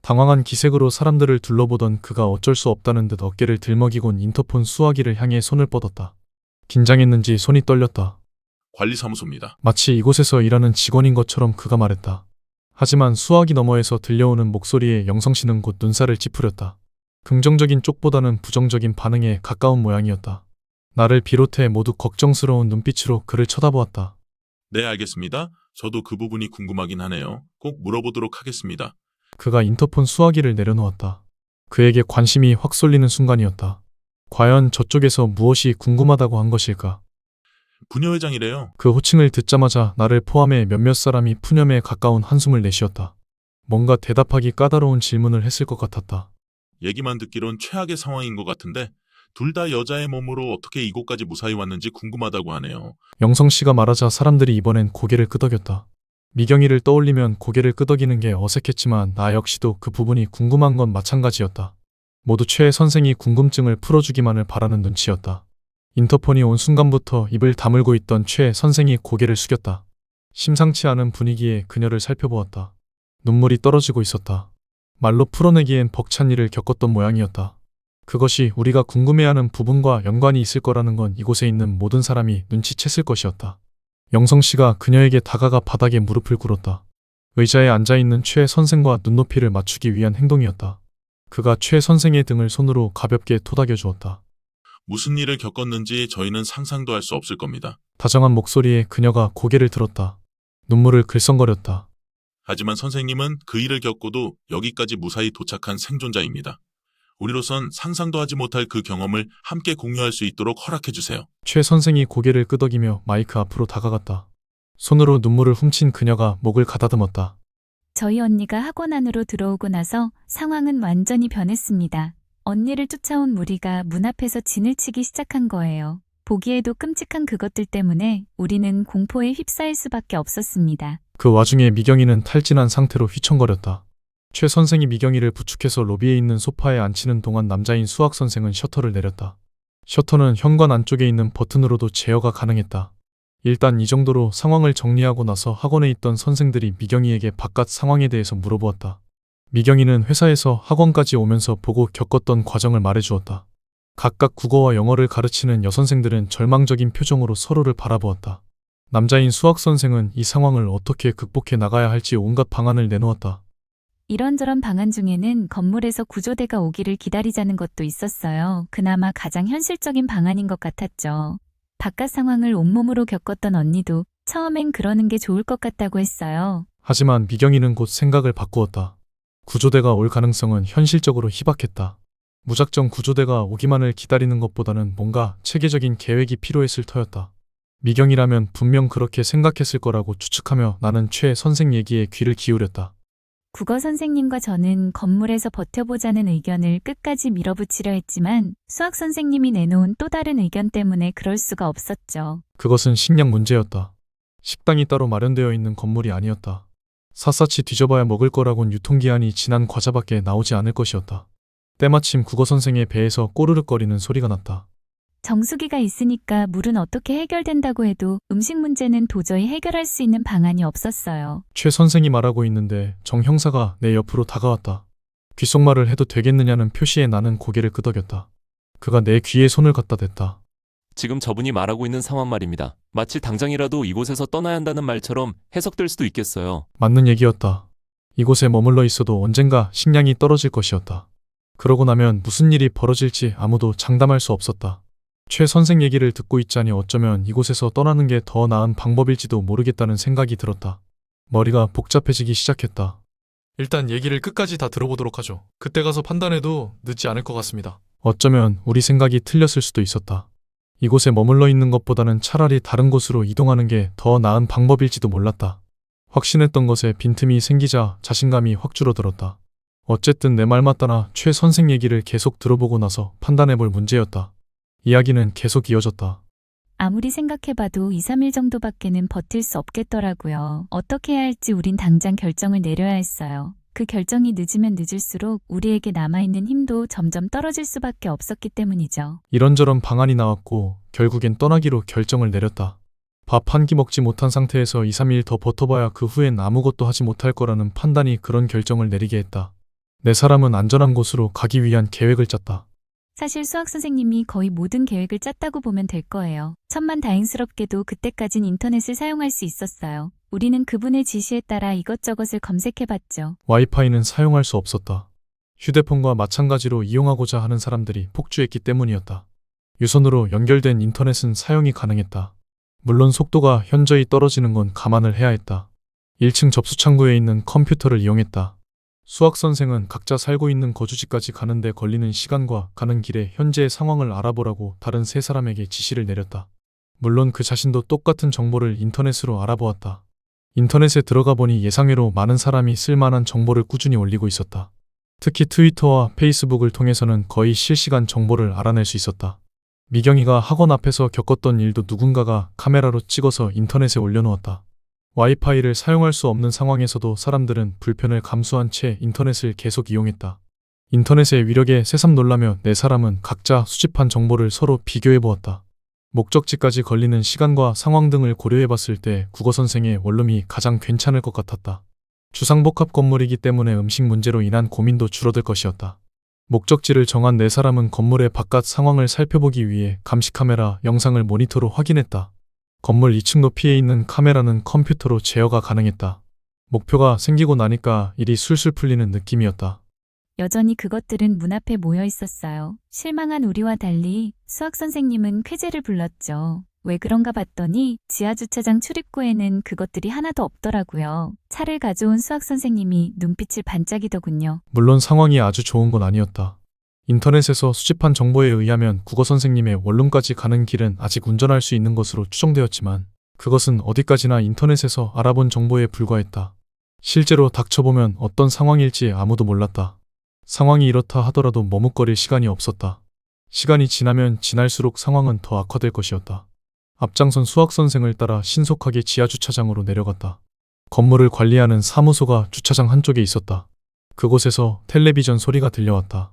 당황한 기색으로 사람들을 둘러보던 그가 어쩔 수 없다는 듯 어깨를 들먹이곤 인터폰 수화기를 향해 손을 뻗었다. 긴장했는지 손이 떨렸다. 관리사무소입니다. 마치 이곳에서 일하는 직원인 것처럼 그가 말했다. 하지만 수화기 너머에서 들려오는 목소리에 영성 씨는 곧 눈살을 찌푸렸다. 긍정적인 쪽보다는 부정적인 반응에 가까운 모양이었다. 나를 비롯해 모두 걱정스러운 눈빛으로 그를 쳐다보았다. 네, 알겠습니다. 저도 그 부분이 궁금하긴 하네요. 꼭 물어보도록 하겠습니다. 그가 인터폰 수화기를 내려놓았다. 그에게 관심이 확 쏠리는 순간이었다. 과연 저쪽에서 무엇이 궁금하다고 한 것일까? 부녀회장이래요. 그 호칭을 듣자마자 나를 포함해 몇몇 사람이 푸념에 가까운 한숨을 내쉬었다. 뭔가 대답하기 까다로운 질문을 했을 것 같았다. 얘기만 듣기론 최악의 상황인 것 같은데 둘 다 여자의 몸으로 어떻게 이곳까지 무사히 왔는지 궁금하다고 하네요. 영성 씨가 말하자 사람들이 이번엔 고개를 끄덕였다. 미경이를 떠올리면 고개를 끄덕이는 게 어색했지만 나 역시도 그 부분이 궁금한 건 마찬가지였다. 모두 최 선생이 궁금증을 풀어주기만을 바라는 눈치였다. 인터폰이 온 순간부터 입을 다물고 있던 최 선생이 고개를 숙였다. 심상치 않은 분위기에 그녀를 살펴보았다. 눈물이 떨어지고 있었다. 말로 풀어내기엔 벅찬 일을 겪었던 모양이었다. 그것이 우리가 궁금해하는 부분과 연관이 있을 거라는 건 이곳에 있는 모든 사람이 눈치챘을 것이었다. 영성 씨가 그녀에게 다가가 바닥에 무릎을 꿇었다. 의자에 앉아있는 최 선생과 눈높이를 맞추기 위한 행동이었다. 그가 최 선생의 등을 손으로 가볍게 토닥여 주었다. 무슨 일을 겪었는지 저희는 상상도 할 수 없을 겁니다. 다정한 목소리에 그녀가 고개를 들었다. 눈물을 글썽거렸다. 하지만 선생님은 그 일을 겪고도 여기까지 무사히 도착한 생존자입니다. 우리로선 상상도 하지 못할 그 경험을 함께 공유할 수 있도록 허락해주세요. 최 선생이 고개를 끄덕이며 마이크 앞으로 다가갔다. 손으로 눈물을 훔친 그녀가 목을 가다듬었다. 저희 언니가 학원 안으로 들어오고 나서 상황은 완전히 변했습니다. 언니를 쫓아온 무리가 문 앞에서 진을 치기 시작한 거예요. 보기에도 끔찍한 그것들 때문에 우리는 공포에 휩싸일 수밖에 없었습니다. 그 와중에 미경이는 탈진한 상태로 휘청거렸다. 최 선생이 미경이를 부축해서 로비에 있는 소파에 앉히는 동안 남자인 수학 선생은 셔터를 내렸다. 셔터는 현관 안쪽에 있는 버튼으로도 제어가 가능했다. 일단 이 정도로 상황을 정리하고 나서 학원에 있던 선생들이 미경이에게 바깥 상황에 대해서 물어보았다. 미경이는 회사에서 학원까지 오면서 보고 겪었던 과정을 말해주었다. 각각 국어와 영어를 가르치는 여선생들은 절망적인 표정으로 서로를 바라보았다. 남자인 수학 선생은 이 상황을 어떻게 극복해 나가야 할지 온갖 방안을 내놓았다. 이런저런 방안 중에는 건물에서 구조대가 오기를 기다리자는 것도 있었어요. 그나마 가장 현실적인 방안인 것 같았죠. 바깥 상황을 온몸으로 겪었던 언니도 처음엔 그러는 게 좋을 것 같다고 했어요. 하지만 미경이는 곧 생각을 바꾸었다. 구조대가 올 가능성은 현실적으로 희박했다. 무작정 구조대가 오기만을 기다리는 것보다는 뭔가 체계적인 계획이 필요했을 터였다. 미경이라면 분명 그렇게 생각했을 거라고 추측하며 나는 최 선생 얘기에 귀를 기울였다. 국어 선생님과 저는 건물에서 버텨보자는 의견을 끝까지 밀어붙이려 했지만 수학 선생님이 내놓은 또 다른 의견 때문에 그럴 수가 없었죠. 그것은 식량 문제였다. 식당이 따로 마련되어 있는 건물이 아니었다. 샅샅이 뒤져봐야 먹을 거라곤 유통기한이 지난 과자밖에 나오지 않을 것이었다. 때마침 국어 선생의 배에서 꼬르륵거리는 소리가 났다. 정수기가 있으니까 물은 어떻게 해결된다고 해도 음식 문제는 도저히 해결할 수 있는 방안이 없었어요. 최 선생이 말하고 있는데 정 형사가 내 옆으로 다가왔다. 귓속말을 해도 되겠느냐는 표시에 나는 고개를 끄덕였다. 그가 내 귀에 손을 갖다 댔다. 지금 저분이 말하고 있는 상황 말입니다. 마치 당장이라도 이곳에서 떠나야 한다는 말처럼 해석될 수도 있겠어요. 맞는 얘기였다. 이곳에 머물러 있어도 언젠가 식량이 떨어질 것이었다. 그러고 나면 무슨 일이 벌어질지 아무도 장담할 수 없었다. 최 선생 얘기를 듣고 있자니 어쩌면 이곳에서 떠나는 게 더 나은 방법일지도 모르겠다는 생각이 들었다. 머리가 복잡해지기 시작했다. 일단 얘기를 끝까지 다 들어보도록 하죠. 그때 가서 판단해도 늦지 않을 것 같습니다. 어쩌면 우리 생각이 틀렸을 수도 있었다. 이곳에 머물러 있는 것보다는 차라리 다른 곳으로 이동하는 게 더 나은 방법일지도 몰랐다. 확신했던 것에 빈틈이 생기자 자신감이 확 줄어들었다. 어쨌든 내 말 맞다나 최 선생 얘기를 계속 들어보고 나서 판단해볼 문제였다. 이야기는 계속 이어졌다. 아무리 생각해봐도 2, 3일 정도밖에는 버틸 수 없겠더라고요. 어떻게 해야 할지 우린 당장 결정을 내려야 했어요. 그 결정이 늦으면 늦을수록 우리에게 남아있는 힘도 점점 떨어질 수밖에 없었기 때문이죠. 이런저런 방안이 나왔고 결국엔 떠나기로 결정을 내렸다. 밥 한 끼 먹지 못한 상태에서 2, 3일 더 버텨봐야 그 후엔 아무것도 하지 못할 거라는 판단이 그런 결정을 내리게 했다. 네 사람은 안전한 곳으로 가기 위한 계획을 짰다. 사실 수학 선생님이 거의 모든 계획을 짰다고 보면 될 거예요. 천만다행스럽게도 그때까진 인터넷을 사용할 수 있었어요. 우리는 그분의 지시에 따라 이것저것을 검색해봤죠. 와이파이는 사용할 수 없었다. 휴대폰과 마찬가지로 이용하고자 하는 사람들이 폭주했기 때문이었다. 유선으로 연결된 인터넷은 사용이 가능했다. 물론 속도가 현저히 떨어지는 건 감안을 해야 했다. 1층 접수 창구에 있는 컴퓨터를 이용했다. 수학 선생은 각자 살고 있는 거주지까지 가는데 걸리는 시간과 가는 길에 현재의 상황을 알아보라고 다른 세 사람에게 지시를 내렸다. 물론 그 자신도 똑같은 정보를 인터넷으로 알아보았다. 인터넷에 들어가 보니 예상외로 많은 사람이 쓸만한 정보를 꾸준히 올리고 있었다. 특히 트위터와 페이스북을 통해서는 거의 실시간 정보를 알아낼 수 있었다. 미경이가 학원 앞에서 겪었던 일도 누군가가 카메라로 찍어서 인터넷에 올려놓았다. 와이파이를 사용할 수 없는 상황에서도 사람들은 불편을 감수한 채 인터넷을 계속 이용했다. 인터넷의 위력에 새삼 놀라며 네 사람은 각자 수집한 정보를 서로 비교해보았다. 목적지까지 걸리는 시간과 상황 등을 고려해봤을 때 국어선생의 원룸이 가장 괜찮을 것 같았다. 주상복합 건물이기 때문에 음식 문제로 인한 고민도 줄어들 것이었다. 목적지를 정한 네 사람은 건물의 바깥 상황을 살펴보기 위해 감시카메라 영상을 모니터로 확인했다. 건물 2층 높이에 있는 카메라는 컴퓨터로 제어가 가능했다. 목표가 생기고 나니까 일이 술술 풀리는 느낌이었다. 여전히 그것들은 문 앞에 모여 있었어요. 실망한 우리와 달리 수학 선생님은 쾌재를 불렀죠. 왜 그런가 봤더니 지하주차장 출입구에는 그것들이 하나도 없더라고요. 차를 가져온 수학 선생님이 눈빛을 반짝이더군요. 물론 상황이 아주 좋은 건 아니었다. 인터넷에서 수집한 정보에 의하면 국어선생님의 원룸까지 가는 길은 아직 운전할 수 있는 것으로 추정되었지만 그것은 어디까지나 인터넷에서 알아본 정보에 불과했다. 실제로 닥쳐보면 어떤 상황일지 아무도 몰랐다. 상황이 이렇다 하더라도 머뭇거릴 시간이 없었다. 시간이 지나면 지날수록 상황은 더 악화될 것이었다. 앞장선 수학선생을 따라 신속하게 지하주차장으로 내려갔다. 건물을 관리하는 사무소가 주차장 한쪽에 있었다. 그곳에서 텔레비전 소리가 들려왔다.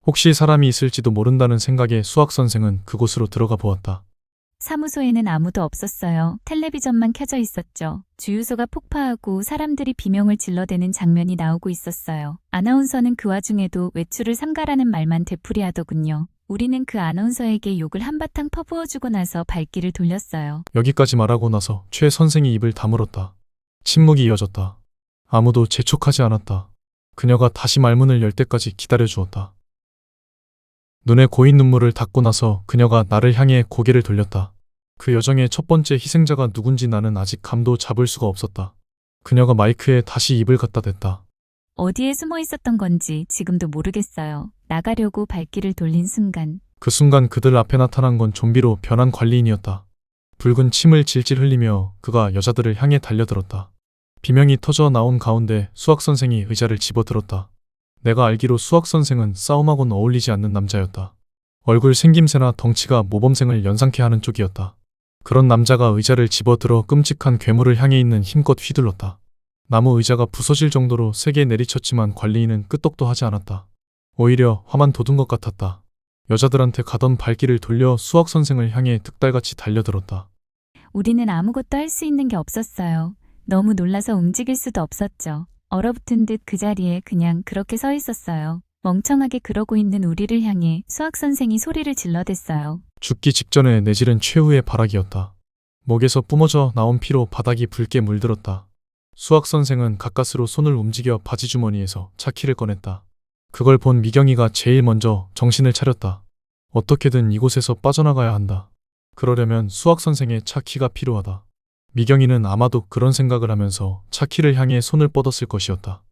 혹시 사람이 있을지도 모른다는 생각에 수학선생은 그곳으로 들어가 보았다. 사무소에는 아무도 없었어요. 텔레비전만 켜져 있었죠. 주유소가 폭파하고 사람들이 비명을 질러대는 장면이 나오고 있었어요. 아나운서는 그 와중에도 외출을 삼가라는 말만 되풀이하더군요. 우리는 그 아나운서에게 욕을 한바탕 퍼부어주고 나서 발길을 돌렸어요. 여기까지 말하고 나서 최 선생이 입을 다물었다. 침묵이 이어졌다. 아무도 재촉하지 않았다. 그녀가 다시 말문을 열 때까지 기다려주었다. 눈에 고인 눈물을 닦고 나서 그녀가 나를 향해 고개를 돌렸다. 그 여정의 첫 번째 희생자가 누군지 나는 아직 감도 잡을 수가 없었다. 그녀가 마이크에 다시 입을 갖다 댔다. 어디에 숨어 있었던 건지 지금도 모르겠어요. 나가려고 발길을 돌린 순간 그 순간 그들 앞에 나타난 건 좀비로 변한 관리인이었다. 붉은 침을 질질 흘리며 그가 여자들을 향해 달려들었다. 비명이 터져 나온 가운데 수학선생이 의자를 집어들었다. 내가 알기로 수학선생은 싸움하고는 어울리지 않는 남자였다. 얼굴 생김새나 덩치가 모범생을 연상케 하는 쪽이었다. 그런 남자가 의자를 집어들어 끔찍한 괴물을 향해 있는 힘껏 휘둘렀다. 나무 의자가 부서질 정도로 세게 내리쳤지만 관리인은 끄떡도 하지 않았다. 오히려 화만 돋은 것 같았다. 여자들한테 가던 발길을 돌려 수학선생을 향해 득달같이 달려들었다. 우리는 아무것도 할 수 있는 게 없었어요. 너무 놀라서 움직일 수도 없었죠. 얼어붙은 듯 그 자리에 그냥 그렇게 서 있었어요. 멍청하게 그러고 있는 우리를 향해 수학선생이 소리를 질러댔어요. 죽기 직전에 내지른 최후의 발악이었다. 목에서 뿜어져 나온 피로 바닥이 붉게 물들었다. 수학선생은 가까스로 손을 움직여 바지주머니에서 차키를 꺼냈다. 그걸 본 미경이가 제일 먼저 정신을 차렸다. 어떻게든 이곳에서 빠져나가야 한다. 그러려면 수학선생의 차키가 필요하다. 미경이는 아마도 그런 생각을 하면서 차키를 향해 손을 뻗었을 것이었다.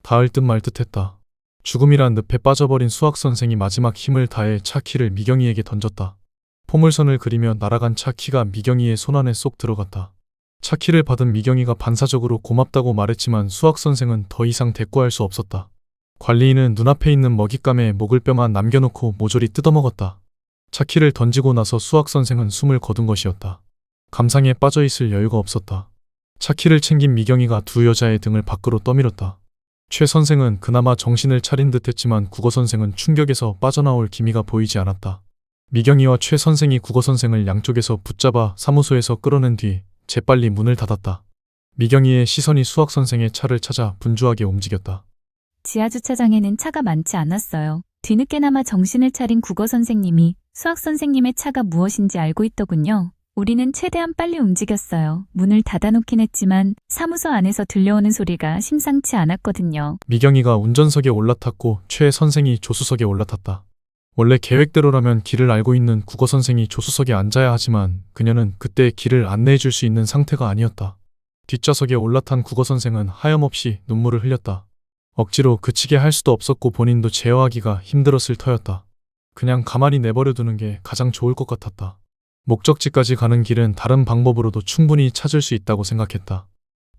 닿을 듯 말 듯했다. 죽음이란 늪에 빠져버린 수학선생이 마지막 힘을 다해 차키를 미경이에게 던졌다. 포물선을 그리며 날아간 차키가 미경이의 손안에 쏙 들어갔다. 차키를 받은 미경이가 반사적으로 고맙다고 말했지만 수학선생은 더 이상 대꾸할 수 없었다. 관리인은 눈앞에 있는 먹잇감에 목을 뼈만 남겨놓고 모조리 뜯어먹었다. 차키를 던지고 나서 수학 선생은 숨을 거둔 것이었다. 감상에 빠져 있을 여유가 없었다. 차키를 챙긴 미경이가 두 여자의 등을 밖으로 떠밀었다. 최 선생은 그나마 정신을 차린 듯 했지만 국어 선생은 충격에서 빠져나올 기미가 보이지 않았다. 미경이와 최 선생이 국어 선생을 양쪽에서 붙잡아 사무소에서 끌어낸 뒤 재빨리 문을 닫았다. 미경이의 시선이 수학 선생의 차를 찾아 분주하게 움직였다. 지하주차장에는 차가 많지 않았어요. 뒤늦게나마 정신을 차린 국어 선생님이 수학 선생님의 차가 무엇인지 알고 있더군요. 우리는 최대한 빨리 움직였어요. 문을 닫아놓긴 했지만 사무소 안에서 들려오는 소리가 심상치 않았거든요. 미경이가 운전석에 올라탔고 최 선생이 조수석에 올라탔다. 원래 계획대로라면 길을 알고 있는 국어 선생이 조수석에 앉아야 하지만 그녀는 그때 길을 안내해 줄 수 있는 상태가 아니었다. 뒷좌석에 올라탄 국어 선생은 하염없이 눈물을 흘렸다. 억지로 그치게 할 수도 없었고 본인도 제어하기가 힘들었을 터였다. 그냥 가만히 내버려 두는 게 가장 좋을 것 같았다. 목적지까지 가는 길은 다른 방법으로도 충분히 찾을 수 있다고 생각했다.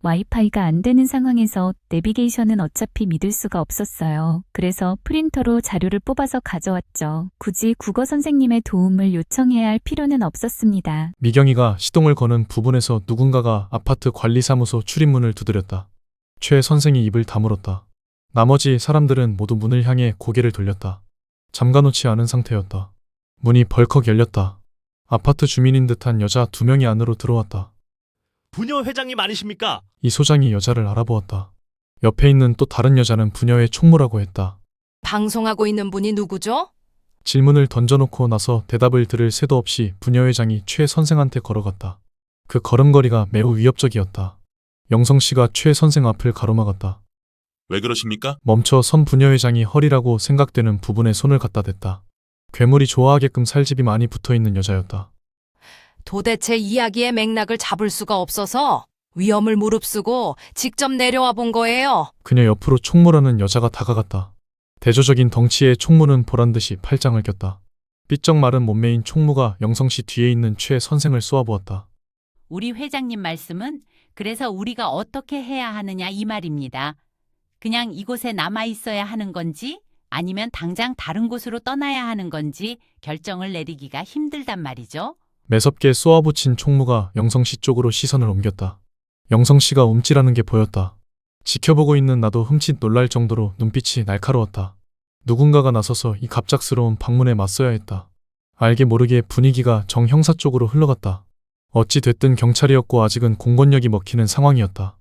와이파이가 안 되는 상황에서 내비게이션은 어차피 믿을 수가 없었어요. 그래서 프린터로 자료를 뽑아서 가져왔죠. 굳이 국어 선생님의 도움을 요청해야 할 필요는 없었습니다. 미경이가 시동을 거는 부분에서 누군가가 아파트 관리사무소 출입문을 두드렸다. 최 선생이 입을 다물었다. 나머지 사람들은 모두 문을 향해 고개를 돌렸다. 잠가놓지 않은 상태였다. 문이 벌컥 열렸다. 아파트 주민인 듯한 여자 2명이 안으로 들어왔다. 부녀 회장님 아니십니까? 이 소장이 여자를 알아보았다. 옆에 있는 또 다른 여자는 부녀의 총무라고 했다. 방송하고 있는 분이 누구죠? 질문을 던져놓고 나서 대답을 들을 새도 없이 부녀회장이 최 선생한테 걸어갔다. 그 걸음걸이가 매우 위협적이었다. 영성 씨가 최 선생 앞을 가로막았다. 왜 그러십니까? 멈춰 선 부녀회장이 허리라고 생각되는 부분에 손을 갖다 댔다. 괴물이 좋아하게끔 살집이 많이 붙어있는 여자였다. 도대체 이야기의 맥락을 잡을 수가 없어서 위험을 무릅쓰고 직접 내려와 본 거예요. 그녀 옆으로 총무라는 여자가 다가갔다. 대조적인 덩치의 총무는 보란듯이 팔짱을 꼈다. 삐쩍 마른 몸매인 총무가 영성 씨 뒤에 있는 최 선생을 쏘아보았다. 우리 회장님 말씀은 그래서 우리가 어떻게 해야 하느냐 이 말입니다. 그냥 이곳에 남아 있어야 하는 건지 아니면 당장 다른 곳으로 떠나야 하는 건지 결정을 내리기가 힘들단 말이죠. 매섭게 쏘아붙인 총무가 영성 씨 쪽으로 시선을 옮겼다. 영성 씨가 움찔하는 게 보였다. 지켜보고 있는 나도 흠칫 놀랄 정도로 눈빛이 날카로웠다. 누군가가 나서서 이 갑작스러운 방문에 맞서야 했다. 알게 모르게 분위기가 정 형사 쪽으로 흘러갔다. 어찌 됐든 경찰이었고 아직은 공권력이 먹히는 상황이었다.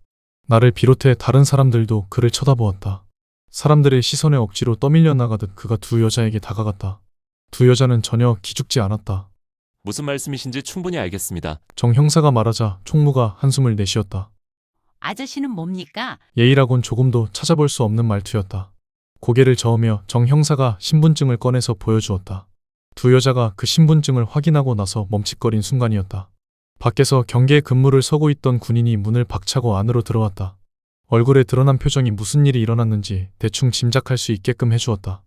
나를 비롯해 다른 사람들도 그를 쳐다보았다. 사람들의 시선에 억지로 떠밀려 나가듯 그가 두 여자에게 다가갔다. 두 여자는 전혀 기죽지 않았다. 무슨 말씀이신지 충분히 알겠습니다. 정 형사가 말하자 총무가 한숨을 내쉬었다. 아저씨는 뭡니까? 예의라곤 조금도 찾아볼 수 없는 말투였다. 고개를 저으며 정 형사가 신분증을 꺼내서 보여주었다. 두 여자가 그 신분증을 확인하고 나서 멈칫거린 순간이었다. 밖에서 경계 근무를 서고 있던 군인이 문을 박차고 안으로 들어왔다. 얼굴에 드러난 표정이 무슨 일이 일어났는지 대충 짐작할 수 있게끔 해주었다.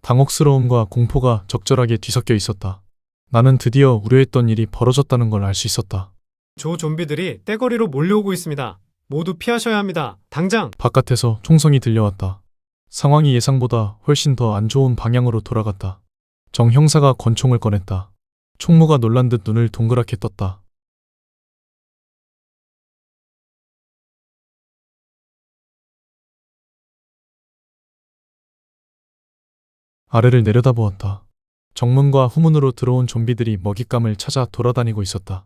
당혹스러움과 공포가 적절하게 뒤섞여 있었다. 나는 드디어 우려했던 일이 벌어졌다는 걸 알 수 있었다. 조 좀비들이 떼거리로 몰려오고 있습니다. 모두 피하셔야 합니다. 당장! 바깥에서 총성이 들려왔다. 상황이 예상보다 훨씬 더 안 좋은 방향으로 돌아갔다. 정 형사가 권총을 꺼냈다. 총무가 놀란 듯 눈을 동그랗게 떴다. 아래를 내려다보았다. 정문과 후문으로 들어온 좀비들이 먹잇감을 찾아 돌아다니고 있었다.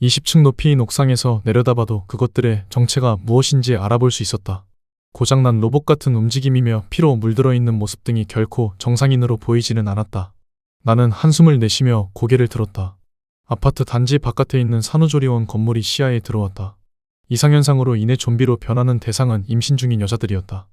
20층 높이인 옥상에서 내려다봐도 그것들의 정체가 무엇인지 알아볼 수 있었다. 고장난 로봇 같은 움직임이며 피로 물들어 있는 모습 등이 결코 정상인으로 보이지는 않았다. 나는 한숨을 내쉬며 고개를 들었다. 아파트 단지 바깥에 있는 산후조리원 건물이 시야에 들어왔다. 이상현상으로 인해 좀비로 변하는 대상은 임신 중인 여자들이었다.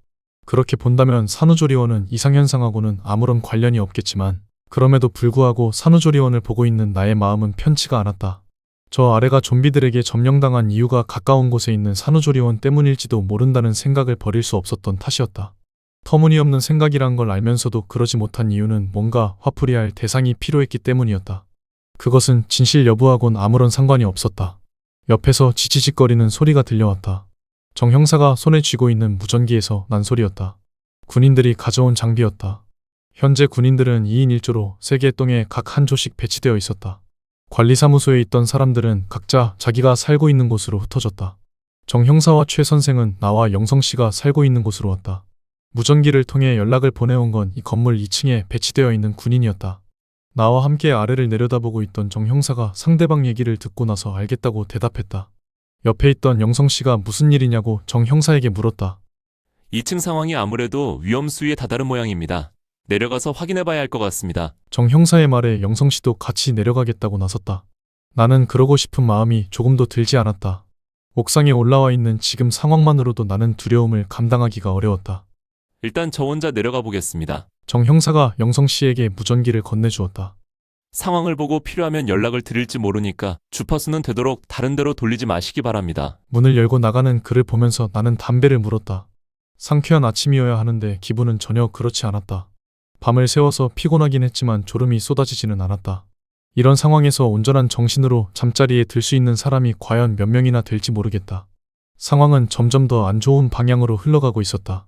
그렇게 본다면 산후조리원은 이상현상하고는 아무런 관련이 없겠지만 그럼에도 불구하고 산후조리원을 보고 있는 나의 마음은 편치가 않았다. 저 아래가 좀비들에게 점령당한 이유가 가까운 곳에 있는 산후조리원 때문일지도 모른다는 생각을 버릴 수 없었던 탓이었다. 터무니없는 생각이란 걸 알면서도 그러지 못한 이유는 뭔가 화풀이할 대상이 필요했기 때문이었다. 그것은 진실 여부하고는 아무런 상관이 없었다. 옆에서 지지직거리는 소리가 들려왔다. 정 형사가 손에 쥐고 있는 무전기에서 난 소리였다. 군인들이 가져온 장비였다. 현재 군인들은 2인 1조로 3개의 동에 각 한 조씩 배치되어 있었다. 관리사무소에 있던 사람들은 각자 자기가 살고 있는 곳으로 흩어졌다. 정 형사와 최 선생은 나와 영성 씨가 살고 있는 곳으로 왔다. 무전기를 통해 연락을 보내온 건 이 건물 2층에 배치되어 있는 군인이었다. 나와 함께 아래를 내려다보고 있던 정 형사가 상대방 얘기를 듣고 나서 알겠다고 대답했다. 옆에 있던 영성 씨가 무슨 일이냐고 정 형사에게 물었다. 2층 상황이 아무래도 위험 수위에 다다른 모양입니다. 내려가서 확인해 봐야 할 것 같습니다. 정 형사의 말에 영성 씨도 같이 내려가겠다고 나섰다. 나는 그러고 싶은 마음이 조금도 들지 않았다. 옥상에 올라와 있는 지금 상황만으로도 나는 두려움을 감당하기가 어려웠다. 일단 저 혼자 내려가 보겠습니다. 정 형사가 영성 씨에게 무전기를 건네주었다. 상황을 보고 필요하면 연락을 드릴지 모르니까 주파수는 되도록 다른 데로 돌리지 마시기 바랍니다. 문을 열고 나가는 그를 보면서 나는 담배를 물었다. 상쾌한 아침이어야 하는데 기분은 전혀 그렇지 않았다. 밤을 새워서 피곤하긴 했지만 졸음이 쏟아지지는 않았다. 이런 상황에서 온전한 정신으로 잠자리에 들 수 있는 사람이 과연 몇 명이나 될지 모르겠다. 상황은 점점 더 안 좋은 방향으로 흘러가고 있었다.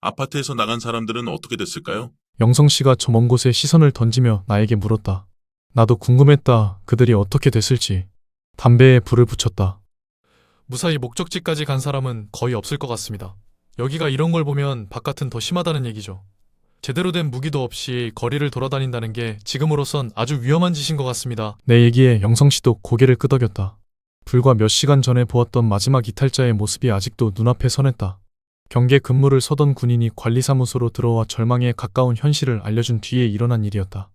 아파트에서 나간 사람들은 어떻게 됐을까요? 영성 씨가 저 먼 곳에 시선을 던지며 나에게 물었다. 나도 궁금했다. 그들이 어떻게 됐을지. 담배에 불을 붙였다. 무사히 목적지까지 간 사람은 거의 없을 것 같습니다. 여기가 이런 걸 보면 바깥은 더 심하다는 얘기죠. 제대로 된 무기도 없이 거리를 돌아다닌다는 게 지금으로선 아주 위험한 짓인 것 같습니다. 내 얘기에 영성 씨도 고개를 끄덕였다. 불과 몇 시간 전에 보았던 마지막 이탈자의 모습이 아직도 눈앞에 선했다. 경계 근무를 서던 군인이 관리사무소로 들어와 절망에 가까운 현실을 알려준 뒤에 일어난 일이었다.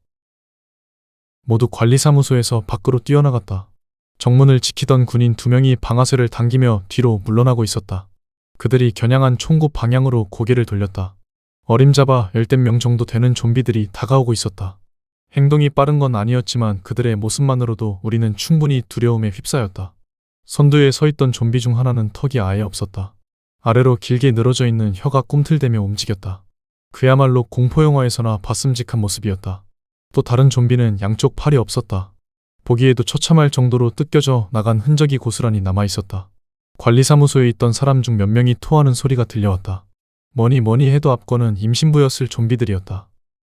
모두 관리사무소에서 밖으로 뛰어나갔다. 정문을 지키던 군인 2명이 방아쇠를 당기며 뒤로 물러나고 있었다. 그들이 겨냥한 총구 방향으로 고개를 돌렸다. 어림잡아 10명 정도 되는 좀비들이 다가오고 있었다. 행동이 빠른 건 아니었지만 그들의 모습만으로도 우리는 충분히 두려움에 휩싸였다. 선두에 서 있던 좀비 중 하나는 턱이 아예 없었다. 아래로 길게 늘어져 있는 혀가 꿈틀대며 움직였다. 그야말로 공포영화에서나 봤음직한 모습이었다. 또 다른 좀비는 양쪽 팔이 없었다. 보기에도 처참할 정도로 뜯겨져 나간 흔적이 고스란히 남아있었다. 관리사무소에 있던 사람 중 몇 명이 토하는 소리가 들려왔다. 뭐니 해도 앞권은 임신부였을 좀비들이었다.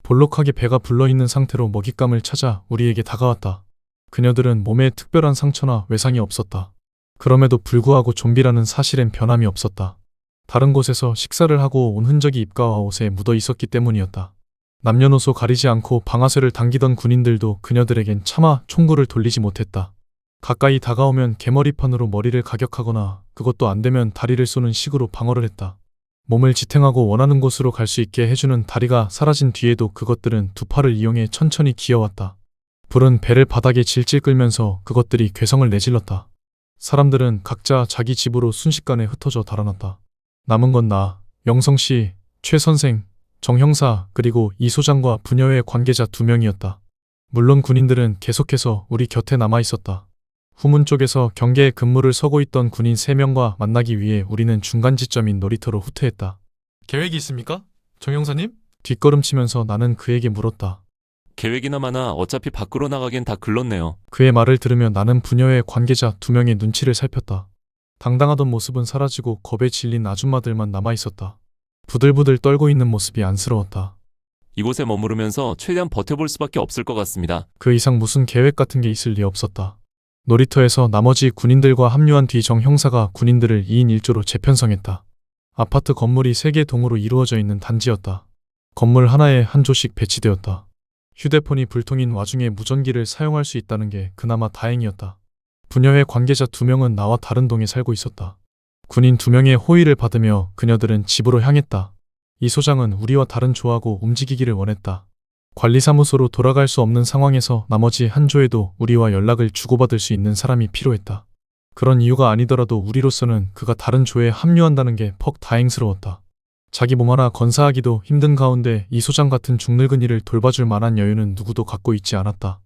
볼록하게 배가 불러있는 상태로 먹잇감을 찾아 우리에게 다가왔다. 그녀들은 몸에 특별한 상처나 외상이 없었다. 그럼에도 불구하고 좀비라는 사실엔 변함이 없었다. 다른 곳에서 식사를 하고 온 흔적이 입가와 옷에 묻어 있었기 때문이었다. 남녀노소 가리지 않고 방아쇠를 당기던 군인들도 그녀들에겐 차마 총구를 돌리지 못했다. 가까이 다가오면 개머리판으로 머리를 가격하거나 그것도 안 되면 다리를 쏘는 식으로 방어를 했다. 몸을 지탱하고 원하는 곳으로 갈 수 있게 해주는 다리가 사라진 뒤에도 그것들은 두 팔을 이용해 천천히 기어왔다. 불은 배를 바닥에 질질 끌면서 그것들이 괴성을 내질렀다. 사람들은 각자 자기 집으로 순식간에 흩어져 달아났다. 남은 건 나, 영성 씨, 최 선생, 정 형사 그리고 이 소장과 부녀의 관계자 2명이었다. 물론 군인들은 계속해서 우리 곁에 남아 있었다. 후문 쪽에서 경계에 근무를 서고 있던 군인 3명과 만나기 위해 우리는 중간 지점인 놀이터로 후퇴했다. 계획이 있습니까? 정 형사님? 뒷걸음치면서 나는 그에게 물었다. 계획이나 마나 어차피 밖으로 나가긴 다 글렀네요. 그의 말을 들으며 나는 부녀의 관계자 2명의 눈치를 살폈다. 당당하던 모습은 사라지고 겁에 질린 아줌마들만 남아있었다. 부들부들 떨고 있는 모습이 안쓰러웠다. 이곳에 머무르면서 최대한 버텨볼 수밖에 없을 것 같습니다. 그 이상 무슨 계획 같은 게 있을 리 없었다. 놀이터에서 나머지 군인들과 합류한 뒤 정 형사가 군인들을 2인 1조로 재편성했다. 아파트 건물이 3개 동으로 이루어져 있는 단지였다. 건물 하나에 한 조씩 배치되었다. 휴대폰이 불통인 와중에 무전기를 사용할 수 있다는 게 그나마 다행이었다. 부녀의 관계자 2명은 나와 다른 동에 살고 있었다. 군인 2명의 호의를 받으며 그녀들은 집으로 향했다. 이 소장은 우리와 다른 조하고 움직이기를 원했다. 관리사무소로 돌아갈 수 없는 상황에서 나머지 한 조에도 우리와 연락을 주고받을 수 있는 사람이 필요했다. 그런 이유가 아니더라도 우리로서는 그가 다른 조에 합류한다는 게 퍽 다행스러웠다. 자기 몸 하나 건사하기도 힘든 가운데 이 소장 같은 중늙은이를 돌봐줄 만한 여유는 누구도 갖고 있지 않았다.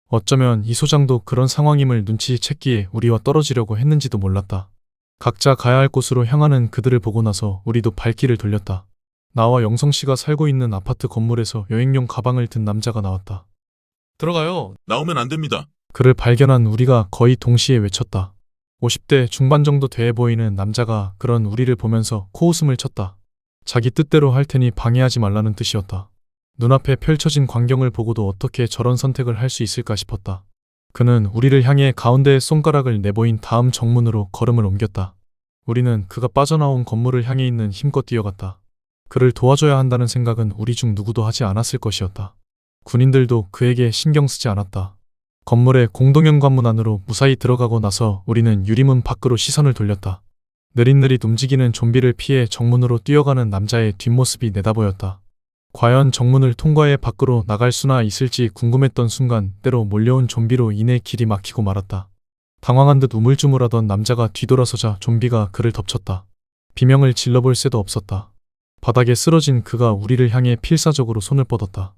어쩌면 이 소장도 그런 상황임을 눈치챘기에 우리와 떨어지려고 했는지도 몰랐다. 각자 가야 할 곳으로 향하는 그들을 보고 나서 우리도 발길을 돌렸다. 나와 영성 씨가 살고 있는 아파트 건물에서 여행용 가방을 든 남자가 나왔다. 들어가요. 나오면 안 됩니다. 그를 발견한 우리가 거의 동시에 외쳤다. 50대 중반 정도 돼 보이는 남자가 그런 우리를 보면서 코웃음을 쳤다. 자기 뜻대로 할 테니 방해하지 말라는 뜻이었다. 눈앞에 펼쳐진 광경을 보고도 어떻게 저런 선택을 할 수 있을까 싶었다. 그는 우리를 향해 가운데에 손가락을 내보인 다음 정문으로 걸음을 옮겼다. 우리는 그가 빠져나온 건물을 향해 있는 힘껏 뛰어갔다. 그를 도와줘야 한다는 생각은 우리 중 누구도 하지 않았을 것이었다. 군인들도 그에게 신경 쓰지 않았다. 건물의 공동현관문 안으로 무사히 들어가고 나서 우리는 유리문 밖으로 시선을 돌렸다. 느릿느릿 움직이는 좀비를 피해 정문으로 뛰어가는 남자의 뒷모습이 내다보였다. 과연 정문을 통과해 밖으로 나갈 수나 있을지 궁금했던 순간 때로 몰려온 좀비로 인해 길이 막히고 말았다. 당황한 듯 우물쭈물하던 남자가 뒤돌아서자 좀비가 그를 덮쳤다. 비명을 질러볼 새도 없었다. 바닥에 쓰러진 그가 우리를 향해 필사적으로 손을 뻗었다.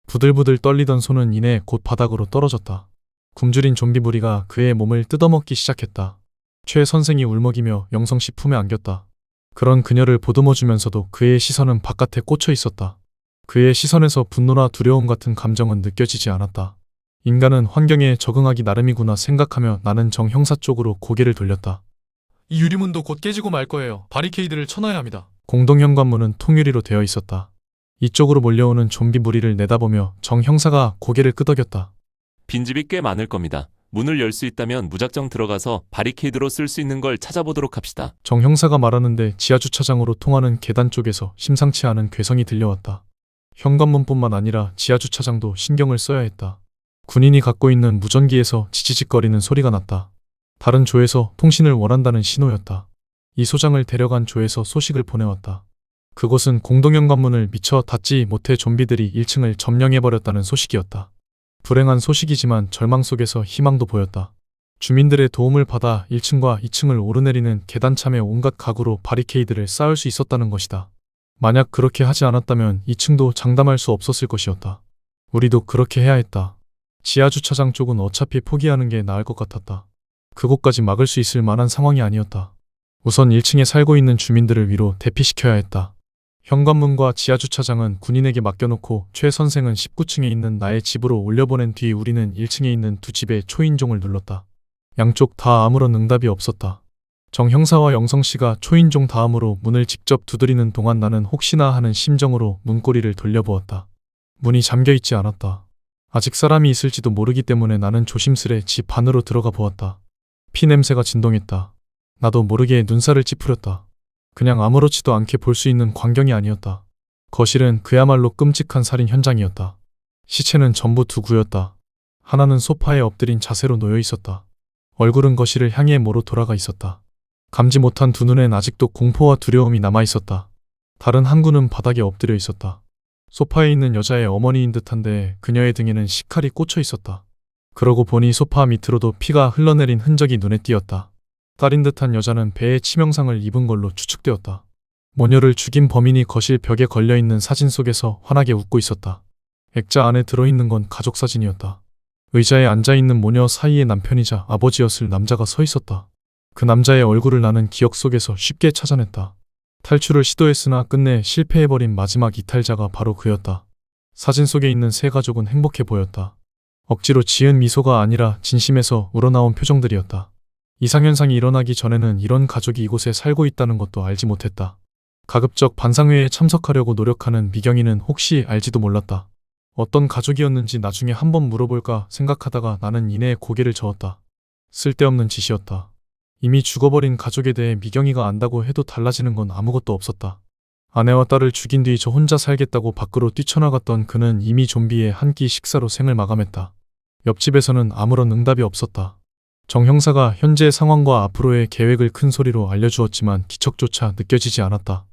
부들부들 떨리던 손은 이내 곧 바닥으로 떨어졌다. 굶주린 좀비 무리가 그의 몸을 뜯어먹기 시작했다. 최 선생이 울먹이며 영성씨 품에 안겼다. 그런 그녀를 보듬어주면서도 그의 시선은 바깥에 꽂혀 있었다. 그의 시선에서 분노나 두려움 같은 감정은 느껴지지 않았다. 인간은 환경에 적응하기 나름이구나 생각하며 나는 정 형사 쪽으로 고개를 돌렸다. 이 유리문도 곧 깨지고 말 거예요. 바리케이드를 쳐놔야 합니다. 공동현관문은 통유리로 되어 있었다. 이쪽으로 몰려오는 좀비 무리를 내다보며 정 형사가 고개를 끄덕였다. 빈집이 꽤 많을 겁니다. 문을 열 수 있다면 무작정 들어가서 바리케이드로 쓸 수 있는 걸 찾아보도록 합시다. 정 형사가 말하는데 지하주차장으로 통하는 계단 쪽에서 심상치 않은 괴성이 들려왔다. 현관문뿐만 아니라 지하주차장도 신경을 써야 했다. 군인이 갖고 있는 무전기에서 지지직거리는 소리가 났다. 다른 조에서 통신을 원한다는 신호였다. 이 소장을 데려간 조에서 소식을 보내왔다. 그곳은 공동현관문을 미처 닫지 못해 좀비들이 1층을 점령해버렸다는 소식이었다. 불행한 소식이지만 절망 속에서 희망도 보였다. 주민들의 도움을 받아 1층과 2층을 오르내리는 계단참에 온갖 가구로 바리케이드를 쌓을 수 있었다는 것이다. 만약 그렇게 하지 않았다면 2층도 장담할 수 없었을 것이었다. 우리도 그렇게 해야 했다. 지하주차장 쪽은 어차피 포기하는 게 나을 것 같았다. 그곳까지 막을 수 있을 만한 상황이 아니었다. 우선 1층에 살고 있는 주민들을 위로 대피시켜야 했다. 현관문과 지하주차장은 군인에게 맡겨놓고 최 선생은 19층에 있는 나의 집으로 올려보낸 뒤 우리는 1층에 있는 두 집의 초인종을 눌렀다. 양쪽 다 아무런 응답이 없었다. 정 형사와 영성 씨가 초인종 다음으로 문을 직접 두드리는 동안 나는 혹시나 하는 심정으로 문고리를 돌려보았다. 문이 잠겨있지 않았다. 아직 사람이 있을지도 모르기 때문에 나는 조심스레 집 안으로 들어가 보았다. 피 냄새가 진동했다. 나도 모르게 눈살을 찌푸렸다. 그냥 아무렇지도 않게 볼 수 있는 광경이 아니었다. 거실은 그야말로 끔찍한 살인 현장이었다. 시체는 전부 두 구였다. 하나는 소파에 엎드린 자세로 놓여 있었다. 얼굴은 거실을 향해 모로 돌아가 있었다. 감지 못한 두 눈엔 아직도 공포와 두려움이 남아 있었다. 다른 한 구는 바닥에 엎드려 있었다. 소파에 있는 여자의 어머니인 듯한데 그녀의 등에는 식칼이 꽂혀 있었다. 그러고 보니 소파 밑으로도 피가 흘러내린 흔적이 눈에 띄었다. 딸인 듯한 여자는 배에 치명상을 입은 걸로 추측되었다. 모녀를 죽인 범인이 거실 벽에 걸려있는 사진 속에서 환하게 웃고 있었다. 액자 안에 들어있는 건 가족 사진이었다. 의자에 앉아있는 모녀 사이에 남편이자 아버지였을 남자가 서 있었다. 그 남자의 얼굴을 나는 기억 속에서 쉽게 찾아냈다. 탈출을 시도했으나 끝내 실패해버린 마지막 이탈자가 바로 그였다. 사진 속에 있는 세 가족은 행복해 보였다. 억지로 지은 미소가 아니라 진심에서 우러나온 표정들이었다. 이상현상이 일어나기 전에는 이런 가족이 이곳에 살고 있다는 것도 알지 못했다. 가급적 반상회에 참석하려고 노력하는 미경이는 혹시 알지도 몰랐다. 어떤 가족이었는지 나중에 한번 물어볼까 생각하다가 나는 이내에 고개를 저었다. 쓸데없는 짓이었다. 이미 죽어버린 가족에 대해 미경이가 안다고 해도 달라지는 건 아무것도 없었다. 아내와 딸을 죽인 뒤 저 혼자 살겠다고 밖으로 뛰쳐나갔던 그는 이미 좀비의 한 끼 식사로 생을 마감했다. 옆집에서는 아무런 응답이 없었다. 정 형사가 현재 상황과 앞으로의 계획을 큰 소리로 알려주었지만 기척조차 느껴지지 않았다.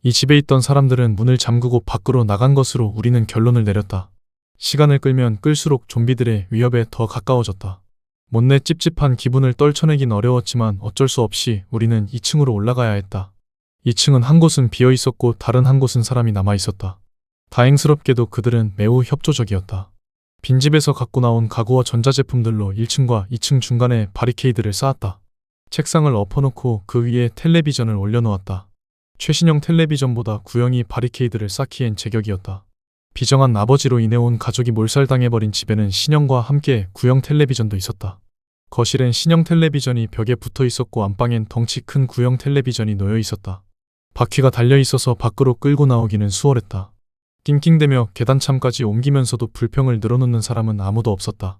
이 집에 있던 사람들은 문을 잠그고 밖으로 나간 것으로 우리는 결론을 내렸다. 시간을 끌면 끌수록 좀비들의 위협에 더 가까워졌다. 못내 찝찝한 기분을 떨쳐내긴 어려웠지만 어쩔 수 없이 우리는 2층으로 올라가야 했다. 2층은 한 곳은 비어 있었고 다른 한 곳은 사람이 남아 있었다. 다행스럽게도 그들은 매우 협조적이었다. 빈집에서 갖고 나온 가구와 전자제품들로 1층과 2층 중간에 바리케이드를 쌓았다. 책상을 엎어놓고 그 위에 텔레비전을 올려놓았다. 최신형 텔레비전보다 구형이 바리케이드를 쌓기엔 제격이었다. 비정한 아버지로 인해 온 가족이 몰살당해버린 집에는 신형과 함께 구형 텔레비전도 있었다. 거실엔 신형 텔레비전이 벽에 붙어 있었고 안방엔 덩치 큰 구형 텔레비전이 놓여 있었다. 바퀴가 달려 있어서 밖으로 끌고 나오기는 수월했다. 낑낑대며 계단참까지 옮기면서도 불평을 늘어놓는 사람은 아무도 없었다.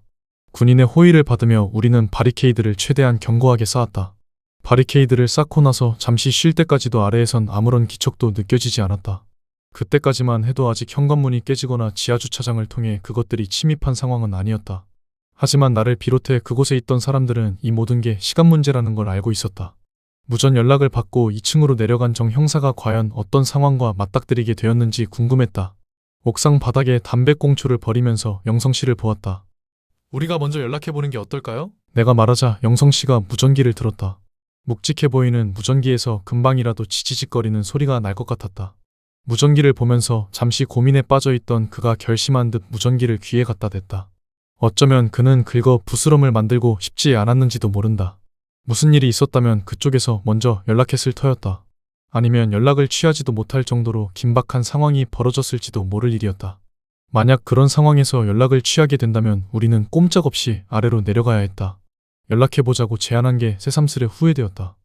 군인의 호의를 받으며 우리는 바리케이드를 최대한 견고하게 쌓았다. 바리케이드를 쌓고 나서 잠시 쉴 때까지도 아래에선 아무런 기척도 느껴지지 않았다. 그때까지만 해도 아직 현관문이 깨지거나 지하주차장을 통해 그것들이 침입한 상황은 아니었다. 하지만 나를 비롯해 그곳에 있던 사람들은 이 모든 게 시간 문제라는 걸 알고 있었다. 무전 연락을 받고 2층으로 내려간 정 형사가 과연 어떤 상황과 맞닥뜨리게 되었는지 궁금했다. 옥상 바닥에 담배꽁초를 버리면서 영성씨를 보았다. 우리가 먼저 연락해보는 게 어떨까요? 내가 말하자 영성씨가 무전기를 들었다. 묵직해 보이는 무전기에서 금방이라도 지지직거리는 소리가 날 것 같았다. 무전기를 보면서 잠시 고민에 빠져있던 그가 결심한 듯 무전기를 귀에 갖다 댔다. 어쩌면 그는 긁어 부스럼을 만들고 싶지 않았는지도 모른다. 무슨 일이 있었다면 그쪽에서 먼저 연락했을 터였다. 아니면 연락을 취하지도 못할 정도로 긴박한 상황이 벌어졌을지도 모를 일이었다. 만약 그런 상황에서 연락을 취하게 된다면 우리는 꼼짝없이 아래로 내려가야 했다. 연락해보자고 제안한 게 새삼스레 후회되었다.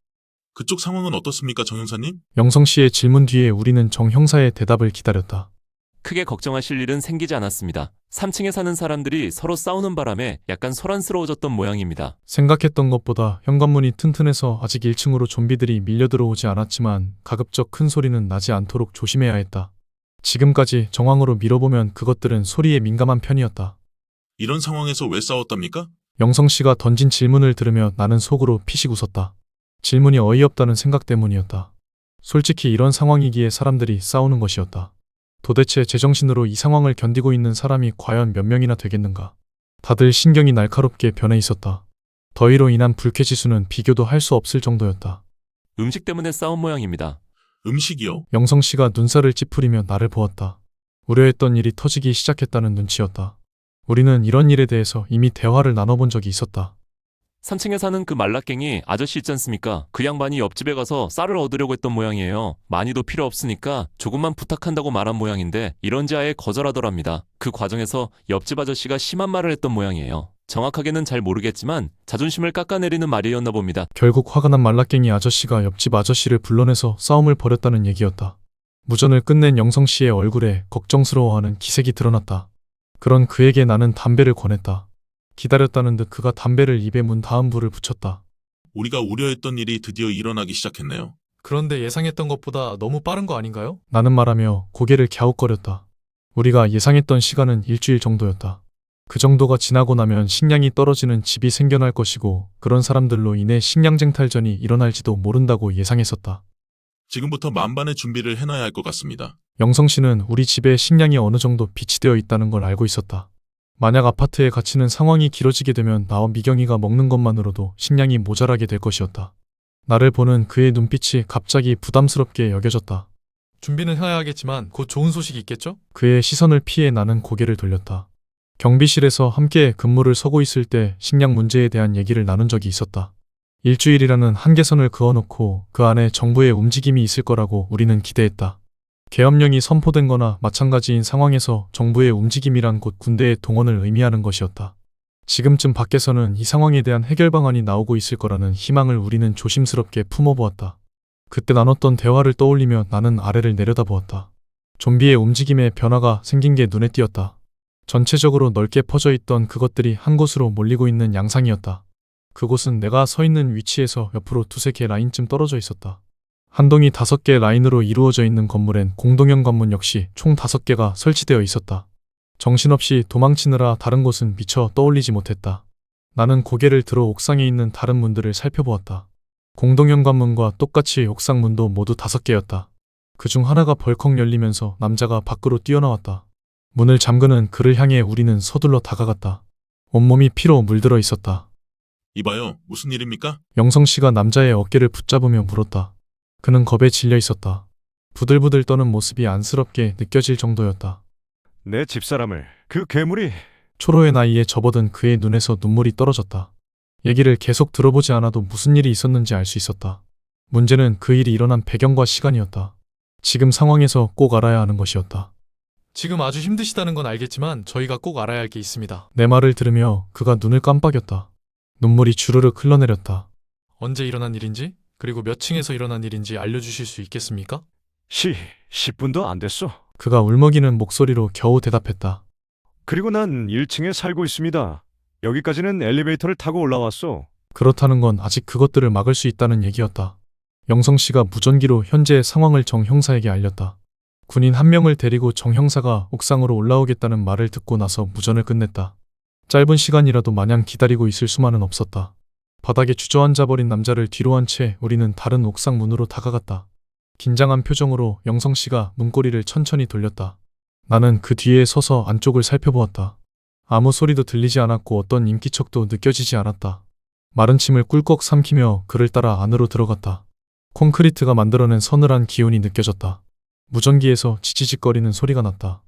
그쪽 상황은 어떻습니까, 정 형사님? 영성씨의 질문 뒤에 우리는 정 형사의 대답을 기다렸다. 크게 걱정하실 일은 생기지 않았습니다. 3층에 사는 사람들이 서로 싸우는 바람에 약간 소란스러워졌던 모양입니다. 생각했던 것보다 현관문이 튼튼해서 아직 1층으로 좀비들이 밀려들어오지 않았지만 가급적 큰 소리는 나지 않도록 조심해야 했다. 지금까지 정황으로 밀어보면 그것들은 소리에 민감한 편이었다. 이런 상황에서 왜 싸웠답니까? 영성씨가 던진 질문을 들으며 나는 속으로 피식 웃었다. 질문이 어이없다는 생각 때문이었다. 솔직히 이런 상황이기에 사람들이 싸우는 것이었다. 도대체 제정신으로 이 상황을 견디고 있는 사람이 과연 몇 명이나 되겠는가. 다들 신경이 날카롭게 변해 있었다. 더위로 인한 불쾌지수는 비교도 할 수 없을 정도였다. 음식 때문에 싸운 모양입니다. 음식이요? 영성씨가 눈살을 찌푸리며 나를 보았다. 우려했던 일이 터지기 시작했다는 눈치였다. 우리는 이런 일에 대해서 이미 대화를 나눠본 적이 있었다. 3층에 사는 그 말라깽이 아저씨 있지 않습니까? 그 양반이 옆집에 가서 쌀을 얻으려고 했던 모양이에요. 많이도 필요 없으니까 조금만 부탁한다고 말한 모양인데 이런지 아예 거절하더랍니다. 그 과정에서 옆집 아저씨가 심한 말을 했던 모양이에요. 정확하게는 잘 모르겠지만 자존심을 깎아내리는 말이었나 봅니다. 결국 화가 난 말라깽이 아저씨가 옆집 아저씨를 불러내서 싸움을 벌였다는 얘기였다. 무전을 끝낸 영성씨의 얼굴에 걱정스러워하는 기색이 드러났다. 그런 그에게 나는 담배를 권했다. 기다렸다는 듯 그가 담배를 입에 문 다음 불을 붙였다. 우리가 우려했던 일이 드디어 일어나기 시작했네요. 그런데 예상했던 것보다 너무 빠른 거 아닌가요? 나는 말하며 고개를 갸웃거렸다. 우리가 예상했던 시간은 일주일 정도였다. 그 정도가 지나고 나면 식량이 떨어지는 집이 생겨날 것이고 그런 사람들로 인해 식량 쟁탈전이 일어날지도 모른다고 예상했었다. 지금부터 만반의 준비를 해놔야 할 것 같습니다. 영성씨는 우리 집에 식량이 어느 정도 비치되어 있다는 걸 알고 있었다. 만약 아파트에 갇히는 상황이 길어지게 되면 나와 미경이가 먹는 것만으로도 식량이 모자라게 될 것이었다. 나를 보는 그의 눈빛이 갑자기 부담스럽게 여겨졌다. 준비는 해야 하겠지만 곧 좋은 소식이 있겠죠? 그의 시선을 피해 나는 고개를 돌렸다. 경비실에서 함께 근무를 서고 있을 때 식량 문제에 대한 얘기를 나눈 적이 있었다. 일주일이라는 한계선을 그어놓고 그 안에 정부의 움직임이 있을 거라고 우리는 기대했다. 계엄령이 선포된 거나 마찬가지인 상황에서 정부의 움직임이란 곧 군대의 동원을 의미하는 것이었다. 지금쯤 밖에서는 이 상황에 대한 해결 방안이 나오고 있을 거라는 희망을 우리는 조심스럽게 품어보았다. 그때 나눴던 대화를 떠올리며 나는 아래를 내려다보았다. 좀비의 움직임에 변화가 생긴 게 눈에 띄었다. 전체적으로 넓게 퍼져 있던 그것들이 한 곳으로 몰리고 있는 양상이었다. 그곳은 내가 서 있는 위치에서 옆으로 두세 개 라인쯤 떨어져 있었다. 한 동이 5개 라인으로 이루어져 있는 건물엔 공동형 관문 역시 총 5개가 설치되어 있었다. 정신없이 도망치느라 다른 곳은 미처 떠올리지 못했다. 나는 고개를 들어 옥상에 있는 다른 문들을 살펴보았다. 공동형 관문과 똑같이 옥상 문도 모두 5개였다. 그중 하나가 벌컥 열리면서 남자가 밖으로 뛰어나왔다. 문을 잠그는 그를 향해 우리는 서둘러 다가갔다. 온몸이 피로 물들어 있었다. 이봐요, 무슨 일입니까? 영성씨가 남자의 어깨를 붙잡으며 물었다. 그는 겁에 질려 있었다. 부들부들 떠는 모습이 안쓰럽게 느껴질 정도였다. 내 집사람을 그 괴물이 초로의 나이에 접어든 그의 눈에서 눈물이 떨어졌다. 얘기를 계속 들어보지 않아도 무슨 일이 있었는지 알 수 있었다. 문제는 그 일이 일어난 배경과 시간이었다. 지금 상황에서 꼭 알아야 하는 것이었다. 지금 아주 힘드시다는 건 알겠지만 저희가 꼭 알아야 할 게 있습니다. 내 말을 들으며 그가 눈을 깜빡였다. 눈물이 주르륵 흘러내렸다. 언제 일어난 일인지 그리고 몇 층에서 일어난 일인지 알려주실 수 있겠습니까? 10분도 안 됐어. 그가 울먹이는 목소리로 겨우 대답했다. 그리고 난 1층에 살고 있습니다. 여기까지는 엘리베이터를 타고 올라왔어. 그렇다는 건 아직 그것들을 막을 수 있다는 얘기였다. 영성 씨가 무전기로 현재의 상황을 정 형사에게 알렸다. 군인 한 명을 데리고 정 형사가 옥상으로 올라오겠다는 말을 듣고 나서 무전을 끝냈다. 짧은 시간이라도 마냥 기다리고 있을 수만은 없었다. 바닥에 주저앉아 버린 남자를 뒤로 한 채 우리는 다른 옥상 문으로 다가갔다. 긴장한 표정으로 영성 씨가 문고리를 천천히 돌렸다. 나는 그 뒤에 서서 안쪽을 살펴보았다. 아무 소리도 들리지 않았고 어떤 인기척도 느껴지지 않았다. 마른 침을 꿀꺽 삼키며 그를 따라 안으로 들어갔다. 콘크리트가 만들어낸 서늘한 기운이 느껴졌다. 무전기에서 지지직거리는 소리가 났다.